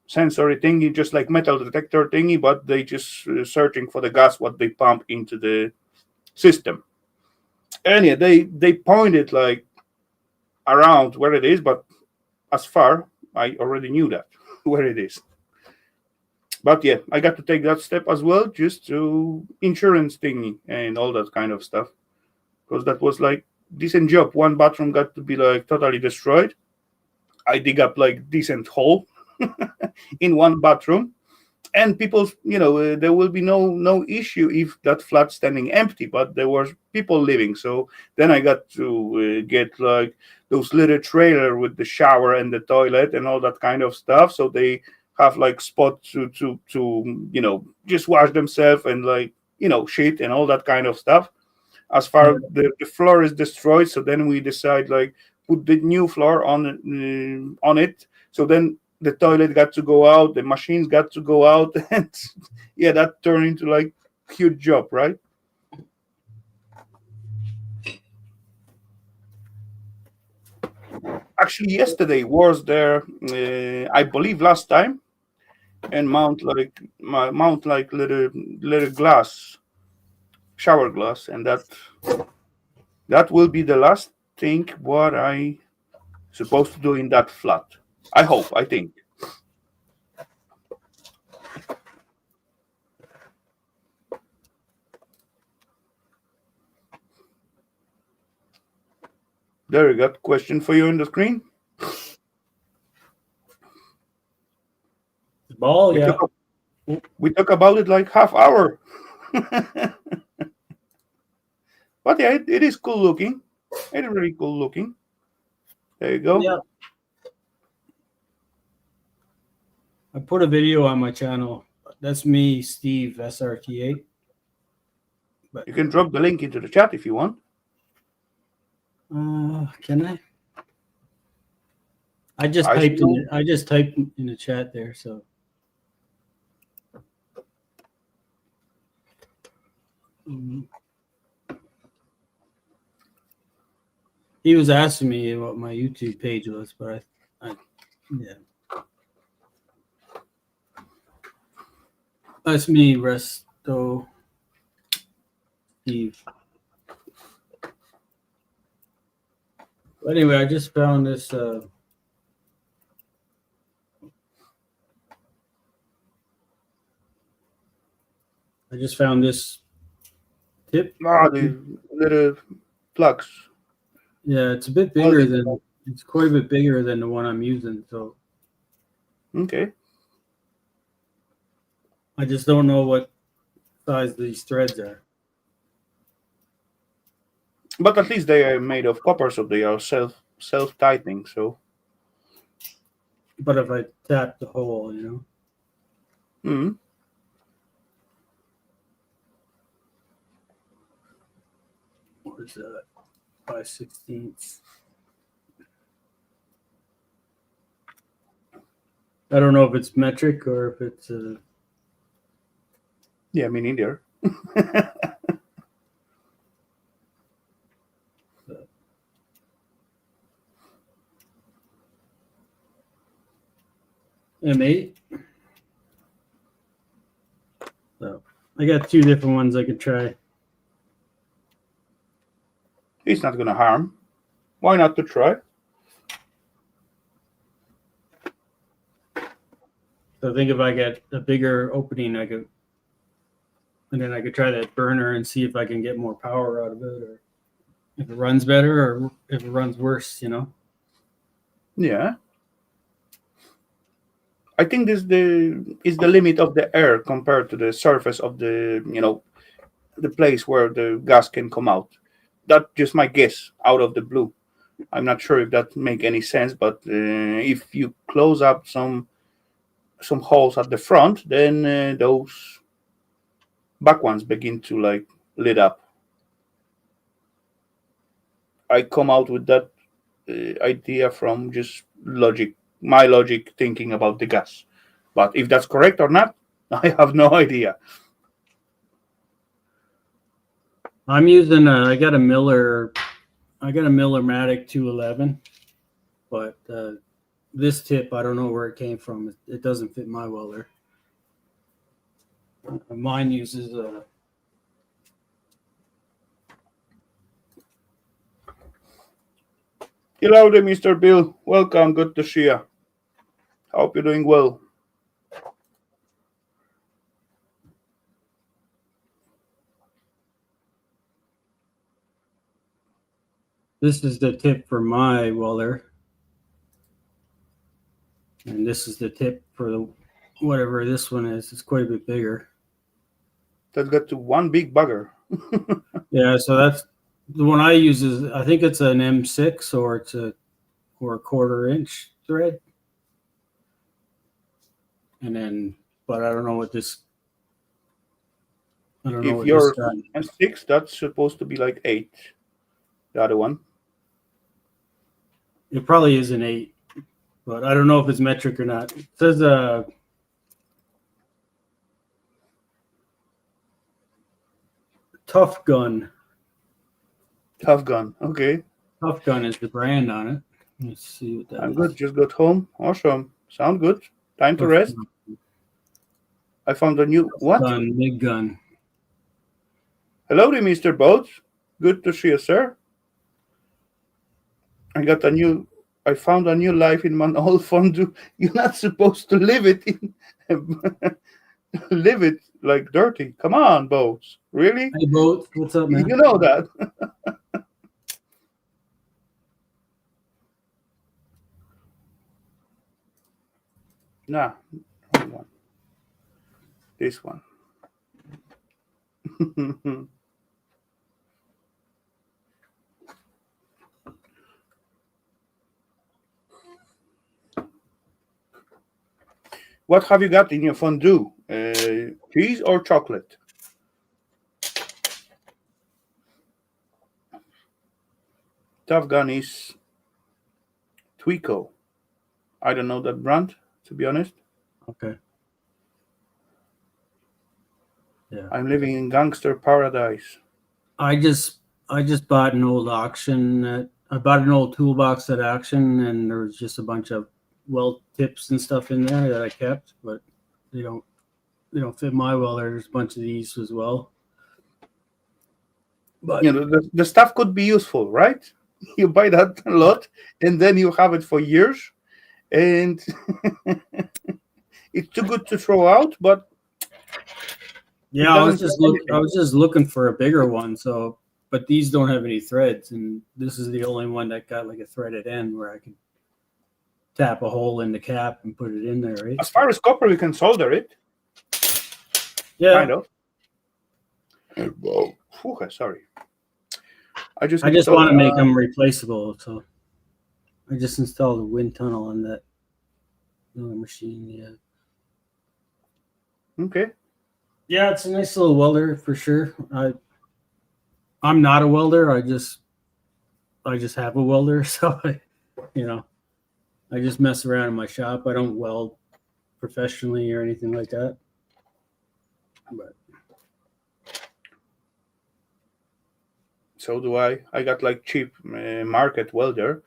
sensory thingy, just like metal detector thingy, but they just searching for the gas what they pump into the system. And yeah, they point it like around where it is, but as far I already knew that where it is. But yeah, I got to take that step as well, just to insurance thingy and all that kind of stuff, because that was like decent job. One bathroom got to be like totally destroyed. I dig up like decent hole in one bathroom, and people, there will be no issue if that flat standing empty, but there was people living. So then I got to get like those little trailer with the shower and the toilet and all that kind of stuff, so they have like spot to just wash themselves and like shit and all that kind of stuff. As far Yeah. as the floor is destroyed, so then we decide like put the new floor on it. So then the toilet got to go out, the machines got to go out, and yeah, that turned into like huge job, right? Actually, yesterday was there, I believe last time, and mount like little glass, shower glass, and that will be the last thing what I supposed to do in that flat. I hope, I think. There you got question for you on the screen. Ball, We yeah. talk we talk about it like half hour. But yeah, it is cool looking. It is really cool looking. There you go. Yeah. I put a video on my channel. That's me, Steve SRT8. But You can drop the link into the chat if you want. can I? I just I typed in still it. I just typed in the chat there. So Mhm. He was asking me what my YouTube page was, but I yeah. That's me, Resto Steve. But anyway, I just found this. I just found this tip. the little plugs. Yeah, it's a bit bigger Welding than. plug. It's quite a bit bigger than the one I'm using. So Okay. I just don't know what size these threads are. But at least they are made of copper, so they are self tightening. So But if I tap the hole, mm, what is that? 5/16. I don't know if it's metric or if it's yeah, me neither. M8. So I got two different ones I could try. It's not gonna harm. Why not to try? So I think if I get a bigger opening, I could and then I could try that burner and see if I can get more power out of it, or if it runs better, or if it runs worse. Yeah. I think this is the limit of the air compared to the surface of the place where the gas can come out. That's just my guess out of the blue. I'm not sure if that make any sense, but if you close up some holes at the front, then those back ones begin to like lit up. I come out with that idea from just logic, my logic thinking about the gas. But if that's correct or not, I have no idea. I'm using I got a Millermatic 211, but this tip, I don't know where it came from. It doesn't fit my welder. Mine uses Hello there, Mr. Bill. Welcome. Good to see you. Hope you're doing well. this is the tip for my welder, and this is the tip for the whatever this one is. It's quite a bit bigger. Let's get to one big bugger. Yeah, so that's the one I use. Is I think it's an M6 or it's a 1/4 inch thread, and then but I don't know what this. I don't know If what this you're got. M6, that's supposed to be like 8. The other one. It probably is an 8, but I don't know if it's metric or not. It says Tough Gun. Tough gun. Okay. Tough Gun is the brand on it. Let's see what that I'm is. good. Just got home. Awesome. Sound good. Time to Tough rest. Gun. I found a new what? Gun, big gun. Hello there, Mr. Boat. Good to see you, sir. I found a new life in my old fondue. You're not supposed to live it in live it like dirty. Come on, Boats. Really? Hey, Boat, what's up, man? You know that. Nah, wrong one. This one. What have you got in your fondue? Cheese or chocolate? Tough Gun is Twico. I don't know that brand, to be honest. Okay. Yeah. I'm living in gangster paradise. I just bought an old auction. I bought an old toolbox at auction, and there was just a bunch of weld tips and stuff in there that I kept, but they don't fit my welder. There's a bunch of these as well. But The stuff could be useful, right? You buy that a lot, and then you have it for years, and it's too good to throw out. But yeah, I was just looking for a bigger one. So, but these don't have any threads, and this is the only one that got like a threaded end where I can tap a hole in the cap and put it in there. Right? as far as copper, you can solder it. Yeah, Kind of. Whoa. Sorry. I just want to make them replaceable, so I just installed a wind tunnel on that machine. Yeah. Okay. Yeah, it's a nice little welder for sure. I'm not a welder. I just have a welder, so I just mess around in my shop. I don't weld professionally or anything like that. But so do I. I got like cheap market welder.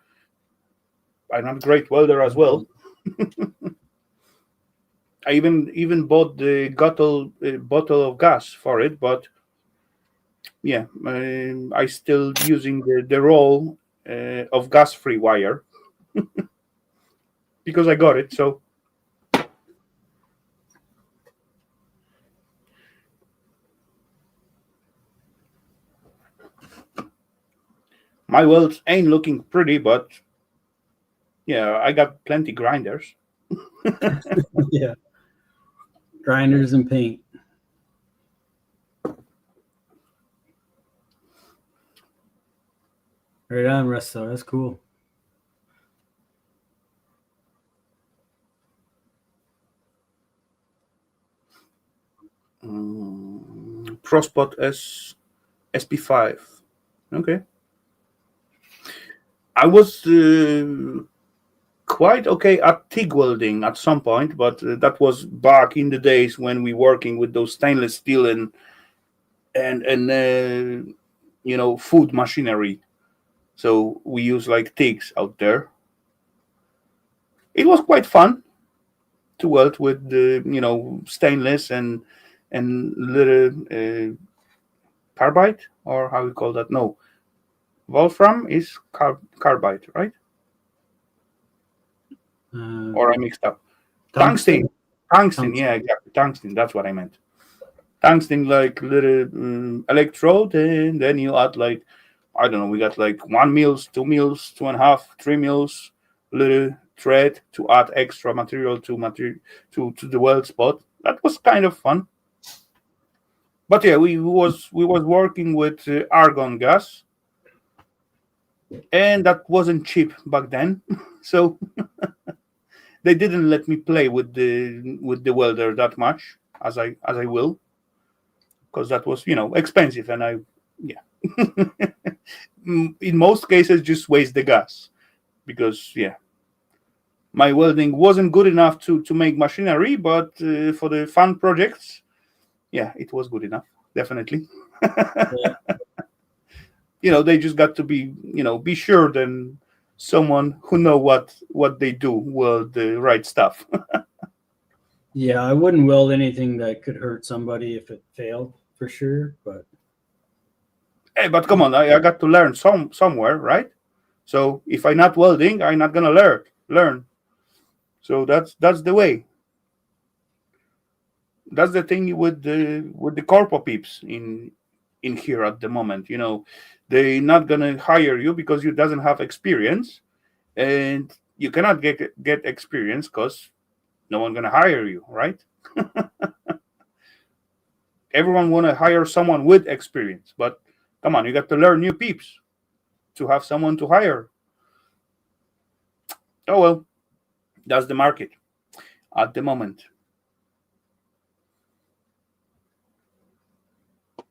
I'm not a great welder as well. I even bought the bottle of gas for it, but yeah, I still using the roll of gas-free wire because I got it. So My welds ain't looking pretty, but yeah, I got plenty grinders. Yeah, grinders and paint. Right on, Russo. That's cool. Prospot S SP5. Okay. I was quite okay at TIG welding at some point, but that was back in the days when we working with those stainless steel and food machinery. So we use like TIGs out there. It was quite fun to weld with the stainless and little carbide, or how we call that? No, wolfram is carbide, right? Or I mixed up. Tungsten. Tungsten. Tungsten, yeah, Tungsten. exactly. Tungsten, that's what I meant. Tungsten, like little electrode, and then you add like, I don't know, we got like 1 mils, 2 mils, 2.5, 3 mils, little thread to add extra material to the weld spot. That was kind of fun. But yeah, we was working with argon gas, and that wasn't cheap back then. So they didn't let me play with the welder that much as I will, because that was expensive, and I yeah in most cases just waste the gas, because my welding wasn't good enough to make machinery, but for the fun projects, it was good enough, definitely. Yeah. They just got to be sure then someone who know what they do weld the right stuff. Yeah, I wouldn't weld anything that could hurt somebody if it failed for sure. But Hey, but come on, I got to learn somewhere, right? So if I'm not welding, I'm not gonna learn. So that's the way. That's the thing with the corpo peeps in here at the moment. They're not gonna hire you because you doesn't have experience, and you cannot get experience because no one gonna hire you, right? Everyone wanna hire someone with experience, but come on, you got to learn new peeps to have someone to hire. Oh well, that's the market at the moment.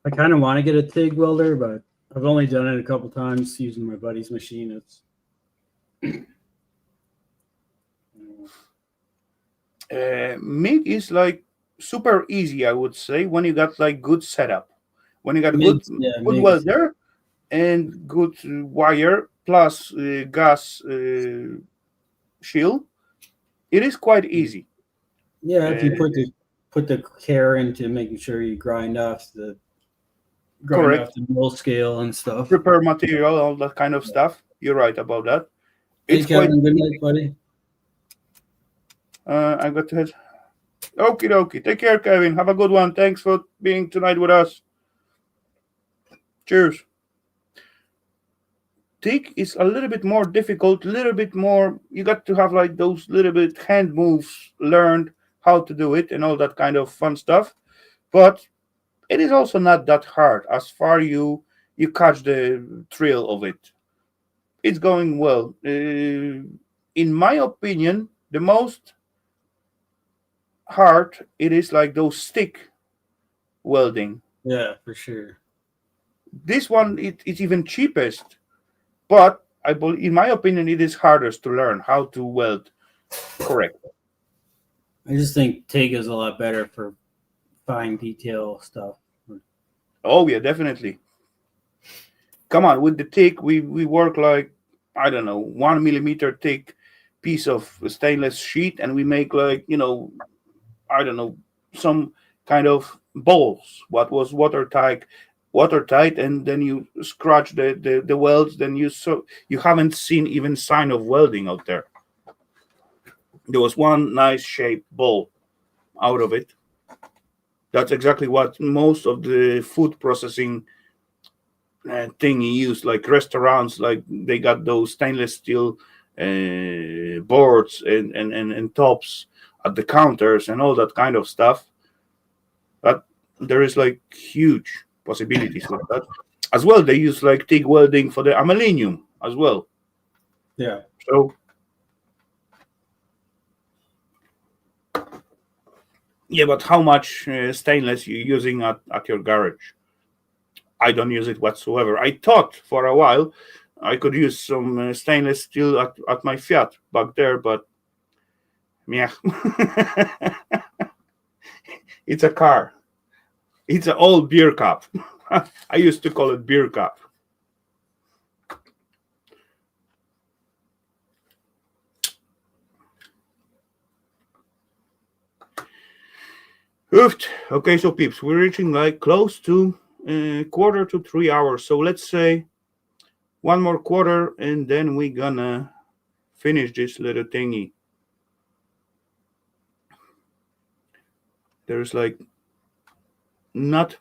I kind of want to get a TIG welder, but I've only done it a couple times using my buddy's machine. It's MIG is like super easy, I would say, when you got like good setup, when you got good MIG's, yeah, good MIG's. welder and good wire plus gas shield. It is quite easy. Yeah, if you Uh, put the care into making sure you grind Correct. off the mill scale and stuff. Prepare material, all that kind of stuff. You're right about that. Hey, It's quite Kevin. Good easy. night, buddy. I got to head. Okie dokie. Take care, Kevin. Have a good one. Thanks for being tonight with us. Cheers. TIG is a little bit more difficult, a little bit more. You got to have like those little bit hand moves learned how to do it and all that kind of fun stuff. But it is also not that hard as far you catch the thrill of it. It's going well. In my opinion, the most hard it is like those stick welding. Yeah, for sure. This one it's even cheapest, but I believe, in my opinion, it is hardest to learn how to weld correct. I just think TIG is a lot better for fine detail stuff. Oh yeah, definitely. Come on, with the thick, we work like, I don't know, 1 millimeter thick piece of stainless sheet, and we make like, I don't know, some kind of balls. What was watertight, and then you scratch the welds. Then you haven't seen even sign of welding out there. There was one nice shaped ball out of it. That's exactly what most of the food processing thing you use, like restaurants, like they got those stainless steel boards and tops at the counters and all that kind of stuff. But there is like huge possibilities with that. As well, they use like TIG welding for the aluminum as well. Yeah. So yeah, but how much stainless you using at your garage? I don't use it whatsoever. I thought for a while I could use some stainless steel at my Fiat back there, but yeah, it's a car. It's an old beer cup. I used to call it beer cup. Oofed. Okay, so peeps, we're reaching like close to quarter to 3 hours. So let's say one more quarter, and then we gonna finish this little thingy. There's like not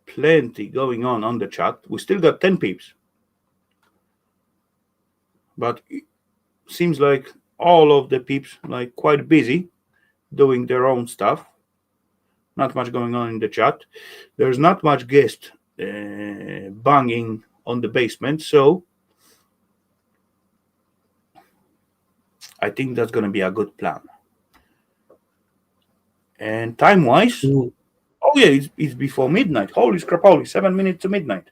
plenty going on the chat. We still got 10 peeps, but it seems like all of the peeps like quite busy doing their own stuff. Not much going on in the chat. There's not much guest banging on the basement, so I think that's gonna be a good plan. And time wise, Ooh. oh yeah, it's before midnight. Holy scrap, holy 7 minutes to midnight.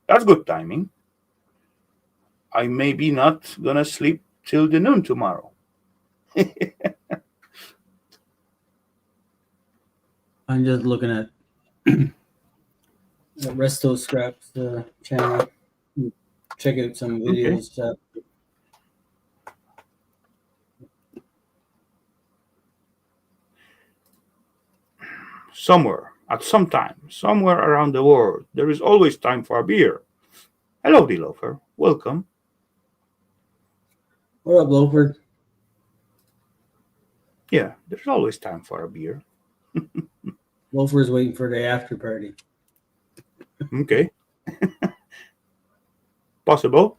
That's good timing. I may be not gonna sleep till the noon tomorrow. I'm just looking at the Resto Scraps channel. Check out some videos. Somewhere, at some time, somewhere around the world, there is always time for a beer. Hello, Loafer. Welcome. What up, Loafer? Yeah, there's always time for a beer. Loafer's waiting for the after party. Okay. Possible.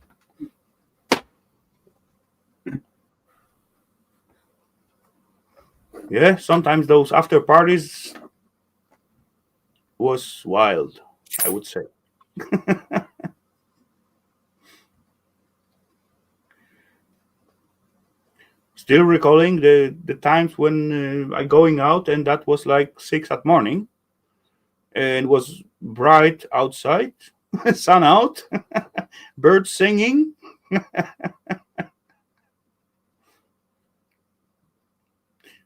Yeah, sometimes those after parties was wild, I would say. Still recalling the times when I going out and that was like 6 at morning and was bright outside, sun out, birds singing.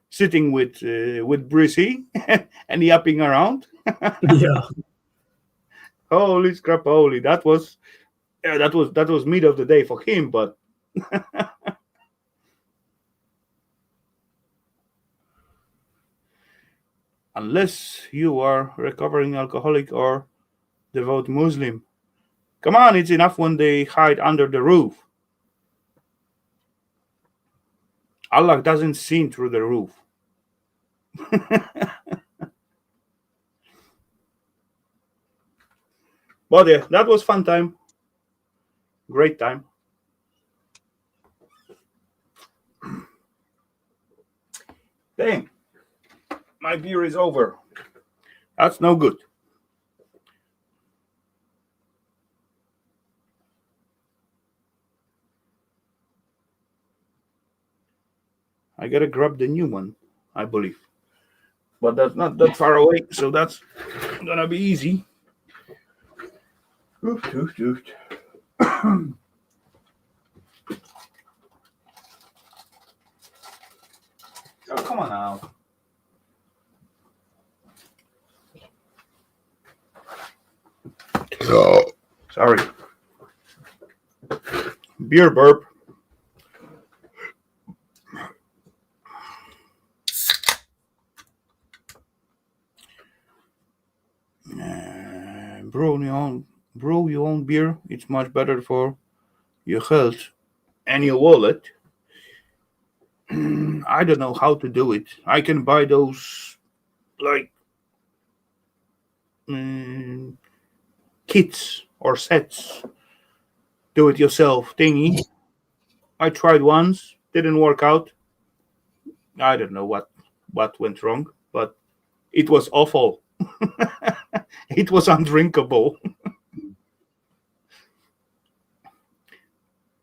Sitting with Brissy and yapping around. Yeah. Holy scrap, holy! That was mid of the day for him, but unless you are recovering alcoholic or devout Muslim, come on, it's enough when they hide under the roof. Allah doesn't see through the roof. But yeah, that was fun time. Great time. Dang, my beer is over. That's no good. I gotta grab the new one, I believe. But that's not that far away, so that's gonna be easy. Oof, oof, oof. Oh, come on now. Sorry. Beer burp. Brew your own beer. It's much better for your health and your wallet. I don't know how to do it. I can buy those like kits or sets, do it yourself thingy. I tried once, didn't work out. I don't know what went wrong, but it was awful. It was undrinkable.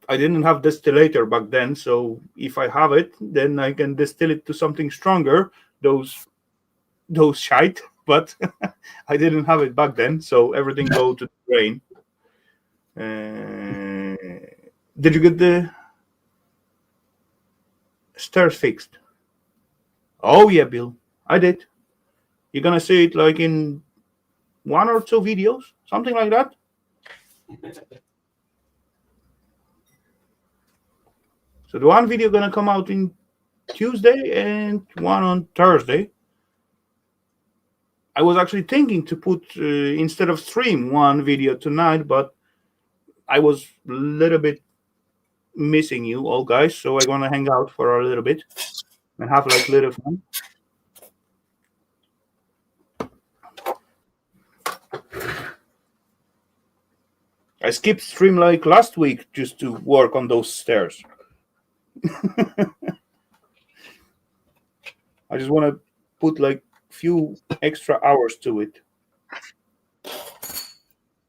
I didn't have distillator back then, so if I have it, then I can distill it to something stronger. Those shite, but I didn't have it back then, so everything go to the drain. Did you get the stairs fixed? Oh yeah, Bill, I did. You're gonna see it like in 1 or 2 videos, something like that. So the one video gonna come out in Tuesday and one on Thursday. I was actually thinking to put instead of stream one video tonight, but I was a little bit missing you all guys, so I want to hang out for a little bit and have like little fun. I skipped stream like last week just to work on those stairs. I just want to put like few extra hours to it.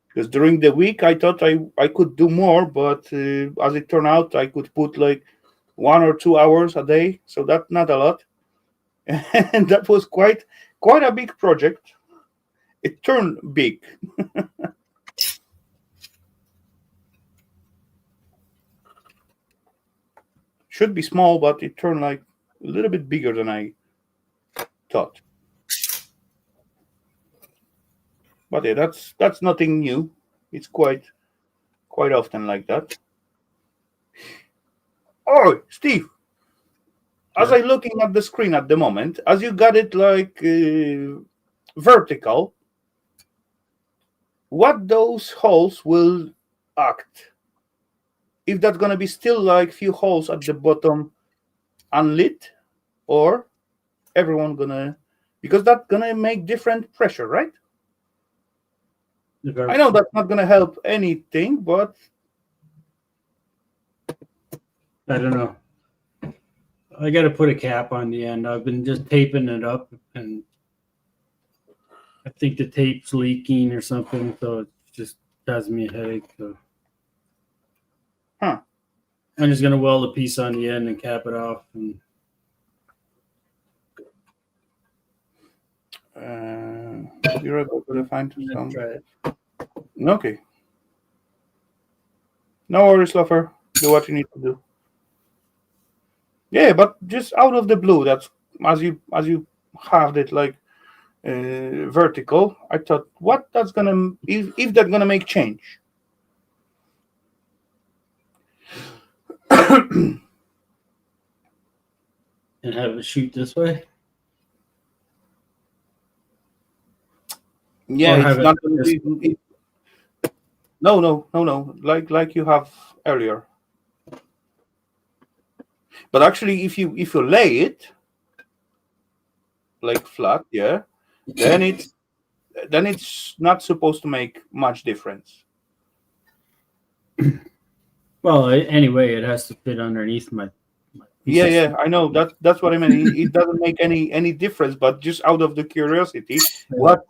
Because during the week I thought I could do more, but as it turned out, I could put like 1 or 2 hours a day, so that's not a lot. And that was quite a big project. It turned big. Should be small, but it turned like a little bit bigger than I thought. But yeah, that's nothing new. It's quite often like that. Oh, Steve, as I'm looking at the screen at the moment, as you got it like vertical, what those holes will act? If that's gonna be still like few holes at the bottom unlit, or everyone gonna, because that's gonna make different pressure, right? I know that's not gonna help anything, but I don't know. I got to put a cap on the end. I've been just taping it up, and I think the tape's leaking or something, so it just has me a headache. So. Huh. I'm just gonna weld a piece on the end and cap it off. And you're able to find some. try it. Okay. No worries, Lover. Do what you need to do. Yeah, but just out of the blue, that's as you have it like vertical. I thought, what that's gonna if that's gonna make change. And have it shoot this way. Yeah, it's not gonna be. No. Like you have earlier. But actually, if you lay it like flat, yeah, then it's not supposed to make much difference. Well, anyway, it has to fit underneath my Yeah, I know that's what I mean. It doesn't make any difference, but just out of the curiosity, what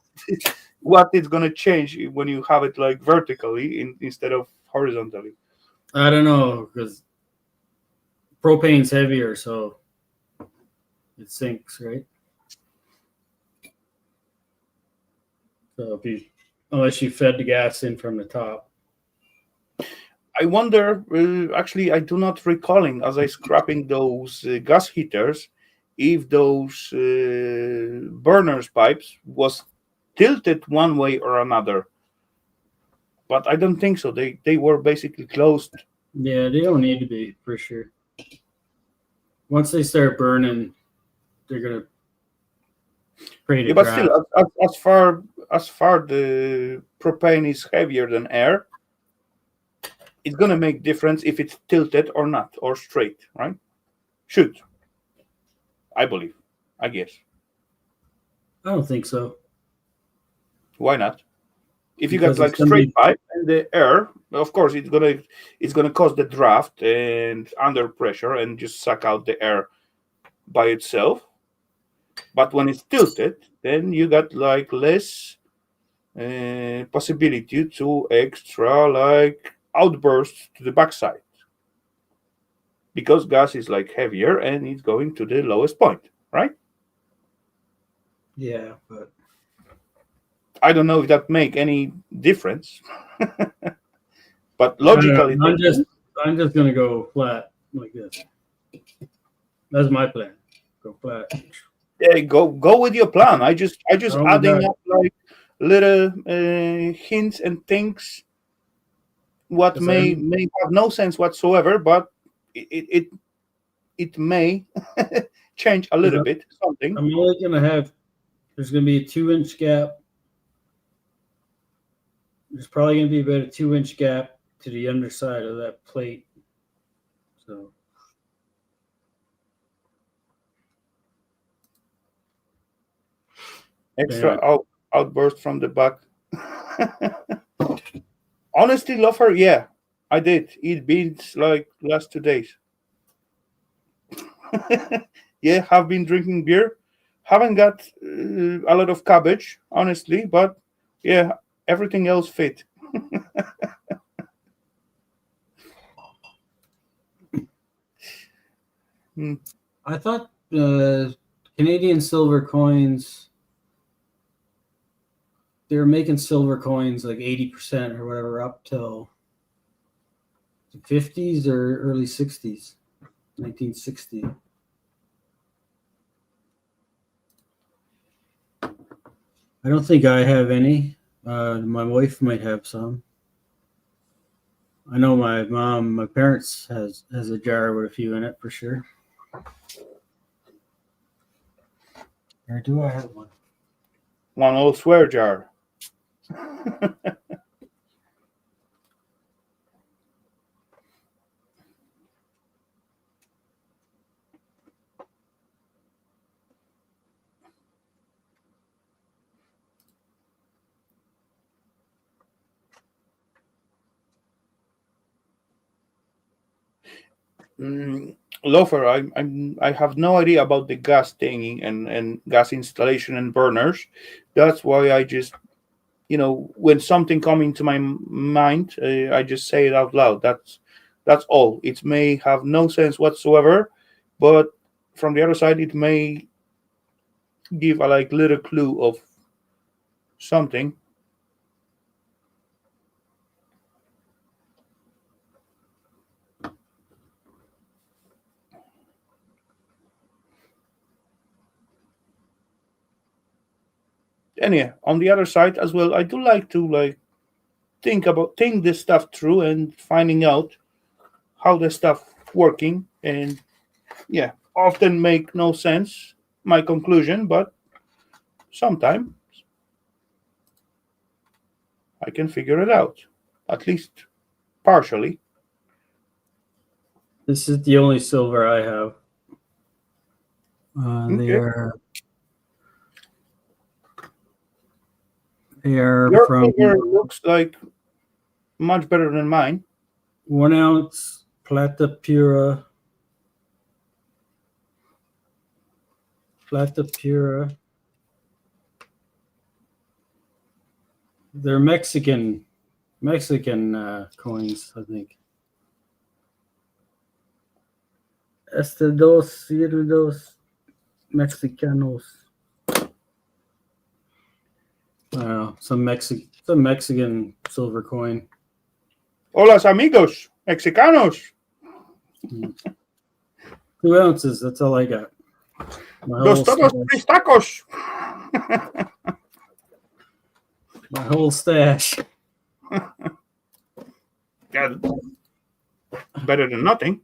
it's gonna change when you have it like vertically instead of horizontally? I don't know, because propane's heavier, so it sinks, right? So unless you fed the gas in from the top. I wonder. Actually, I do not recalling as I scrapping those gas heaters, if those burners pipes was tilted one way or another. But I don't think so. They were basically closed. Yeah, they don't need to be, for sure. Once they start burning, they're gonna create a But draft. still, as far the propane is heavier than air, it's gonna make difference if it's tilted or not, or straight, right? Should, I believe, I guess. I don't think so. Why not? If you got because it's like gonna straight be pipe and the air, of course it's gonna cause the draft and under pressure and just suck out the air by itself. But when it's tilted, then you got like less possibility to extra like outbursts to the backside because gas is like heavier and it's going to the lowest point, right? yeah, but I don't know if that make any difference, but I don't logically know. thinking, I'm just gonna go flat like this. That's my plan. Go flat. yeah, go with your plan. I just Oh my adding god. up like little hints and things what Because may have no sense whatsoever, but it may change a little bit something. I'm only gonna have there's gonna be a 2 inch gap. There's probably gonna be about a 2 inch gap to the underside of that plate. So Extra yeah. outburst from the back. Honestly, love her. Yeah, I did. It been like last 2 days. Yeah, have been drinking beer. Haven't got a lot of cabbage, honestly, but yeah, everything else fit. Hmm. I thought Canadian silver coins they were making silver coins like 80% or whatever up till the 50s or early 60s, 1960. I don't think I have any. My wife might have some. I know my parents has a jar with a few in it for sure. Or do I have one? One old swear jar. Mm, Loafer, I have no idea about the gas thing and gas installation and burners. That's why I just when something come into my mind, I just say it out loud. That's all. It may have no sense whatsoever, but from the other side, it may give a like little clue of something. And yeah, on the other side as well, I do like to like think this stuff through and finding out how the stuff working and yeah, often make no sense my conclusion, but sometimes I can figure it out, at least partially. This is the only silver I have. They Okay. are they are Your from silver looks like much better than mine. 1 ounce plata pura. Plata pura. They're Mexican coins, I think. Este dos cirdos mexicanos. Some Mexican silver coin. Hola, amigos, Mexicanos. 2 ounces. That's all I got. My Dos whole todos stash. tres tacos. My whole stash. Yeah, better than nothing.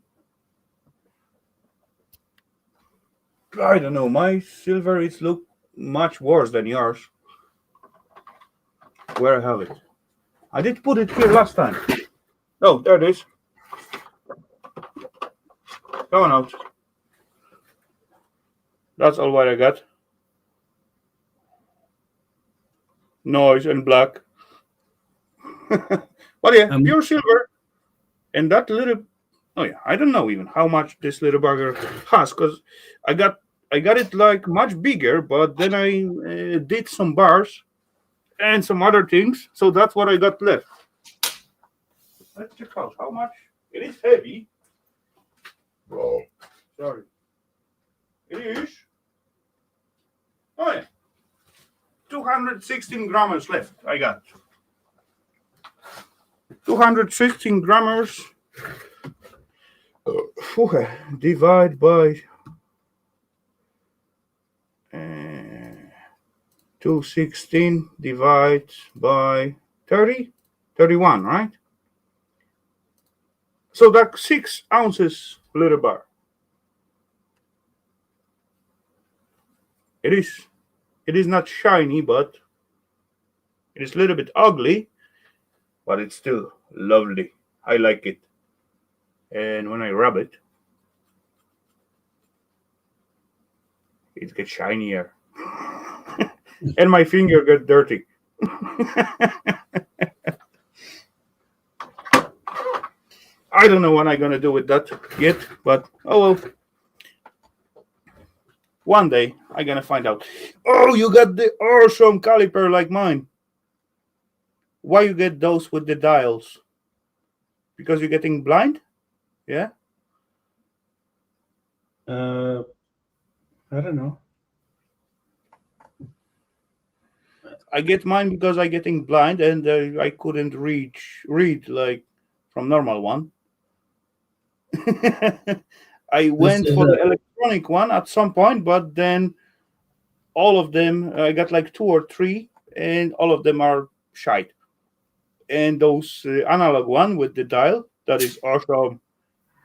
I don't know. My silver is look much worse than yours. Where I have it? I did put it here last time. Oh, there it is. Come on out. That's all what I got. Noise and black. But yeah, Um, pure silver. And that little, oh yeah, I don't know even how much this little burger has, because I got I got it like much bigger, but then I did some bars and some other things, so that's what I got left. Let's check out how much it is heavy. Oh, sorry, it is. Oh yeah, 216 grams left. I got 216 grams. Okay, divide by 216 divided by 30, 31, right? So that's 6 ounces little bar. It is not shiny, but it is a little bit ugly, but it's still lovely. I like it. And when I rub it, it gets shinier. And my finger gets dirty. I don't know what I'm gonna do with that yet, but oh well. One day I'm gonna find out. Oh, you got the awesome caliper like mine. Why you get those with the dials? Because you're getting blind? Yeah? I don't know. I get mine because I getting blind and I couldn't read like from normal one. I This went is for the electronic one at some point, but then all of them I got like 2 or 3, and all of them are shite. And those analog one with the dial, that is awesome.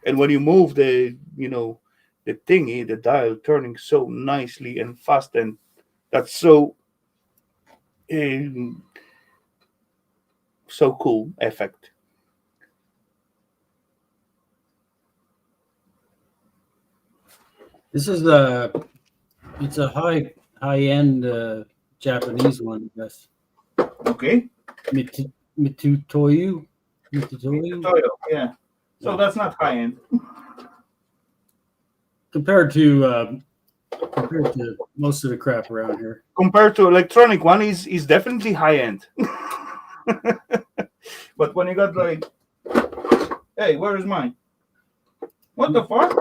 And when you move the thingy, the dial turning so nicely and fast, and that's um, so cool effect. this is a it's a high end Japanese one. Yes, Okay. Mitutoyu. Mitutoyu. Toyo, yeah. So Yeah. that's not high end. Compared to most of the crap around here. Compared to electronic one, is definitely high end. But when you got like, hey, where is mine? What the fuck?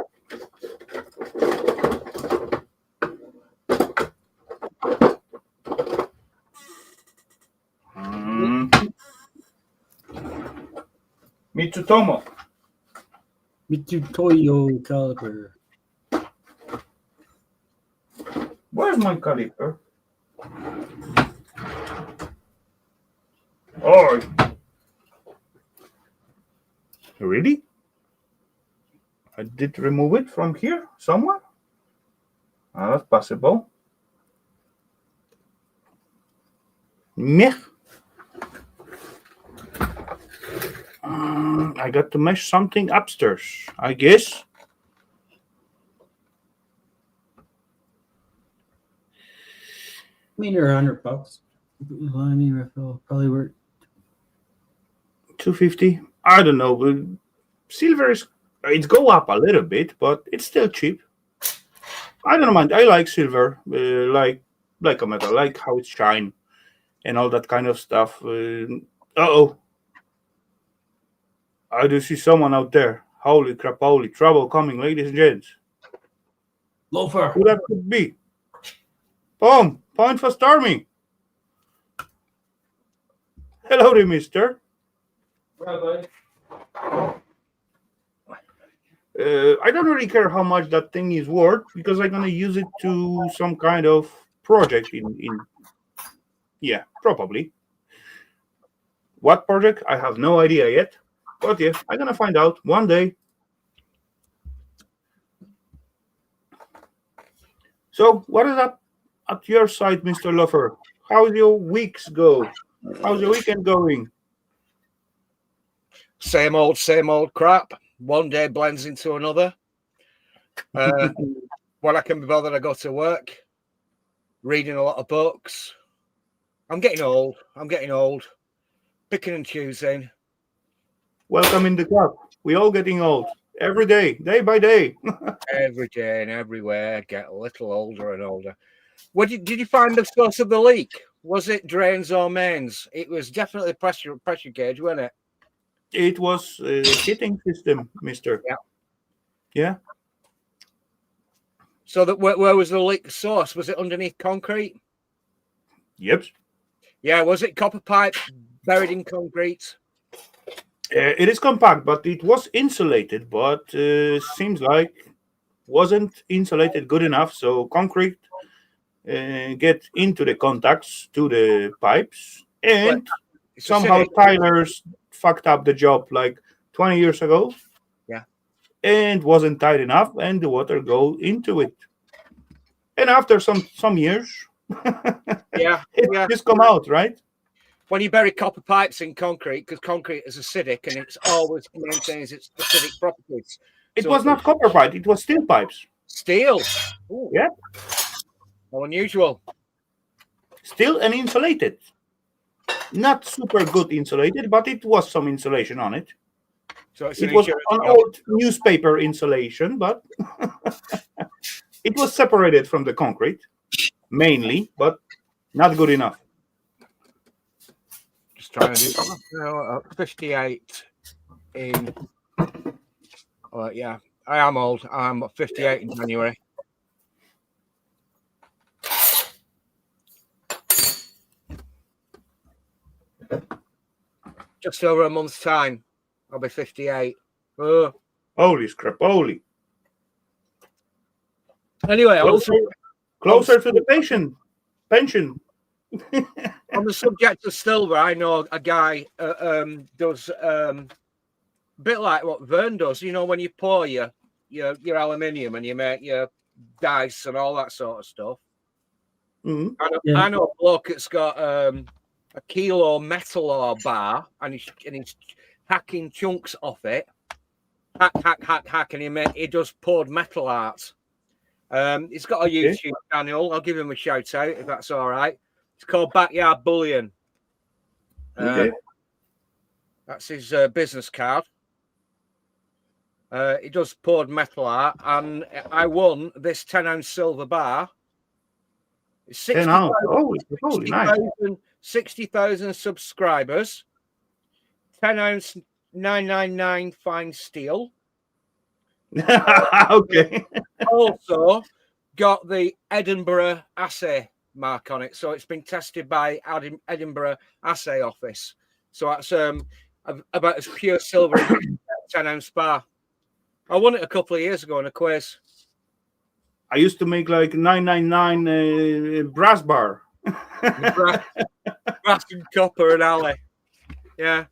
Mitsutomo. Mitutoyo caliper. Where's my caliper? Oh, really? I did remove it from here somewhere. That's possible. Meh. I got to mesh something upstairs, I guess. I mean, they're $100. I mean, Rafal probably worth 250. I don't know. But silver is it's go up a little bit, but it's still cheap. I don't mind. I like silver, like a metal, like how it shine and all that kind of stuff. Oh, I do see someone out there. Holy crap! Holy trouble coming, ladies and gents. loafer. Who that could be? Boom! Point for Stormy. Hello there, mister. I don't really care how much that thing is worth because I'm gonna use it to some kind of project in yeah, probably. What project? I have no idea yet. But yeah, I'm gonna find out one day. So what is up at your side, Mr. Lover? How's your weeks go? How's your weekend going? Same old crap. One day blends into another. When I can be bothered, I go to work, reading a lot of books. I'm getting old. picking and choosing. Welcome in the club. We all getting old every day by day. Every day and everywhere, get a little older and older. Did you find the source of the leak? Was it drains or mains? It was definitely pressure gauge, wasn't it? It was a heating system, mister. Yeah. Yeah. So that where was the leak source? Was it underneath concrete? Yep. Yeah. Was it copper pipe buried in concrete? It is compact, but it was insulated, but seems like wasn't insulated good enough. So concrete get into the contacts to the pipes, and somehow Tyler's fucked up the job like 20 years ago. Yeah. And wasn't tight enough, and the water go into it. And after some years, it just come out, right? When you bury copper pipes in concrete, because concrete is acidic and it's always maintains its acidic properties. It was not copper pipe; it was steel pipes. Steel. Ooh. Yeah. How unusual. Steel and insulated. Not super good insulated, but it was some insulation on it. So it was an old newspaper insulation, but it was separated from the concrete, mainly, but not good enough. Just trying to do 58 in. Yeah, I am old. I'm 58 in January. Just over a month's time, I'll be 58. Oh. Holy scrap, holy. Anyway, closer to the pension. On the subject of silver, I know a guy does a bit like what Vern does. You know, when you pour your aluminium and you make your dice and all that sort of stuff. Mm-hmm. I know a bloke that's got a kilo metal ore bar and he's hacking chunks off it. Hack, and he does poured metal art. He's got a YouTube channel. I'll give him a shout out if that's all right. It's called Backyard Bullion. Okay. That's his business card. He does poured metal art, and I won this 10-ounce silver bar. 60,000 subscribers. 10-ounce 999 fine steel. Okay. Also got the Edinburgh assay mark on it, so it's been tested by Edinburgh assay office. So that's about as pure silver as 10-ounce bar. I won it a couple of years ago in a quiz. I used to make like 999 brass bar. brass and copper and alley. Yeah.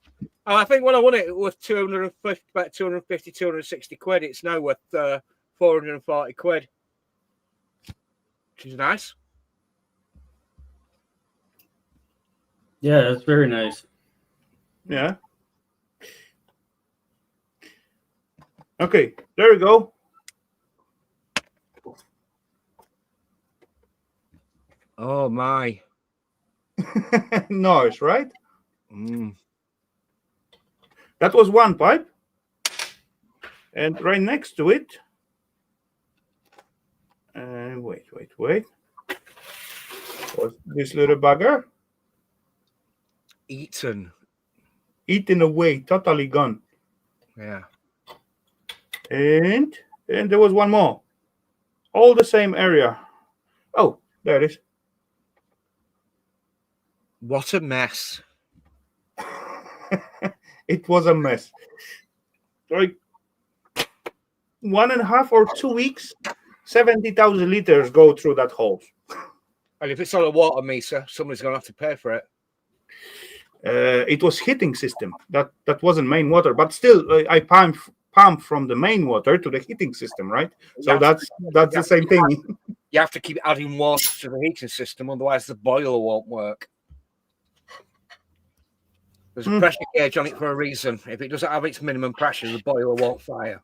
I think when I won it, it was 250, quid. It's now worth 440 quid. Which is nice. Yeah, that's very nice. Yeah. Okay, there we go. Oh my. Nice, right? Mm. That was one pipe. And right next to it. Wait. What's this little bugger? Eaten away, totally gone. Yeah. And there was one more. All the same area. Oh, there it is. What a mess. It was a mess. Like 1.5 or 2 weeks, 70,000 liters go through that hole. And if it's on a water meter, somebody's going to have to pay for it. It was heating system. That wasn't main water, but still, I pump from the main water to the heating system, right? So that's the same thing. You have to keep adding water to the heating system, otherwise the boiler won't work. There's a pressure gauge on it for a reason. If it doesn't have its minimum pressure, the boiler won't fire.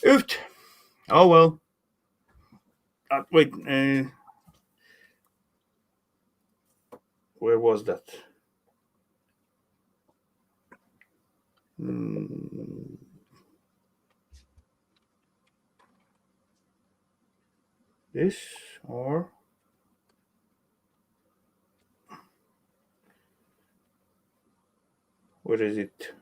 Oofed. Oh well. Wait. Where was that? This or what is it?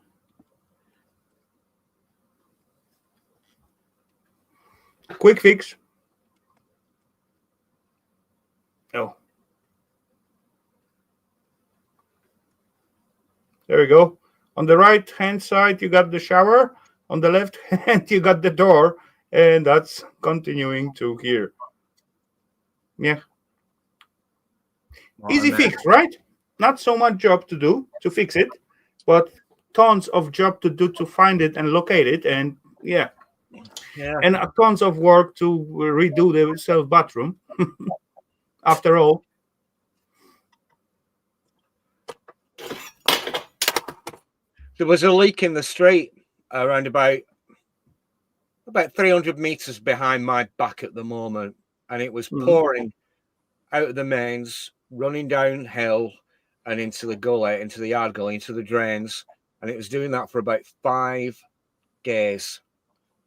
Quick fix. Oh. There we go. On the right hand side, you got the shower. On the left hand, you got the door. And that's continuing to here. Yeah. Easy fix, right? Not so much job to do to fix it, but tons of job to do to find it and locate it. And yeah. And tons of work to redo the self bathroom. After all. There was a leak in the street around about 300 meters behind my back at the moment, and it was pouring out of the mains, running downhill and into the gully, into the yard gully, into the drains, and it was doing that for about 5 days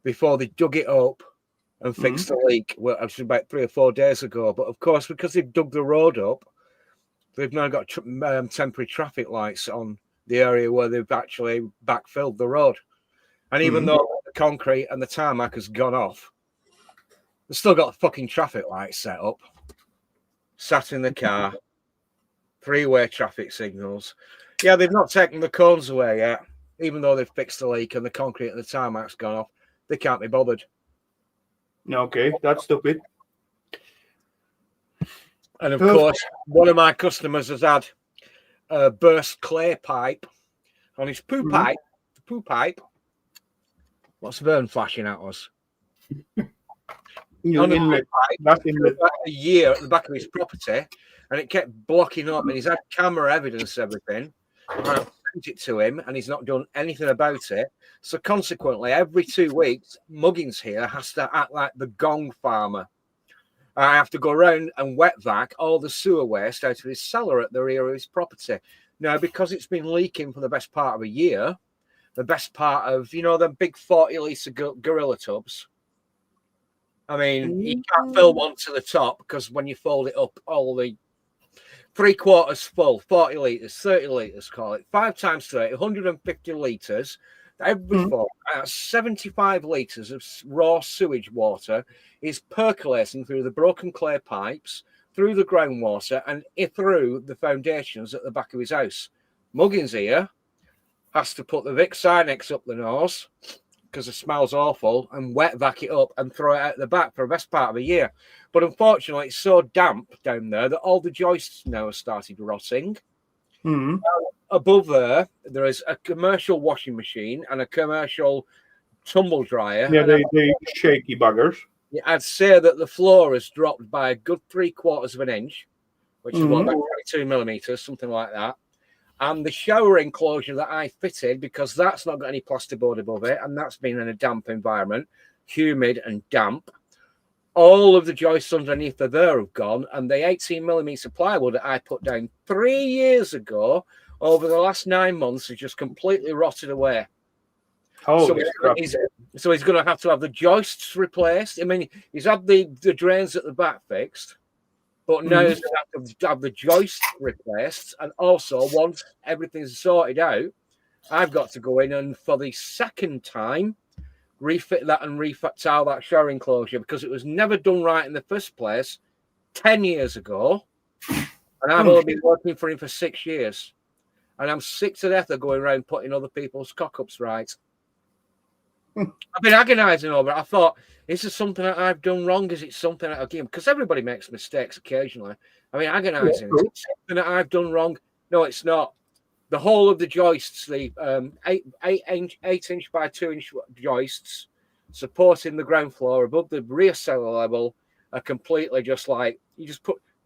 before they dug it up and fixed the leak. Well, actually about 3 or 4 days ago. But of course, because they've dug the road up, they've now got temporary traffic lights on the area where they've actually backfilled the road. And even though the concrete and the tarmac has gone off, they've still got fucking traffic lights set up. Sat in the car, 3-way traffic signals. Yeah, they've not taken the cones away yet, even though they've fixed the leak and the concrete and the tarmac's gone off. They can't be bothered. Okay, that's stupid. And of course, one of my customers has had a burst clay pipe on his poo pipe. The poo pipe. What's Vern flashing at us? On the poo pipe for a year at the back of his property, and it kept blocking up. And he's had camera evidence, everything. And I've sent it to him, and he's not done anything about it. So consequently, every 2 weeks, Muggins here has to act like the gong farmer. I have to go around and wet vac all the sewer waste out of his cellar at the rear of his property. Now, because it's been leaking for the best part of a year, the best part of, you know, the big 40-litre gorilla tubs. I mean, you can't fill one to the top because when you fold it up, all the 3/4 full, 40 litres, 30 litres, call it, 5 times 30, 150 litres. Every 75 litres of raw sewage water is percolating through the broken clay pipes, through the groundwater, and through the foundations at the back of his house. Muggins here has to put the Vic Sinex up the nose because it smells awful and wet vac it up and throw it out the back for the best part of a year. But unfortunately, it's so damp down there that all the joists now have started rotting. Above there is a commercial washing machine and a commercial tumble dryer. Yeah, they shaky buggers. I'd say that the floor has dropped by a good 3/4 of an inch, which is what, about 22 millimeters, something like that. And the shower enclosure that I fitted, because that's not got any plasterboard above it, and that's been in a damp environment, humid and damp. All of the joists underneath there have gone, and the 18mm plywood that I put down 3 years ago, over the last 9 months, has just completely rotted away. So he's going to have the joists replaced. I mean, he's had the drains at the back fixed, but now he's going to have the joists replaced. And also, once everything's sorted out, I've got to go in and, for the second time, refit that and retile that shower enclosure because it was never done right in the first place 10 years ago. And I've only been working for him for 6 years. And I'm sick to death of going around putting other people's cock-ups right. I've been agonising over it. I thought, is this something that I've done wrong? Is it something that again? Because everybody makes mistakes occasionally. I mean, agonising. Is it something that I've done wrong? No, it's not. The whole of the joists, the 8-inch by 2-inch joists supporting the ground floor above the rear cellar level are completely just like you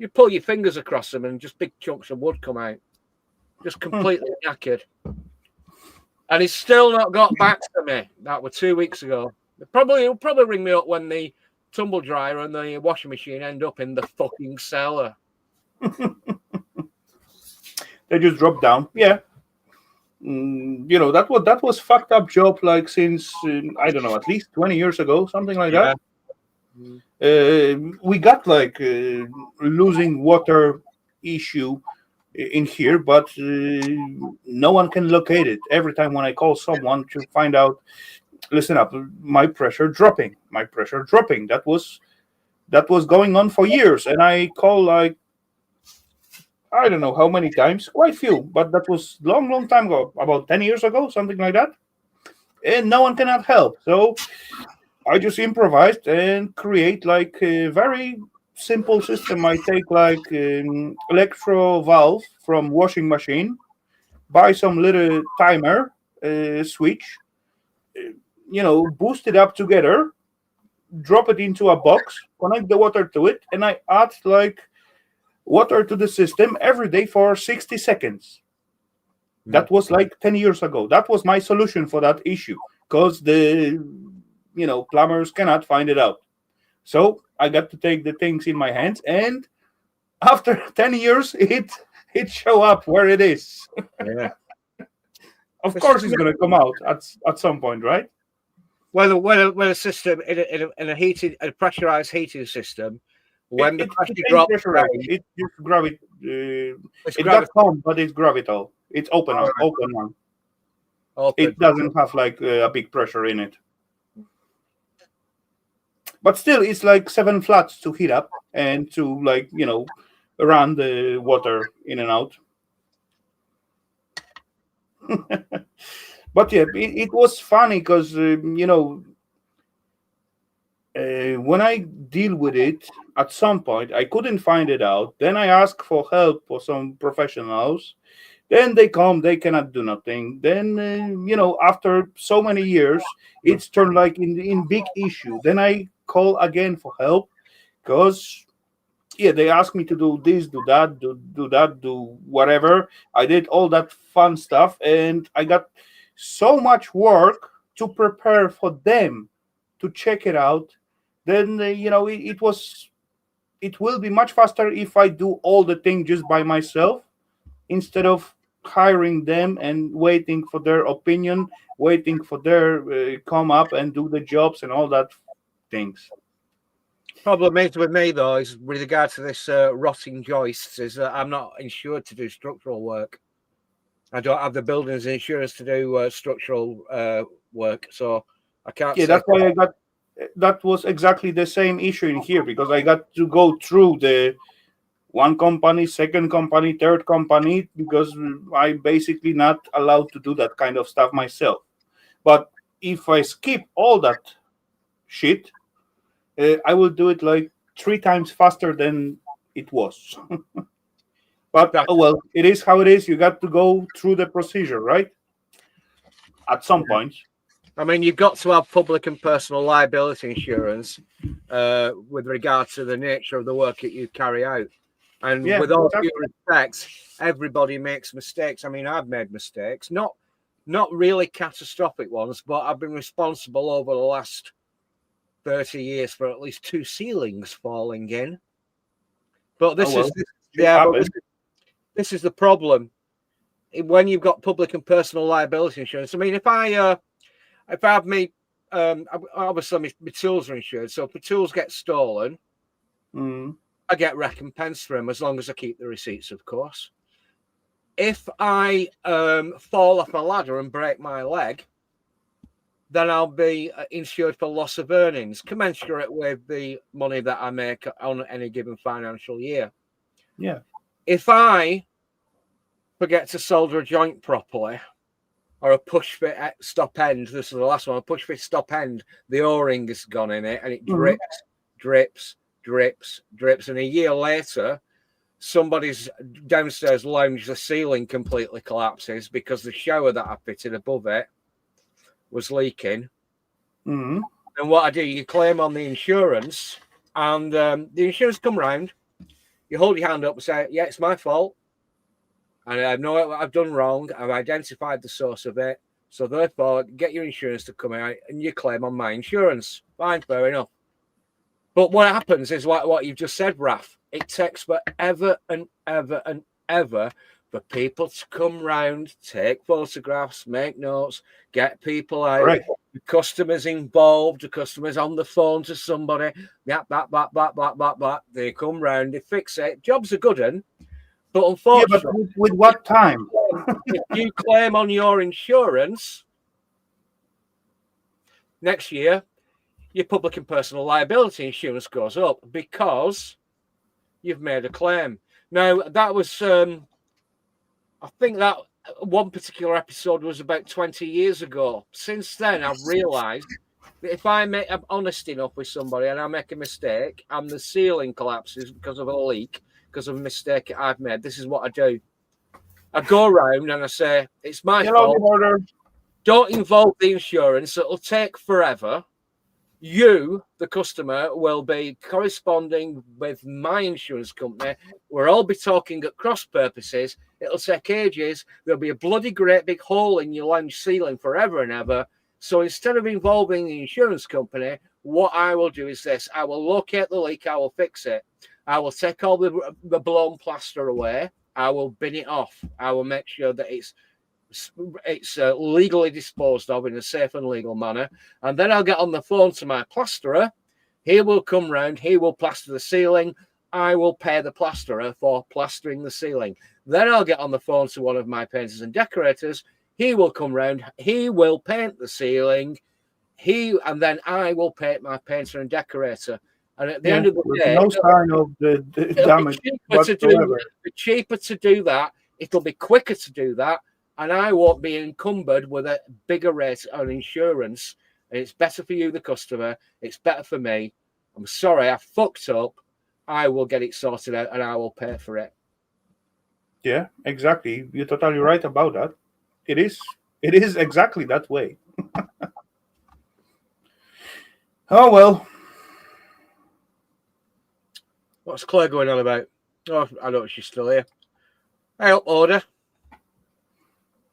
pull your fingers across them and just big chunks of wood come out. Just completely knackered. And he's still not got back to me. That was 2 weeks ago. He'll probably ring me up when the tumble dryer and the washing machine end up in the fucking cellar. They just drop down. Yeah. that was fucked up job, like since I don't know, at least 20 years ago, something like that. Yeah. Mm. We got like losing water issue in here, but no one can locate it. Every time when I call someone to find out, listen up, my pressure dropping, that was going on for years, and I call like I don't know how many times, quite few, but that was long time ago, about 10 years ago, something like that, and no one cannot help. So I just improvised and create like a very simple system. I take like electro valve from washing machine, buy some little timer switch, boost it up together, drop it into a box, connect the water to it, and I add like water to the system every day for 60 seconds. That was like 10 years ago. That was my solution for that issue because the plumbers cannot find it out. So I got to take the things in my hands, and after 10 years, it show up where it is. Yeah. Of course, it's going to come out at some point, right? Well, a system in a pressurized heating system, when the pressure drops, it just it got calm, but it's gravitol. It's open one. It doesn't have like a big pressure in it. But still, it's like 7 flats to heat up and to run the water in and out. But yeah, it was funny because when I deal with it, at some point I couldn't find it out. Then I ask for help for some professionals. Then they come, they cannot do nothing. Then after so many years, it's turned like in big issue. Then I call again for help because they asked me to do this, do that, do that, do whatever. I did all that fun stuff, and I got so much work to prepare for them to check it out. Then it will be much faster if I do all the thing just by myself instead of hiring them and waiting for their opinion, waiting for their come up and do the jobs and all that things. Problem is with me though is with regard to this rotting joists is that I'm not insured to do structural work. I don't have the buildings insurance to do structural work, so I can't. Yeah, that's why I got. That was exactly the same issue in here because I got to go through the one company, second company, third company because I'm basically not allowed to do that kind of stuff myself. But if I skip all that shit, I will do it like 3 times faster than it was. But oh well, it is how it is. You got to go through the procedure, right? At some point. I mean, you've got to have public and personal liability insurance with regard to the nature of the work that you carry out. And with all due respect, everybody makes mistakes. I mean, I've made mistakes, not really catastrophic ones, but I've been responsible over the last 30 years for at least 2 ceilings falling in. But this is the problem when you've got public and personal liability insurance. I mean, if I have me, obviously my tools are insured, so if the tools get stolen, I get recompense for them as long as I keep the receipts, of course. If I fall off a ladder and break my leg, then I'll be insured for loss of earnings, commensurate with the money that I make on any given financial year. Yeah. If I forget to solder a joint properly, or a push fit stop end, this is the last one, a push fit stop end, the O-ring has gone in it and it drips, and a year later, somebody's downstairs lounge, the ceiling completely collapses because the shower that I fitted above it was leaking. And what I do, you claim on the insurance, and the insurance come round, you hold your hand up and say, yeah, it's my fault, and I know what I've done wrong, I've identified the source of it, so therefore get your insurance to come out and you claim on my insurance. Fine, fair enough. But what happens is like what you've just said, Raf, it takes forever and ever and ever for people to come round, take photographs, make notes, get people out. Right. The customers involved, the customers on the phone to somebody. Yeah, that. They come round, they fix it. Job's a good one. But Yeah, unfortunately, but with what time? if you claim on your insurance next year, your public and personal liability insurance goes up because you've made a claim. Now, that was, I think that one particular episode was about 20 years ago. Since then, I've realised that if I'm honest enough with somebody and I make a mistake and the ceiling collapses because of a leak, because of a mistake I've made, this is what I do. I go around and I say, it's my Hello, fault. order. Don't involve the insurance. It'll take forever. You, the customer, will be corresponding with my insurance company. We'll all be talking at cross purposes. It'll take ages. There'll be a bloody great big hole in your lounge ceiling forever and ever. So instead of involving the insurance company, what I will do is this. I will locate the leak. I will fix it. I will take all the blown plaster away. I will bin it off. I will make sure that it's legally disposed of in a safe and legal manner, and then I'll get on the phone to my plasterer. He will come round, he will plaster the ceiling. I will pay the plasterer for plastering the ceiling. Then I'll get on the phone to one of my painters and decorators. He will come round, he will paint the ceiling, and then I will paint my painter and decorator. And at the end of the day, no sign of the damage whatsoever. It'll be cheaper to do that. It'll be quicker to do that. And I won't be encumbered with a bigger rate on insurance. And it's better for you, the customer. It's better for me. I'm sorry, I fucked up. I will get it sorted out and I will pay for it. Yeah, exactly. You're totally right about that. It is exactly that way. Oh, well. What's Claire going on about? Oh, I know she's still here. Hey, up order.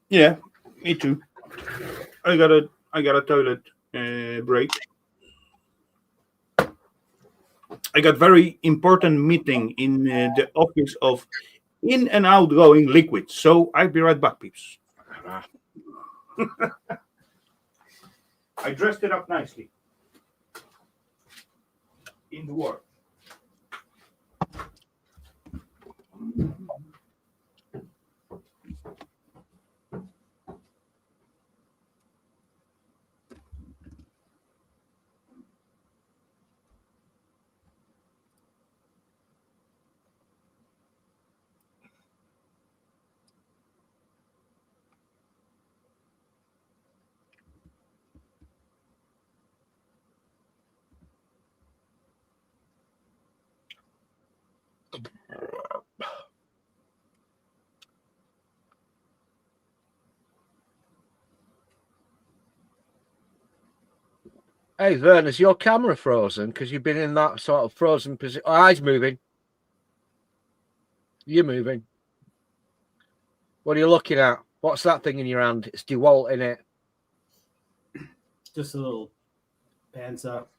Yeah, me too. I got a toilet break. I got very important meeting in the office of in and outgoing liquids. So I'll be right back, peeps. I dressed it up nicely. In the work. Hey, Vern, is your camera frozen? Because you've been in that sort of frozen position. Oh, eyes moving. You're moving. What are you looking at? What's that thing in your hand? It's DeWalt in it. Just a little pants up.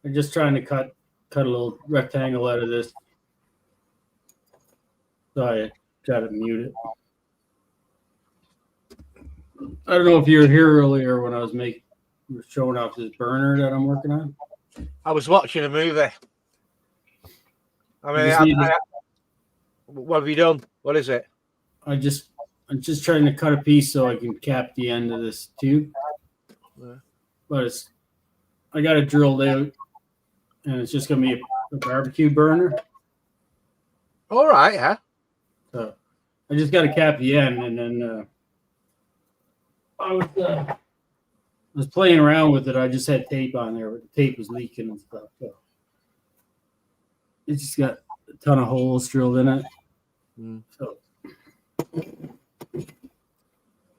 I'm just trying to cut a little rectangle out of this. So I got to mute it. I don't know if you were here earlier when I was showing off this burner that I'm working on. I was watching a movie. I mean, what have you done? What is it? I'm just trying to cut a piece so I can cap the end of this tube. Yeah. But I got it drilled out, and it's just gonna be a barbecue burner. All right, yeah. So I just got to cap the end, and then I was playing around with it. I just had tape on there, but the tape was leaking and stuff. So it just got a ton of holes drilled in it. So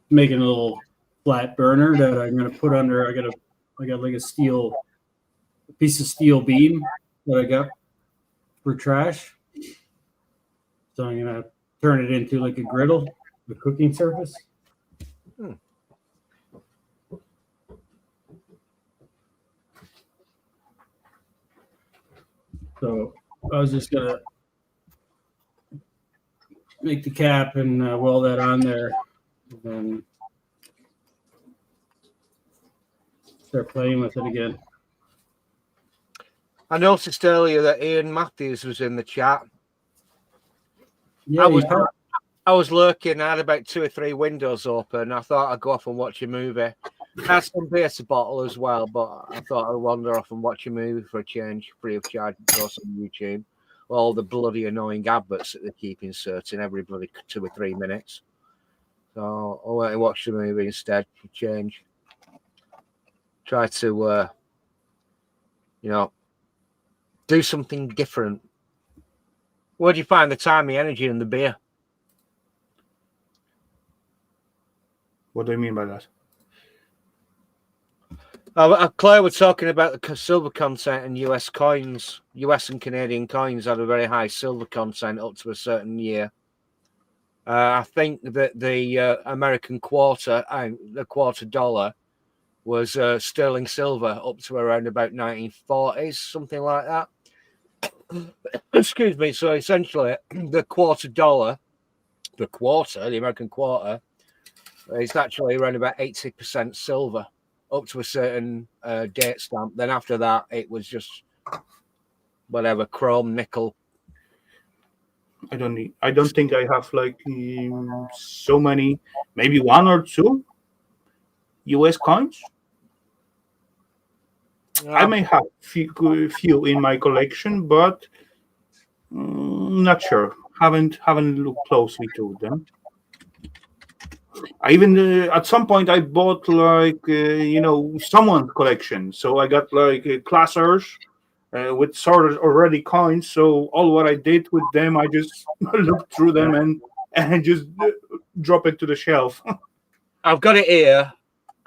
making a little flat burner that I'm gonna put under. I got like a piece of steel beam that I got for trash. So I'm gonna turn it into like a griddle, a cooking surface. So I was just gonna make the cap and weld that on there, and then start playing with it again. I noticed earlier that Ian Matthews was in the chat. Yeah, I was lurking. I had about 2 or 3 windows open. I thought I'd go off and watch a movie. I had some beer to bottle as well, but I thought I'd wander off and watch a movie for a change, free of charge, of course, on YouTube. All the bloody annoying adverts that they keep inserting every bloody 2 or 3 minutes. So I went and watched the movie instead for change. Try to, do something different. Where do you find the time, the energy, and the beer? What do you mean by that? Claire was talking about the silver content in US coins. US and Canadian coins had a very high silver content up to a certain year. I think that the American quarter, the quarter dollar, was sterling silver up to around about 1940s, something like that. Excuse me. So essentially, the quarter dollar, the American quarter, is actually around about 80% silver up to a certain date stamp. Then after that, it was just whatever, chrome, nickel. I don't think I have like so many, maybe 1 or 2 US coins. I may have few in my collection, but not sure. Haven't looked closely to them. I even at some point I bought like someone's collection, so I got like classers with sorted already coins. So all what I did with them, I just looked through them and just drop it to the shelf. I've got it here.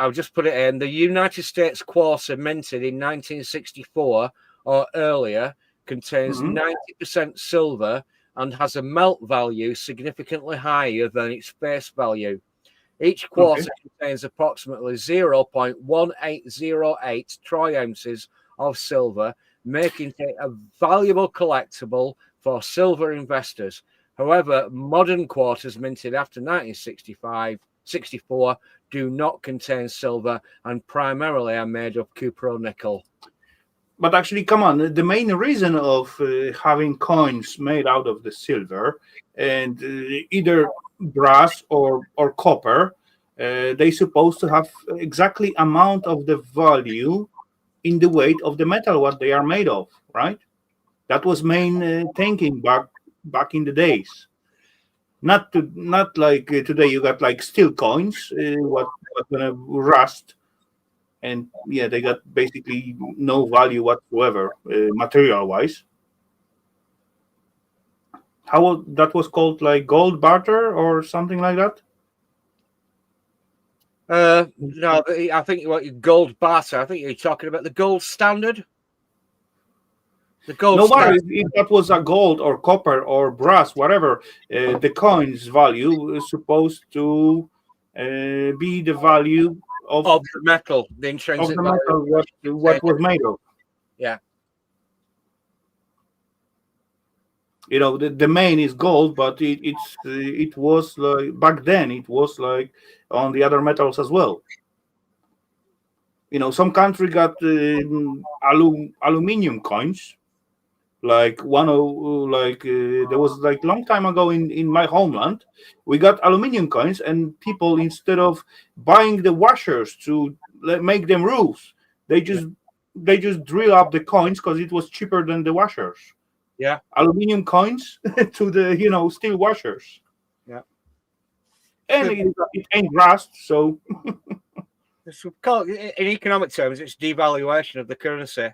I'll just put it in. The United States quarter minted in 1964 or earlier contains 90% silver and has a melt value significantly higher than its face value. Each quarter contains approximately 0.1808 troy ounces of silver, making it a valuable collectible for silver investors. However, modern quarters minted after 1964 do not contain silver and primarily are made of cupro-nickel. But actually, come on, the main reason of having coins made out of the silver and either brass or copper, they're supposed to have exactly amount of the value in the weight of the metal what they are made of, right? That was main thinking back in the days. Not like today you got like steel coins, what gonna rust, and yeah, they got basically no value whatsoever, material wise. How that was called, like gold barter or something like that? No, I think what gold barter. I think you're talking about the gold standard. The gold. No matter if that was a gold or copper or brass, whatever, the coin's value is supposed to be the value of the metal, the intrinsic the value. metal, what was made of. Yeah. The main is gold, but it was like back then it was like on the other metals as well. Some country got aluminium coins, like there was like long time ago in my homeland, we got aluminium coins, and people, instead of buying the washers to make them roofs, they just drill up the coins because it was cheaper than the washers. Yeah, aluminium coins to the steel washers. Yeah, and it ain't rust, so in economic terms, it's devaluation of the currency.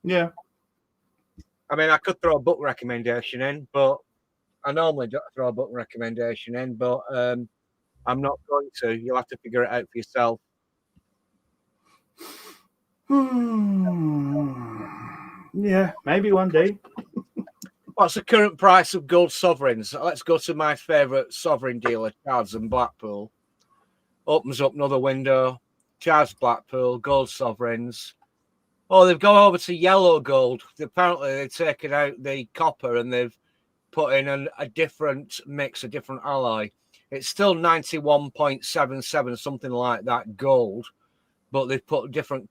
Yeah. I mean, I could throw a book recommendation in, but I normally don't throw a book recommendation in, but I'm not going to. You'll have to figure it out for yourself. Yeah, maybe one day. What's the current price of gold sovereigns? Let's go to my favourite sovereign dealer, Charles and Blackpool. Opens up another window. Charles Blackpool, gold sovereigns. Oh, they've gone over to yellow gold. Apparently, they've taken out the copper and they've put in a different mix, a different alloy. It's still 91.77, something like that, gold, but they've put different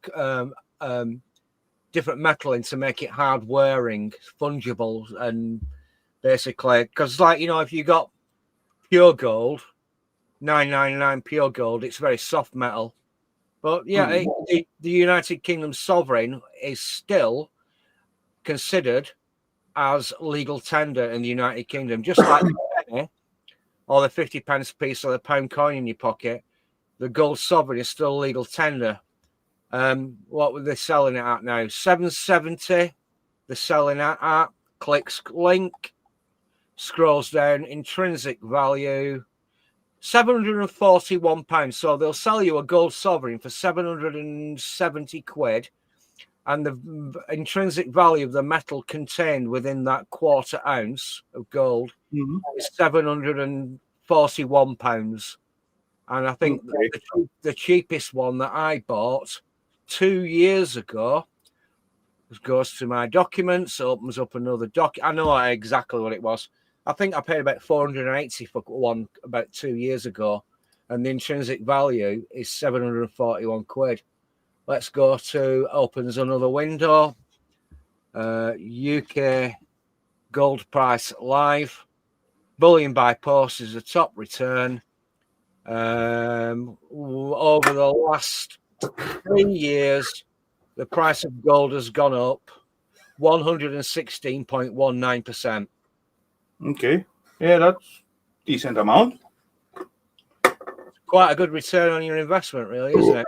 metal in to make it hard wearing, fungible, and basically, because like, if you got pure gold, 999 pure gold, it's very soft metal. But yeah, the United Kingdom sovereign is still considered as legal tender in the United Kingdom, just like the penny or the 50 pence piece or the pound coin in your pocket. The gold sovereign is still legal tender. What were they selling it at now? 770. They're selling it at. Clicks link, scrolls down, intrinsic value, £741. So they'll sell you a gold sovereign for 770 quid, and the intrinsic value of the metal contained within that quarter ounce of gold is £741. And I think the cheapest one that I bought 2 years ago goes to my documents, opens up another doc. I know exactly what it was. I think I paid about 480 for one about 2 years ago, and the intrinsic value is 741 quid. Let's go to, opens another window. UK gold price live. Bullion by post is a top return. Over the last 3 years, the price of gold has gone up 116.19%. Okay. Yeah, that's decent amount. Quite a good return on your investment, really, isn't it?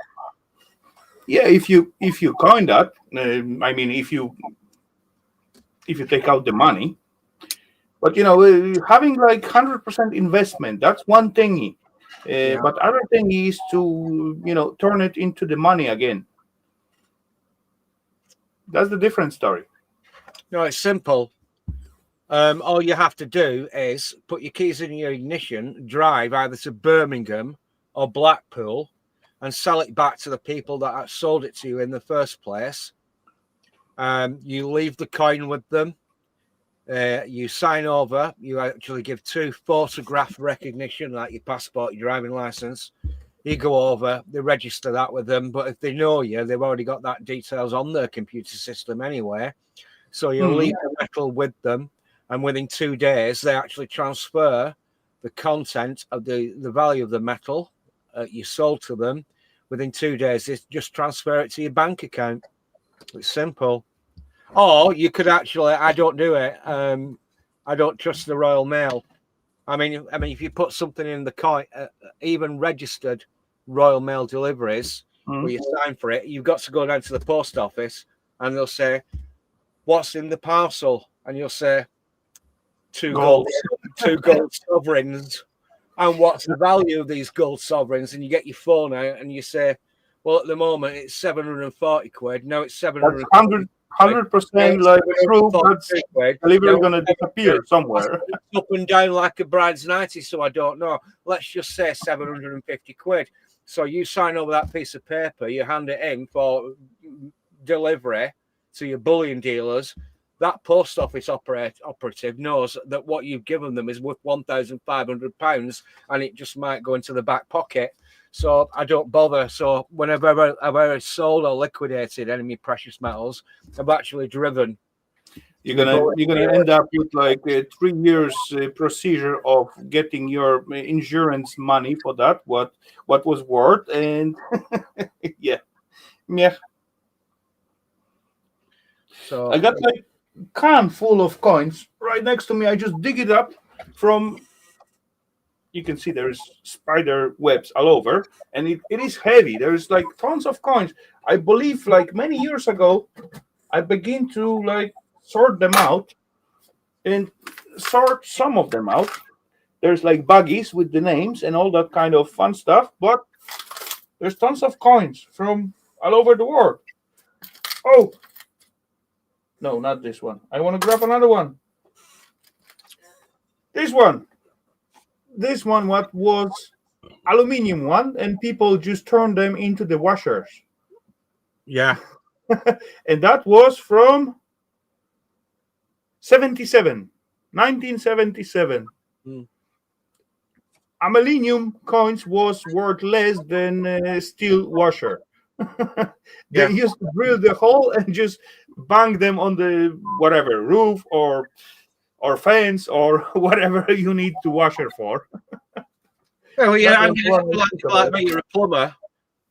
Yeah, if you coin that, I mean, if you take out the money, but having like 100% investment, that's one thingy. But other thing is to turn it into the money again. That's the different story. No, it's simple. All you have to do is put your keys in your ignition, drive either to Birmingham or Blackpool, and sell it back to the people that sold it to you in the first place. You leave the coin with them. You sign over. You actually give 2 photograph recognition, like your passport, your driving license. You go over, they register that with them. But if they know you, they've already got that details on their computer system anyway. So you leave the metal with them, and within 2 days, they actually transfer the content of the value of the metal you sold to them. Within 2 days, they just transfer it to your bank account. It's simple. Or you could actually, I don't do it. I don't trust the Royal Mail. I mean, if you put something in the coin, even registered Royal Mail deliveries, where you sign for it, you've got to go down to the post office, and they'll say, "What's in the parcel?" And you'll say, two gold sovereigns. And what's the value of these gold sovereigns? And you get your phone out and you say, "Well, at the moment it's 740 quid. Now it's 700. 100% like true, but delivery going to disappear somewhere. It's up and down like a bride's nightie, so I don't know. Let's just say 750 quid. So you sign over that piece of paper, you hand it in for delivery to your bullion dealers. That post office operative knows that what you've given them is worth £1,500, and it just might go into the back pocket. So I don't bother. So whenever I've ever sold or liquidated any of my precious metals, I've actually driven. You're gonna end up with like 3 years procedure of getting your insurance money for that. What was worth, and yeah. So I got like can full of coins right next to me. I just dig it up from. You can see there's spider webs all over, and it is heavy. There's like tons of coins. I believe like many years ago, I began to like sort them out and sort some of them out. There's like buggies with the names and all that kind of fun stuff, but there's tons of coins from all over the world. Oh, no, not this one. I want to grab another one. This one. This one, what was aluminium one, and people just turned them into the washers. yeah. And that was from 77. 1977. Hmm. Aluminium coins was worth less than steel washer. They Yeah. used to drill the hole and just bang them on the whatever roof or fence or whatever you need to washer for. Well, yeah, That I'm was going one I to think like about. when you're a plumber,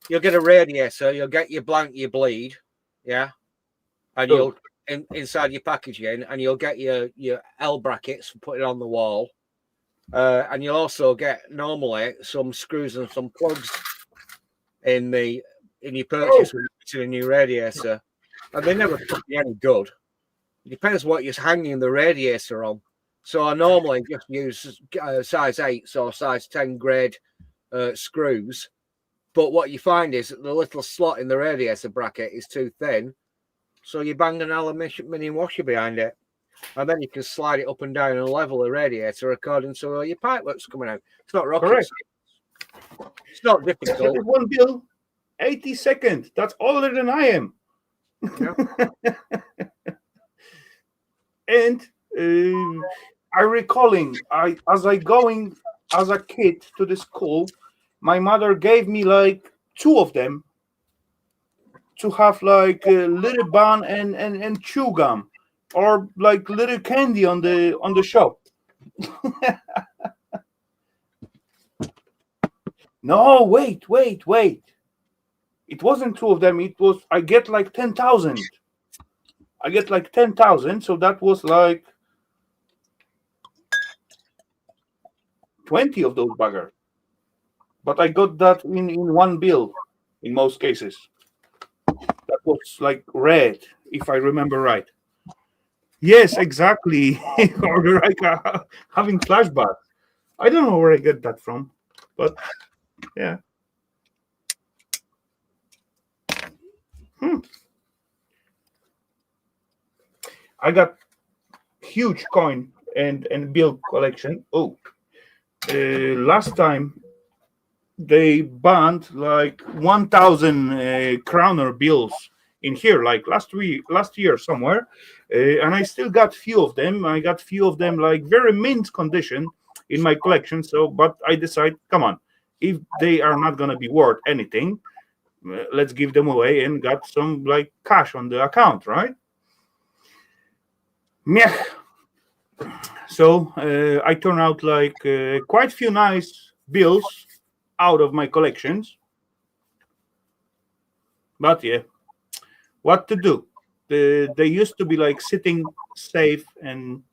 you'll get a radiator, you'll get your blank, your bleed, yeah, and you'll inside your packaging, and you'll get your L brackets for putting on the wall, and you'll also get normally some screws and some plugs in your purchase when you're putting a new radiator, and they never be any good. It depends what you're hanging the radiator on. So I normally just use size 8 or size 10 grade screws. But what you find is that the little slot in the radiator bracket is too thin. So you bang an aluminium washer behind it. And then you can slide it up and down and level the radiator according to where your pipe work's coming out. It's not rocket Correct. science. It's not That difficult. is one bill, 80 seconds. That's older than I am. Yeah. And I recalling, as I going as a kid to the school, my mother gave me like 2 of them to have like a little bun and chew gum, or like little candy on the shop. No, wait. It wasn't 2 of them. It was I get like 10,000. I get like 10,000. So that was like 20 of those buggers. But I got that in one bill in most cases. That was like red, if I remember right. Yes, exactly. Or like having flashbacks. I don't know where I get that from, but yeah. I got huge coin and bill collection. Oh, last time they banned like 1,000 crowner bills in here, like last year somewhere, and I still got few of them. I got few of them like very mint condition in my collection. So, but I decide, come on, if they are not gonna be worth anything, let's give them away and got some like cash on the account, right? Meh. So I turn out like quite few nice bills out of my collections. But yeah, what to do? They used to be like sitting safe and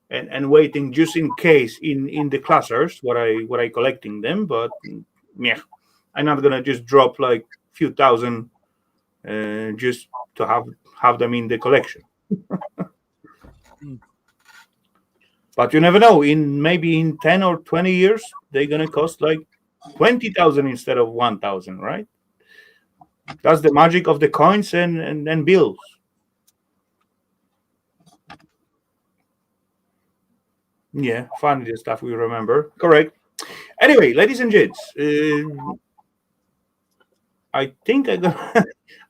waiting just in case in the clusters what I collecting them. But yeah, I'm not gonna just drop like few thousand just to have them in the collection. But you never know. Maybe in 10 or 20 years, they're gonna cost like 20,000 instead of 1,000, right? That's the magic of the coins and bills. Yeah, funny the stuff we remember. Correct. Anyway, ladies and gents, I think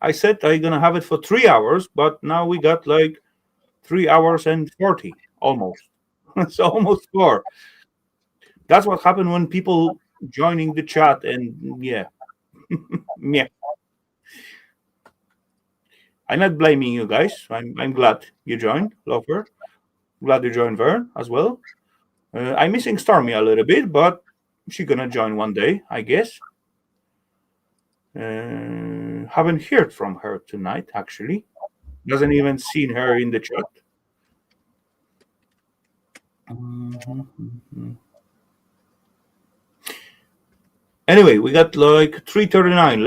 I said I'm gonna have it for 3 hours, but now we got like 3 hours and 40 almost. So almost 4. That's what happened when people joining the chat and yeah. Yeah. I'm not blaming you guys. I'm glad you joined, Lover. Glad you joined Vern as well. I'm missing Stormy a little bit, but she's gonna join one day, I guess. Haven't heard from her tonight, actually. Doesn't even seen her in the chat. Anyway, we got like 3:39.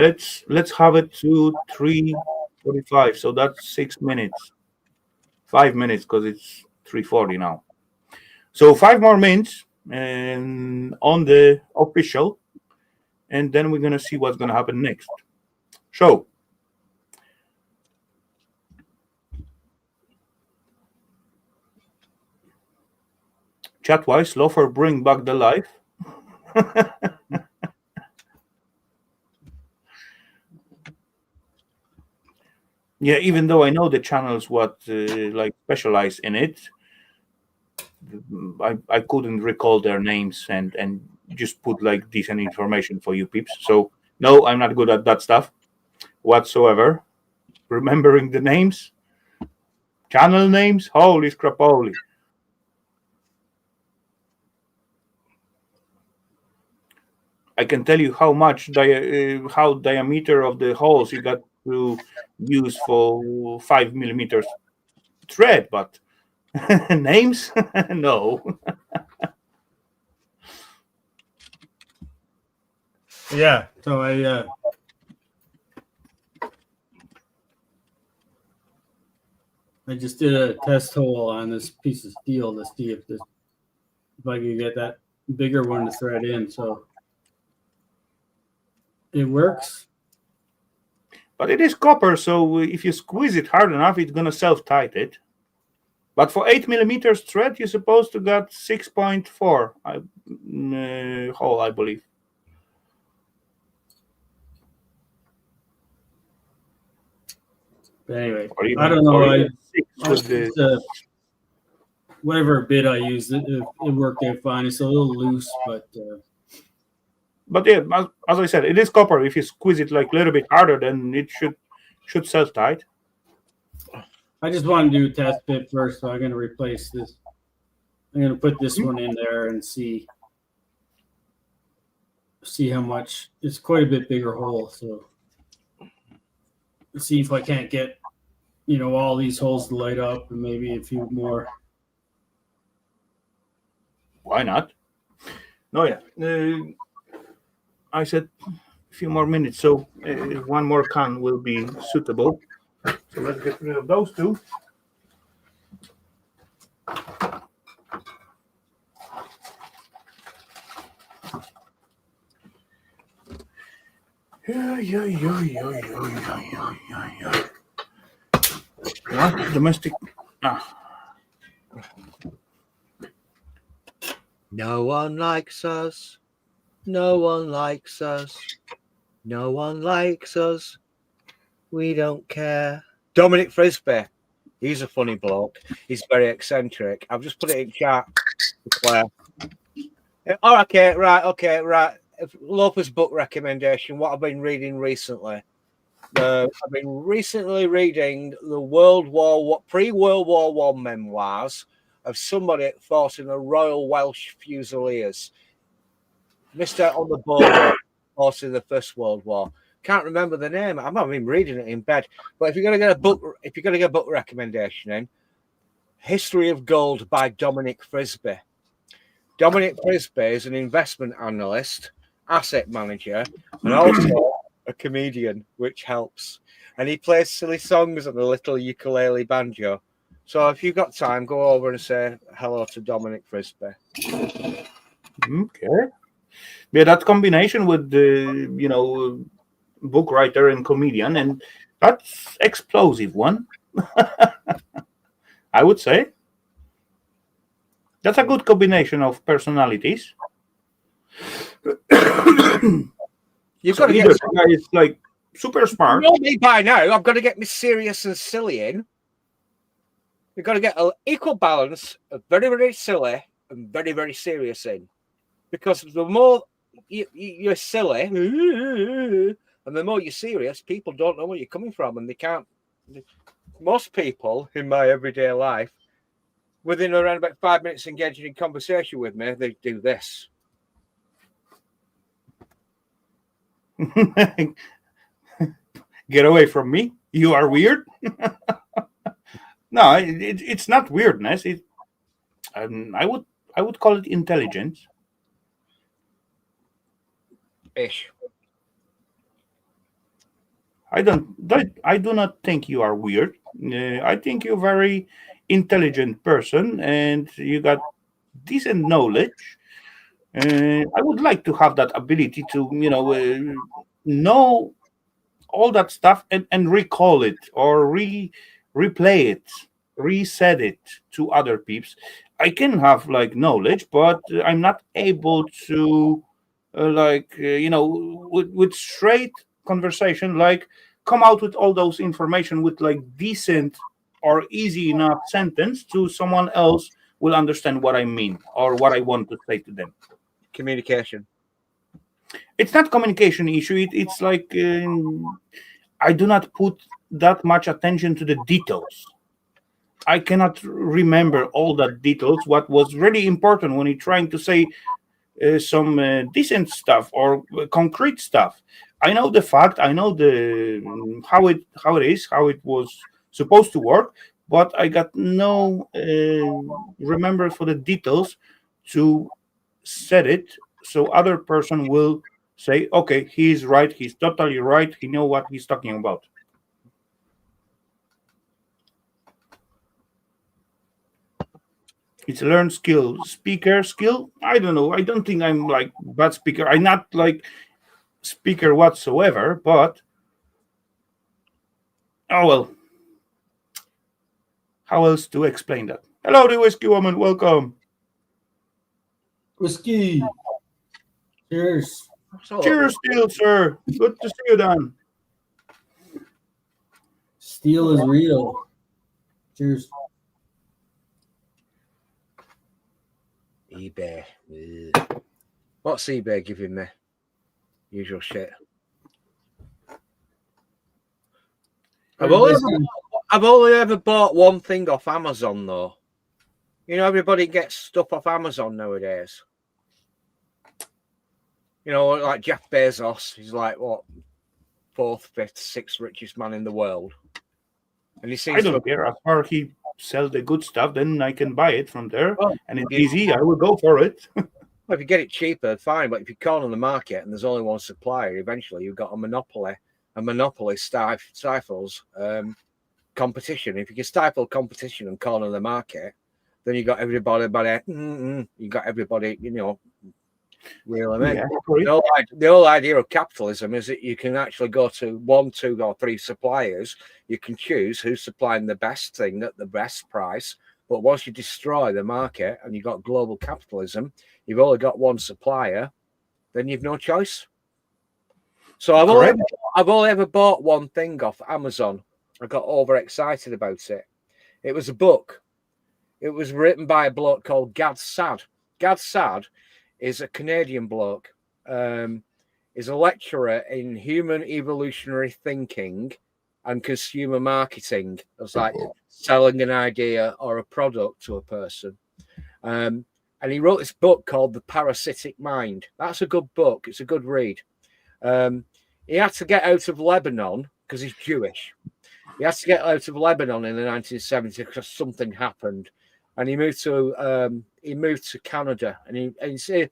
Let's have it to 3:45. So that's 6 minutes. 5 minutes because it's 3:40 now. So 5 more minutes and on the official, and then we're gonna see what's gonna happen next. So chat-wise, Lofer bring back the life. Yeah, even though I know the channels what like specialize in it, I couldn't recall their names and just put like decent information for you peeps. So no, I'm not good at that stuff whatsoever. Remembering the names, channel names, holy scrap, holy. I can tell you how much how diameter of the holes you got to use for 5 millimeters thread, but names, no. Yeah. So I just did a test hole on this piece of steel to see if I could get that bigger one to thread in. So it works. But it is copper, so if you squeeze it hard enough, it's gonna self-tight it. But for 8 millimeters thread, you're supposed to get 6.4 hole, I believe. But anyway, Even, I don't know. Whatever bit I used, it worked out fine. It's a little loose, but yeah, as I said, it is copper. If you squeeze it like a little bit harder, then it should self-tight. I just want to do a test bit first, so I'm going to replace this. I'm going to put this one in there and see how much. It's quite a bit bigger hole, so let's see if I can't get all these holes to light up and maybe a few more. Why not? No, yeah. I said a few more minutes, so one more can will be suitable. So let's get rid of those two. What? Domestic. No one likes us. No one likes us. No one likes us. We don't care. Dominic Frisbee. He's a funny bloke. He's very eccentric. I've just put it in chat for Claire. Oh, okay, right. Lopez book recommendation. What I've been reading recently. I've been recently reading the pre-World War One memoirs of somebody that fought in the Royal Welsh Fusiliers. Mr. on the board fought in the First World War. Can't remember the name. I've not been reading it in bed. But if you're going to get a book recommendation in, History of Gold by Dominic Frisbee. Dominic Frisbee is an investment analyst, asset manager, and also a comedian, which helps. And he plays silly songs on a little ukulele banjo. So if you've got time, go over and say hello to Dominic Frisbee. Okay. Yeah, that combination with the, book writer and comedian, and that's explosive one. I would say. That's a good combination of personalities. You've got to get guy is like super smart. You know me by now. I've got to get me serious and silly in. You've got to get an equal balance of very, very silly and very, very serious in. Because the more you're silly and the more you're serious, people don't know where you're coming from, and they can't. Most people in my everyday life, within around about 5 minutes engaging in conversation with me, they do this. Get away from me. You are weird. No, it's not weirdness. I would call it intelligence. Ish. I do not think you are weird. I think you're a very intelligent person and you got decent knowledge. I would like to have that ability to, know all that stuff and recall it or replay it, reset it to other peeps. I can have like knowledge, but I'm not able to with straight conversation, like come out with all those information with like decent or easy enough sentence to someone else will understand what I mean or what I want to say to them. Communication. It's not communication issue. It's like I do not put that much attention to the details. I cannot remember all the details. What was really important when you're trying to say some decent stuff or concrete stuff. I know the fact. I know the how it is, how it was supposed to work, but I got no remember for the details to set it so other person will say, okay, he's right. He's totally right. He know what he's talking about. It's a learned skill. Speaker skill, I don't know. I don't think I'm like bad speaker. I'm not like speaker whatsoever, but oh well. How else to explain that? Hello, the whiskey woman. Welcome. Whiskey. Cheers. Cheers, Steel, sir. Good to see you, Dan. Steel is real. Cheers. eBay. Ugh. What's eBay giving me? Usual shit. I've only ever bought one thing off Amazon though. You know, everybody gets stuff off Amazon nowadays. You know, like Jeff Bezos, he's like what, 4th, 5th, 6th richest man in the world. And he seems I don't care. As far as he sells the good stuff, then I can buy it from there. And it's easy. I will go for it. Well, if you get it cheaper, fine. But if you corner the market and there's only one supplier, eventually you've got a monopoly. A monopoly stifles competition. If you can stifle competition and corner the market, then you got everybody. You got everybody. You know, reeling in. Yeah, the whole idea of capitalism is that you can actually go to 1, 2, or 3 suppliers. You can choose who's supplying the best thing at the best price. But once you destroy the market and you've got global capitalism, you've only got one supplier, then you've no choice. So I've only ever bought one thing off Amazon. I got overexcited about it. It was a book. It was written by a bloke called Gad Saad. Gad Saad is a Canadian bloke. Is a lecturer in human evolutionary thinking and consumer marketing. It's like selling an idea or a product to a person. And he wrote this book called The Parasitic Mind. That's a good book. It's a good read. He had to get out of Lebanon because he's Jewish. He had to get out of Lebanon in the 1970s because something happened, and he moved to Canada. And he's a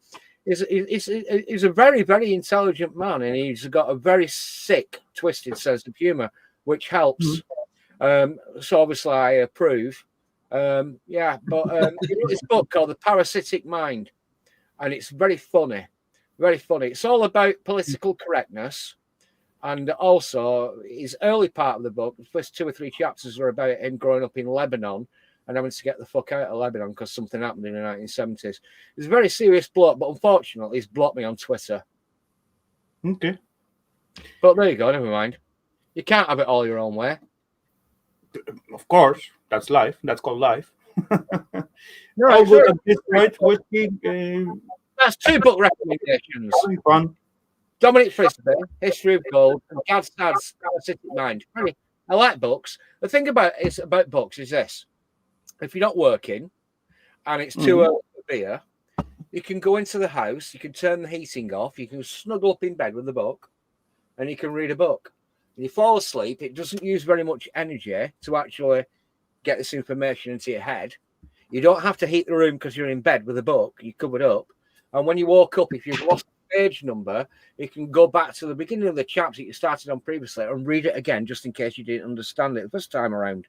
very, very intelligent man, and he's got a very sick, twisted sense of humor, which helps. So obviously, I approve. But he wrote this book called The Parasitic Mind, and it's very funny. Very funny. It's all about political correctness. And also, his early part of the book, the first 2 or 3 chapters are about him growing up in Lebanon and having to get the fuck out of Lebanon because something happened in the 1970s. He's a very serious bloke, but unfortunately, he's blocked me on Twitter. Okay. But there you go, never mind. You can't have it all your own way. Of course. That's life. That's called life. No, All good at this point. Whiskey. That's 2 book recommendations. Having fun. Dominic Frisbee, History of Gold, and Gad Saad's Parasitic Mind. I like books. The thing about books is this. If you're not working and it's too early for beer, you can go into the house, you can turn the heating off, you can snuggle up in bed with a book, and you can read a book. When you fall asleep, it doesn't use very much energy to actually get this information into your head. You don't have to heat the room because you're in bed with a book, you're covered up. And when you woke up, if you've lost the page number, you can go back to the beginning of the chapter that you started on previously and read it again, just in case you didn't understand it the first time around.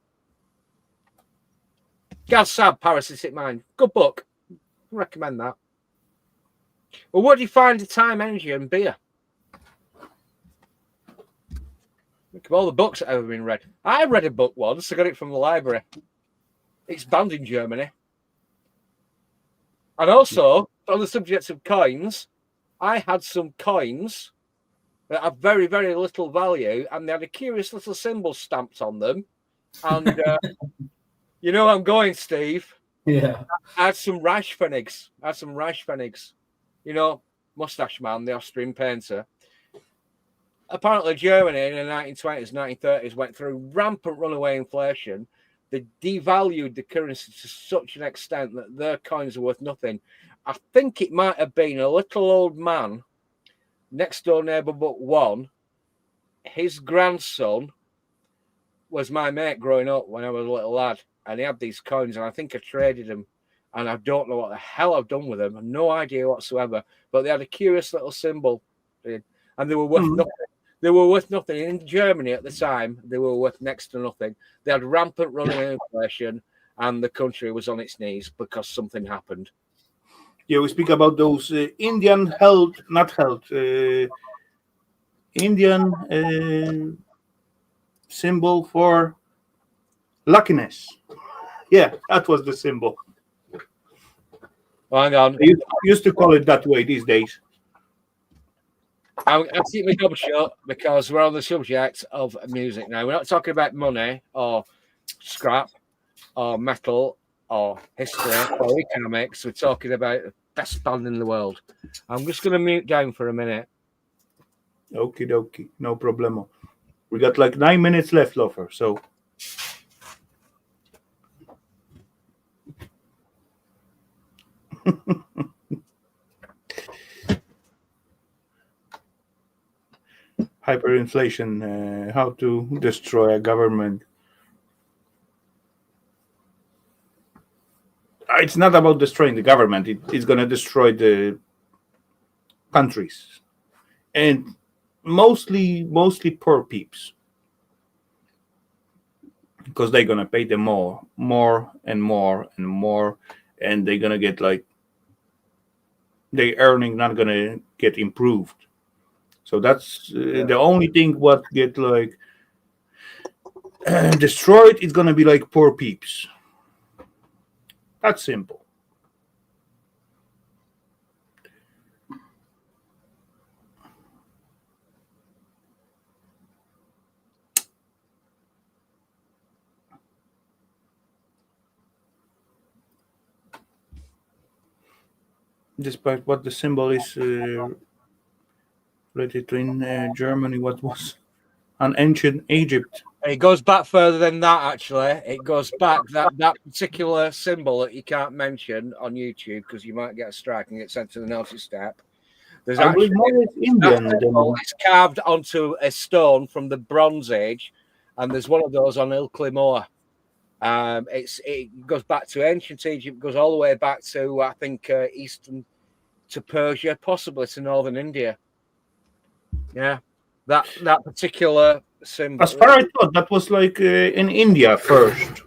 Gad Saad, Parasitic Mind. Good book. I recommend that. Well, what do you find the time, energy, and beer? Look at all the books that have ever been read. I read a book once. I got it from the library. It's banned in Germany. And also, on the subject of coins, I had some coins that have very, very little value, and they had a curious little symbol stamped on them. And you know where I'm going, Steve. Yeah. I had some Reichspfennigs. You know, Mustache Man, the Austrian painter. Apparently, Germany in the 1920s, 1930s went through rampant runaway inflation. They devalued the currency to such an extent that their coins are worth nothing. I think it might have been a little old man, next door neighbour but one. His grandson was my mate growing up when I was a little lad, and he had these coins, and I think I traded them, and I don't know what the hell I've done with them. No idea whatsoever. But they had a curious little symbol, and they were worth nothing. They were worth nothing. In Germany at the time, they were worth next to nothing. They had rampant runaway inflation, and the country was on its knees because something happened. Yeah, we speak about those Indian health, not health, Indian symbol for luckiness. Yeah, that was the symbol. Hang on. They used to call it that way these days. I'll keep my job short because we're on the subject of music now. We're not talking about money or scrap or metal or history or economics. We're talking about the best band in the world. I'm just going to mute down for a minute. Okie dokie, no problemo. We got like 9 minutes left, Lofer. So hyperinflation, how to destroy a government. It's not about destroying the government. It's going to destroy the countries, and mostly poor peeps, because they're going to pay them more and more, and they're going to get like their earning not going to get improved. So that's the only thing what get like destroyed is going to be like poor peeps. That's simple. Despite what the symbol is related to in Germany, what was an ancient Egypt. It goes back further than that, actually. It goes back that particular symbol that you can't mention on YouTube because you might get a strike and get sent to the naughty step. There's I actually believe more is Indian. it's carved onto a stone from the Bronze Age, and there's one of those on Ilkley Moor. It goes back to ancient Egypt, goes all the way back to I think eastern to Persia, possibly to northern India. Yeah, that particular symbol. As far as I thought, that was like in India first.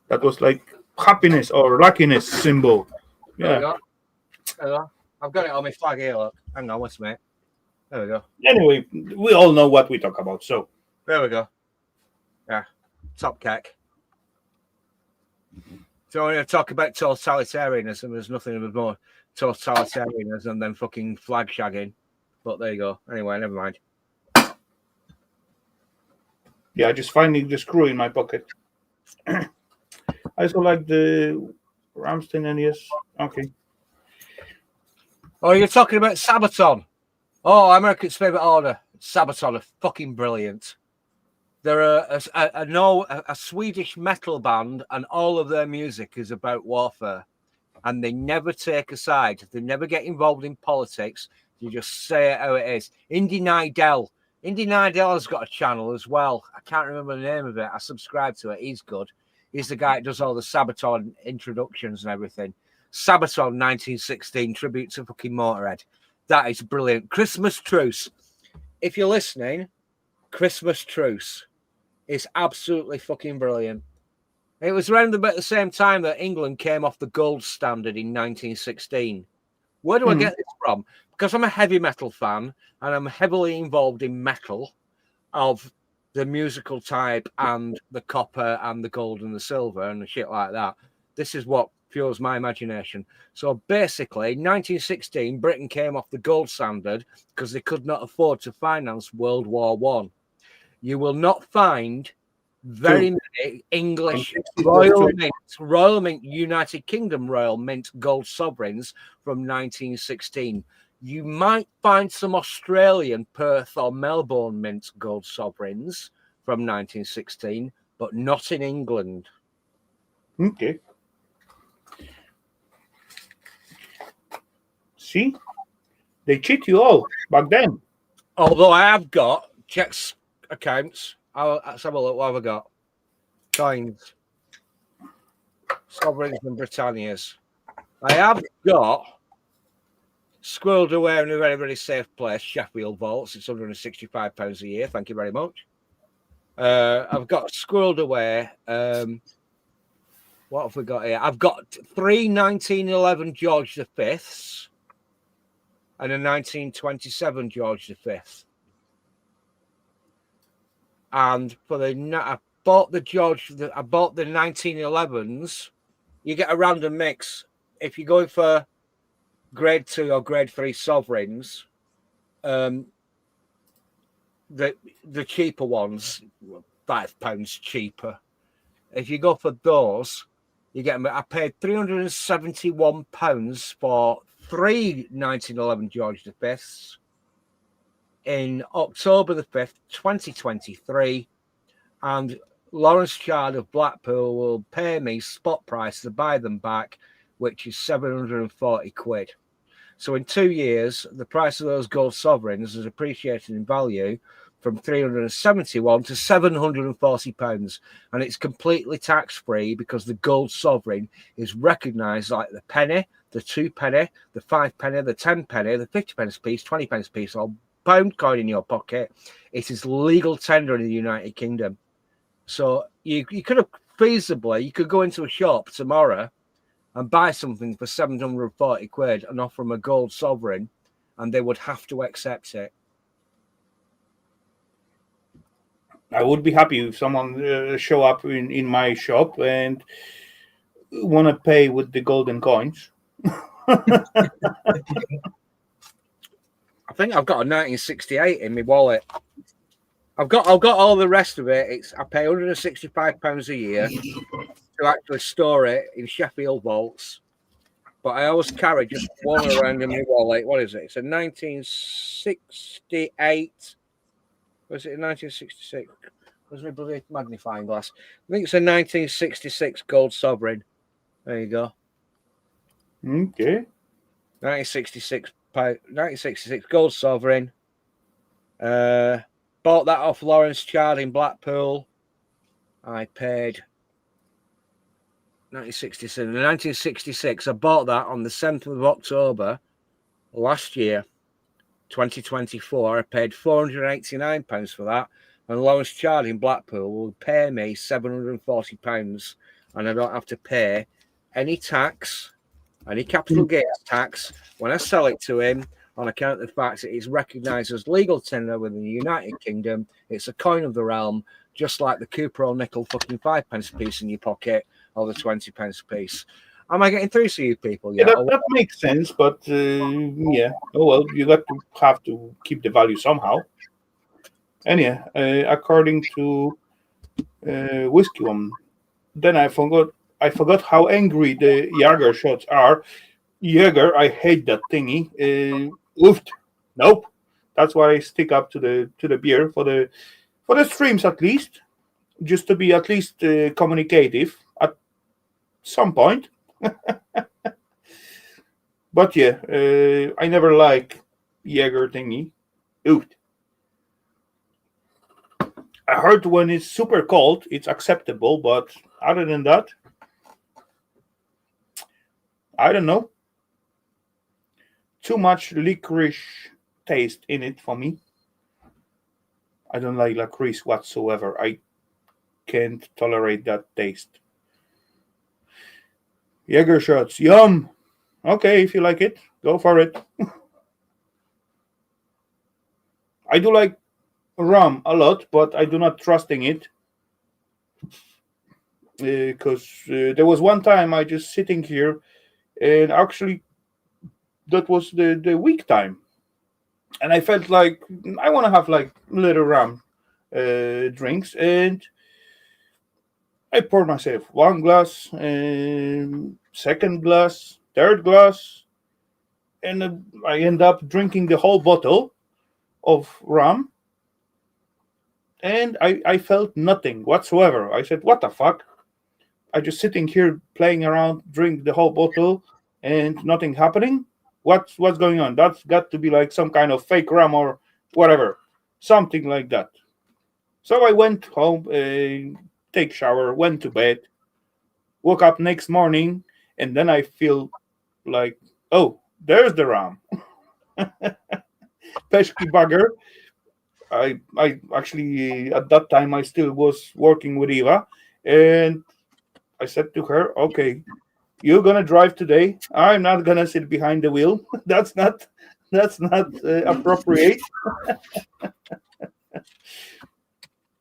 That was like happiness or luckiness symbol. Yeah. I've got it on my flag here. Look, hang on, what's mate? There we go. Anyway, we all know what we talk about. So there we go. Yeah, top cake. So when I talk about totalitarianism, there's nothing more totalitarianism than fucking flag shagging. But there you go. Anyway, never mind. yeah, I just finding the screw in my pocket. I also like the Ramstein NES. Okay. Oh, you're talking about Sabaton. Oh, America's favorite order. Sabaton are fucking brilliant. They're a Swedish metal band, and all of their music is about warfare. And they never take a side. They never get involved in politics. You just say it how it is. Indy Nidell has got a channel as well. I can't remember the name of it. I subscribe to it. He's good. He's the guy that does all the Sabaton introductions and everything. Sabaton 1916 tribute to fucking Motorhead. That is brilliant. Christmas Truce. If you're listening, Christmas Truce is absolutely fucking brilliant. It was around about the same time that England came off the gold standard in 1916. Where do I get this from? Because I'm a heavy metal fan and I'm heavily involved in metal of the musical type and the copper and the gold and the silver and the shit like that. This is what fuels my imagination. So basically, in 1916, Britain came off the gold standard because they could not afford to finance World War I. You will not find very many English And Royal Mint, United Kingdom Royal Mint gold sovereigns from 1916. You might find some Australian Perth or Melbourne Mint gold sovereigns from 1916, but not in England. Okay. See, they cheat you all back then. Although I have got checks accounts. Let's have a look. What have I got? Coins, sovereigns, and Britannias. I have got squirreled away in a very, very safe place, Sheffield Vaults. It's £165 a year. Thank you very much. I've got squirreled away. What have we got here? I've got 3 1911 George V's and a 1927 George V. And for I bought the 1911s. You get a random mix. If you're going for grade 2 or grade 3 sovereigns, the cheaper ones, £5 cheaper. If you go for those, you get them. I paid £371 for 3 1911 George V's in October the 5th, 2023, and Lawrence Chard of Blackpool will pay me spot price to buy them back, which is 740 quid. So in 2 years, the price of those gold sovereigns has appreciated in value from 371 to 740 pounds, and it's completely tax-free because the gold sovereign is recognised like the penny, the 2 penny, the 5 penny, the 10 penny, the 50 pence piece, 20 pence piece, or pound coin in your pocket. It is legal tender in the United Kingdom. So you could have feasibly, you could go into a shop tomorrow and buy something for 740 quid and offer them a gold sovereign, and they would have to accept it. I would be happy if someone show up in my shop and want to pay with the golden coins. I think I've got a 1968 in my wallet. I've got all the rest of it. I pay £165 a year to actually store it in Sheffield Vaults. But I always carry just one around in my wallet. What is it? It's a 1968. Was it a 1966? Where's my bloody magnifying glass? I think it's a 1966 gold sovereign. There you go. Okay. 1966 gold sovereign. Bought that off Lawrence Chard in Blackpool. I paid 1966. I bought that on the 7th of October last year, 2024. I paid £489 for that, and Lawrence Chard in Blackpool will pay me £740, and I don't have to pay any tax, any capital gains tax when I sell it to him, on account of the fact that it's recognised as legal tender within the United Kingdom. It's a coin of the realm, just like the Cooper or nickel fucking 5 pence piece in your pocket or the 20 pence piece. Am I getting through to you people? Yeah, that makes sense, but yeah. Oh well, you have to keep the value somehow. And yeah, according to Whiskey One, then I forgot how angry the Jaeger shots are. Jaeger, I hate that thingy. Oofed. Nope. That's why I stick up to the beer for the streams at least, just to be at least communicative at some point. But yeah, I never like Jaeger thingy. Oofed. I heard when it's super cold, it's acceptable, but other than that, I don't know. Too much licorice taste in it for me. I don't like licorice whatsoever. I can't tolerate that taste. Jaeger shots, yum. Okay, if you like it, go for it. I do like rum a lot, but I do not trust in it. Because there was one time I just sitting here, and actually that was the week time, and I felt like I want to have like little rum drinks, and I poured myself one glass, second glass, third glass, and I end up drinking the whole bottle of rum. And I felt nothing whatsoever. I said, "What the fuck?" I just sitting here playing around, drink the whole bottle, and nothing happening. What's going on? That's got to be like some kind of fake rum or whatever, something like that. So I went home, take shower, went to bed, woke up next morning, and then I feel like, oh, there's the rum. Pesky bugger. I actually at that time I still was working with Eva, and I said to her, "Okay, you're gonna drive today. I'm not gonna sit behind the wheel. That's not appropriate."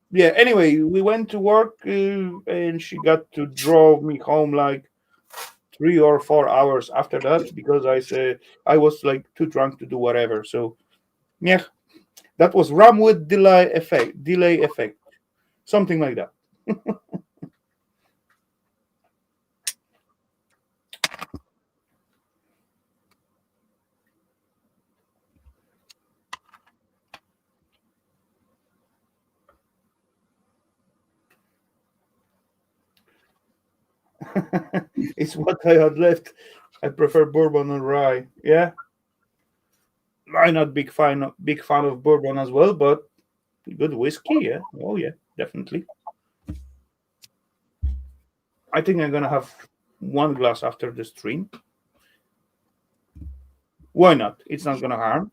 Yeah. Anyway, we went to work, and she got to drive me home like 3 or 4 hours after that because I said I was like too drunk to do whatever. So yeah, that was rum with delay effect, something like that. It's what I had left. I prefer bourbon and rye. Yeah, I'm not big fan of bourbon as well, but good whiskey. Yeah, oh yeah, definitely. I think I'm gonna have one glass after the stream. Why not? It's not gonna harm.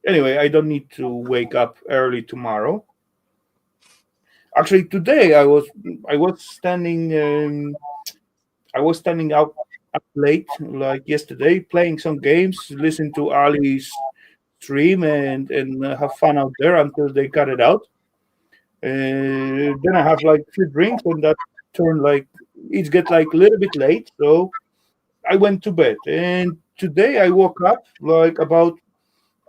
Anyway, I don't need to wake up early tomorrow. Actually, today I was standing I was standing up late like yesterday, playing some games, listen to Ali's stream, and have fun out there until they cut it out. Then I have like few drinks, and that turned like it get like a little bit late, so I went to bed. And today I woke up like about,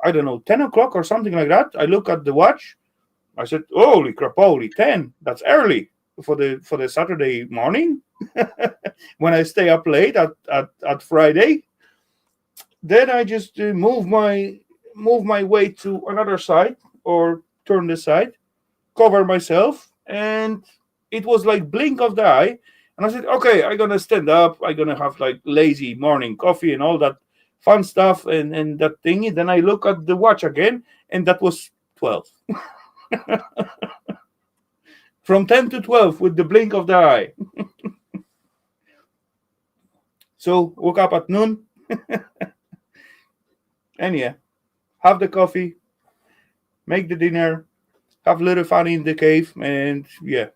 I don't know, 10 o'clock or something like that. I look at the watch. I said, "Holy crap, holy 10! That's early for the Saturday morning." When I stay up late at Friday, then I just move my way to another side or turn the side, cover myself, and it was like blink of the eye. And I said, "Okay, I'm gonna stand up. I'm gonna have like lazy morning coffee and all that fun stuff and that thingy." Then I look at the watch again, and that was 12. From 10 to 12 with the blink of the eye. So woke up at noon, and yeah, have the coffee, make the dinner, have a little fun in the cave, and yeah,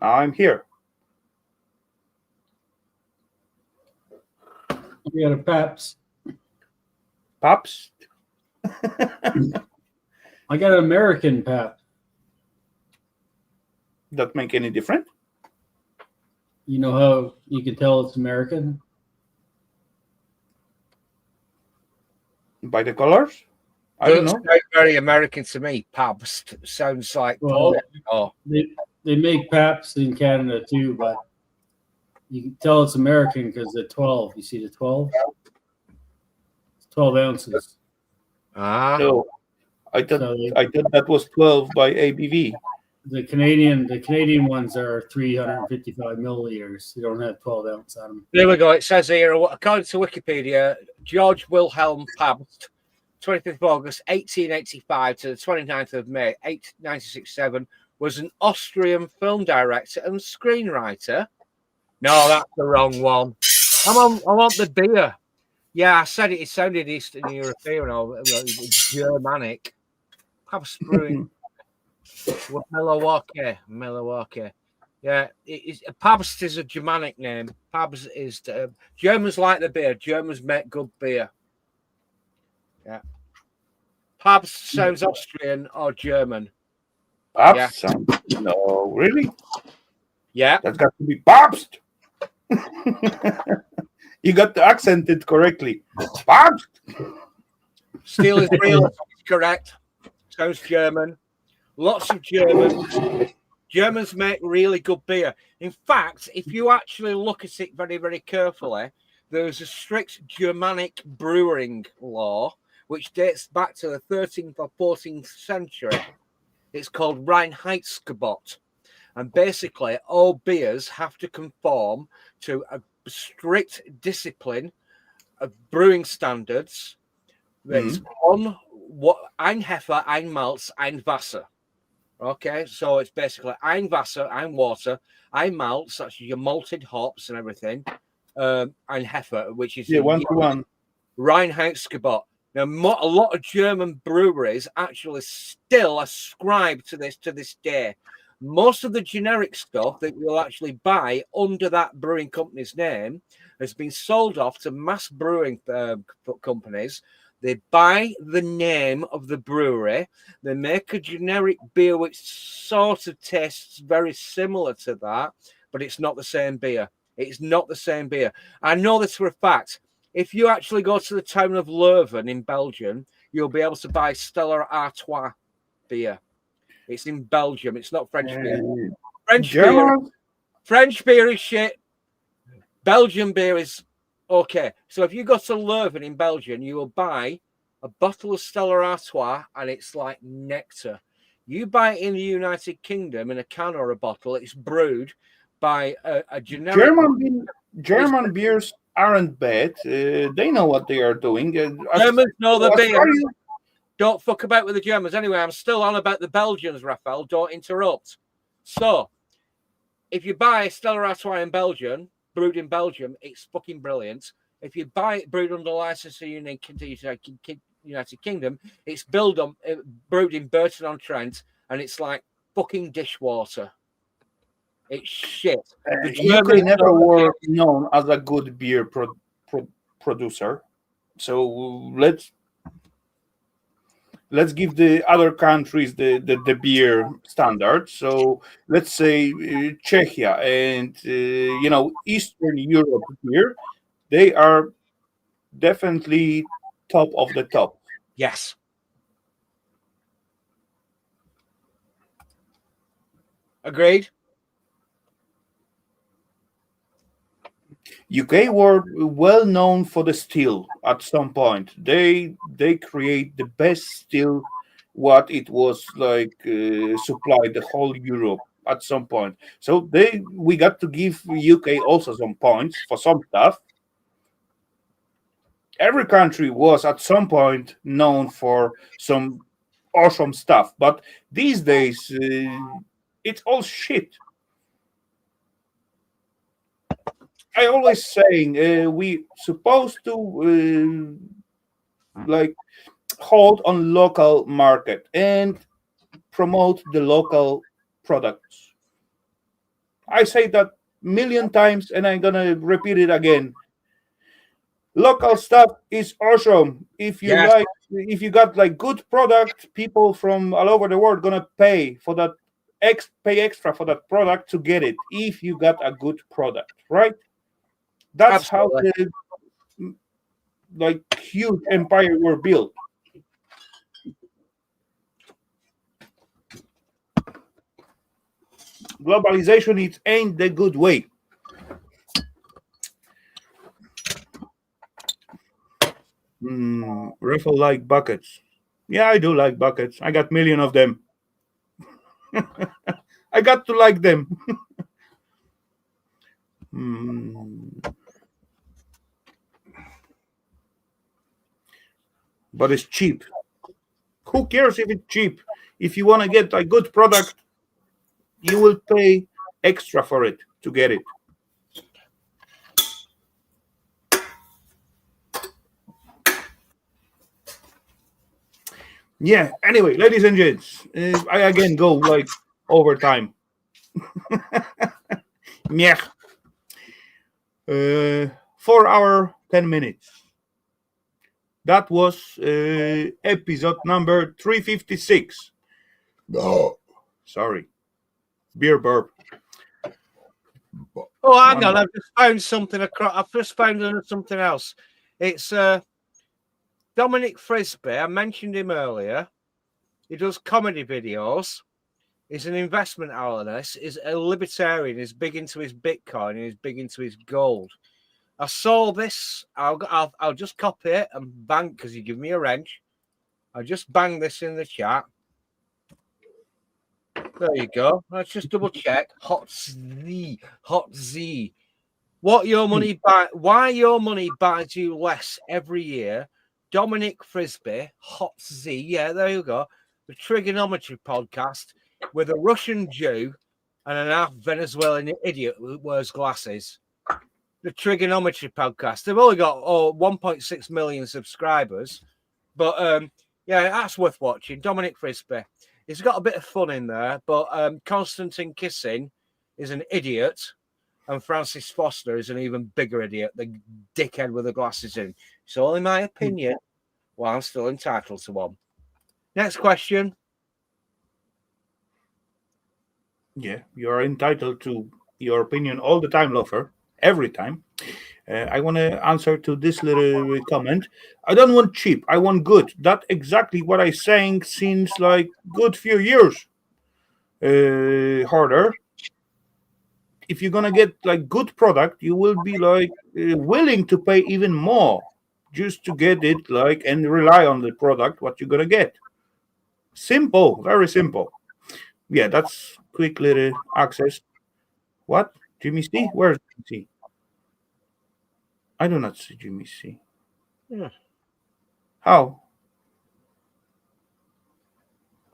now I'm here. You got a Paps. Pops, I got an American Pap. that make any different? You know how you can tell it's American? By the colors? I don't Doesn't know. sound very American to me. Pabst sounds like Well, oh, they make Paps in Canada too, but you can tell it's American because the 12. You see the 12? It's 12 ounces. No, I thought So I thought that was 12 by ABV. the Canadian ones are 355 milliliters. They don't have 12 ounce on them. there we go. It says here, according to Wikipedia, George Wilhelm Pabst, 25th of August 1885 to the 29th of May 1967, was an Austrian film director and screenwriter. No, that's the wrong one. I want the beer. Yeah, I said it. It sounded Eastern European or Germanic. Pabst Brewing. Milwaukee. Yeah, Pabst is a Germanic name. Pabst is Germans like the beer. Germans make good beer. Yeah. Pabst sounds Austrian or German. Pops? No, really? Yeah. That's got to be Pops. You got to accent it correctly. Pops. Steel is real. Correct. Sounds German. Lots of Germans Germans make really good beer. In fact, if you actually look at it very, very carefully, there's a strict Germanic brewing law which dates back to the 13th or 14th century. It's called Reinheitsgebot. And basically, all beers have to conform to a strict discipline of brewing standards. It's on what ein Hefe, ein Malz, ein Wasser. Okay, so it's basically ein Wasser, ein water, ein Malz, that's your malted hops and everything, ein Hefe, which is 1-to-1. Reinheitsgebot. Now, a lot of German breweries actually still ascribe to this day. Most of the generic stuff that you'll actually buy under that brewing company's name has been sold off to mass brewing companies. They buy the name of the brewery. They make a generic beer which sort of tastes very similar to that, but it's not the same beer. It's not the same beer. I know this for a fact. If you actually go to the town of Leuven in Belgium, you'll be able to buy Stella Artois beer. It's in Belgium. It's not French beer. French beer is shit. Belgian beer is okay. So if you go to Leuven in Belgium, you will buy a bottle of Stella Artois, and it's like nectar. You buy it in the United Kingdom in a can or a bottle. It's brewed by a generic. German beers aren't bad. They know what they are doing. Germans know the beer. Don't fuck about with the Germans. Anyway, I'm still on about the Belgians, Rafal. Don't interrupt. So, if you buy Stella Artois in Belgium, brewed in Belgium, it's fucking brilliant. If you buy it brewed under license in the United Kingdom, it's brewed in Burton-on-Trent, and it's like fucking dishwater. It's shit. UK never were known as a good beer producer. So let's give the other countries the beer standard. So let's say Czechia and Eastern Europe beer, they are definitely top of the top. Yes. Agreed. UK were well known for the steel at some point. They create the best steel what it was like supplied the whole Europe at some point. So we got to give UK also some points for some stuff. Every country was at some point known for some awesome stuff, but these days it's all shit. I always saying we supposed to like hold on local market and promote the local products. I say that million times and I'm gonna repeat it again. Local stuff is awesome. If you if you got like good product, people from all over the world gonna pay for that, pay extra for that product to get it. If you got a good product, right? That's Absolutely. How the like huge empire were built. Globalization, it ain't the good way. Rafal like buckets. Yeah, I do like buckets. I got million of them. I got to like them. But it's cheap. Who cares if it's cheap? If you want to get a good product, you will pay extra for it to get it. Yeah, anyway, ladies and gents, I again go like overtime. Yeah. 4 hours, 10 minutes. That was episode number 356. No. Sorry. Beer burp. Oh, hang on. I've just found something. I've just found something else. It's Dominic Frisby. I mentioned him earlier. He does comedy videos. He's an investment analyst. He's a libertarian. He's big into his Bitcoin and he's big into his gold. I saw this. I'll just copy it and bang because you give me a wrench. I'll just bang this in the chat. There you go. Let's just double check. Hot Z. What your money buy? Why your money buys you less every year? Dominic Frisby, Hot Z. Yeah, there you go. The Trigonometry podcast with a Russian Jew and an half Venezuelan idiot who wears glasses. The Trigonometry podcast. They've only got 1.6 million subscribers, but yeah, that's worth watching. Dominic Frisby. He's got a bit of fun in there, but Konstantin Kissing is an idiot, and Francis Foster is an even bigger idiot, the dickhead with the glasses in. It's only my opinion. Well, I'm still entitled to one. Next question. Yeah, you're entitled to your opinion all the time, Lofer. Every time. I want to answer to this little comment. I don't want cheap. I want good. That's exactly what I saying since like good few years. Harder. If you're gonna get like good product, you will be like willing to pay even more just to get it like and rely on the product what you're gonna get. Simple, very simple. Yeah, that's quick little access. What? Jimmy C? Where's Jimmy C? I do not see Jimmy C. Yeah. How?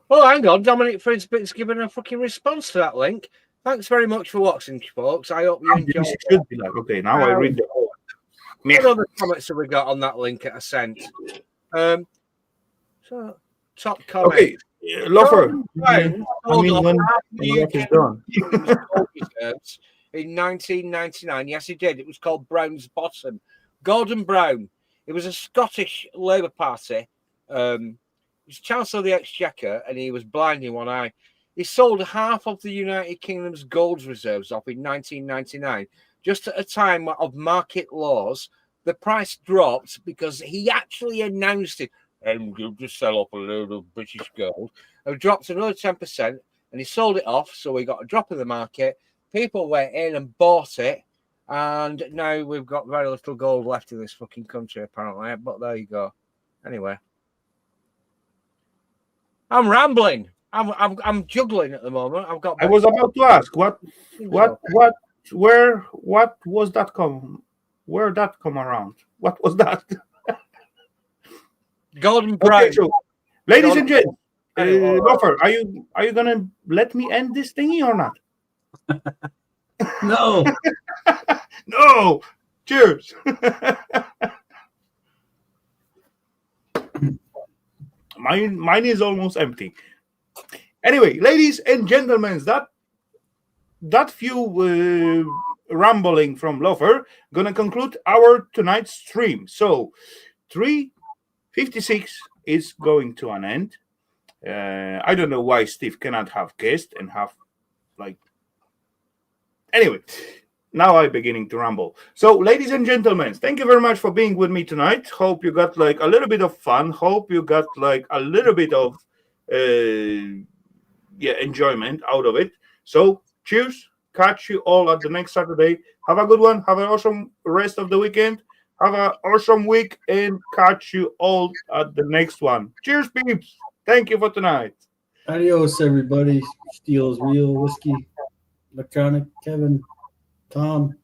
Oh, hang on. Dominic Frisby's given a fucking response to that link. Thanks very much for watching, folks. I hope you enjoyed it. Should be like, okay, now I read the whole. What other comments have we got on that link at a cent? So, top comment. Okay, Lofer. Brown I mean, when the work is done. In 1999. Yes, he did. It was called Brown's Bottom. Gordon Brown. It was a Scottish Labour Party. He was Chancellor of the Exchequer, and he was blind in one eye. He sold half of the United Kingdom's gold reserves off in 1999, just at a time of market laws. The price dropped because he actually announced it. I'm going to sell off a load of British gold. It dropped another 10%, and he sold it off, so we got a drop in the market. People went in and bought it, and now we've got very little gold left in this fucking country, apparently. But there you go. Anyway, I'm rambling. I'm juggling at the moment. I've got. I was about to ask where was that come? Where that come around? What was that? Gordon Brown. Okay, so, ladies and gents, Anyway, Lofer, are you gonna let me end this thingy or not? No. No. Cheers. Mine is almost empty. Anyway, ladies and gentlemen, that few rambling from Lofer gonna conclude our tonight's stream. So 3:56 is going to an end. I don't know why Steve cannot have guests and have like. Anyway, now I'm beginning to ramble. So, ladies and gentlemen, thank you very much for being with me tonight. Hope you got like a little bit of fun. Hope you got like a little bit of enjoyment out of it. So, cheers. Catch you all at the next Saturday. Have a good one. Have an awesome rest of the weekend. Have an awesome week and catch you all at the next one. Cheers, peeps. Thank you for tonight. Adios, everybody. Steel is real whiskey. Electronic, Kevin, Tom.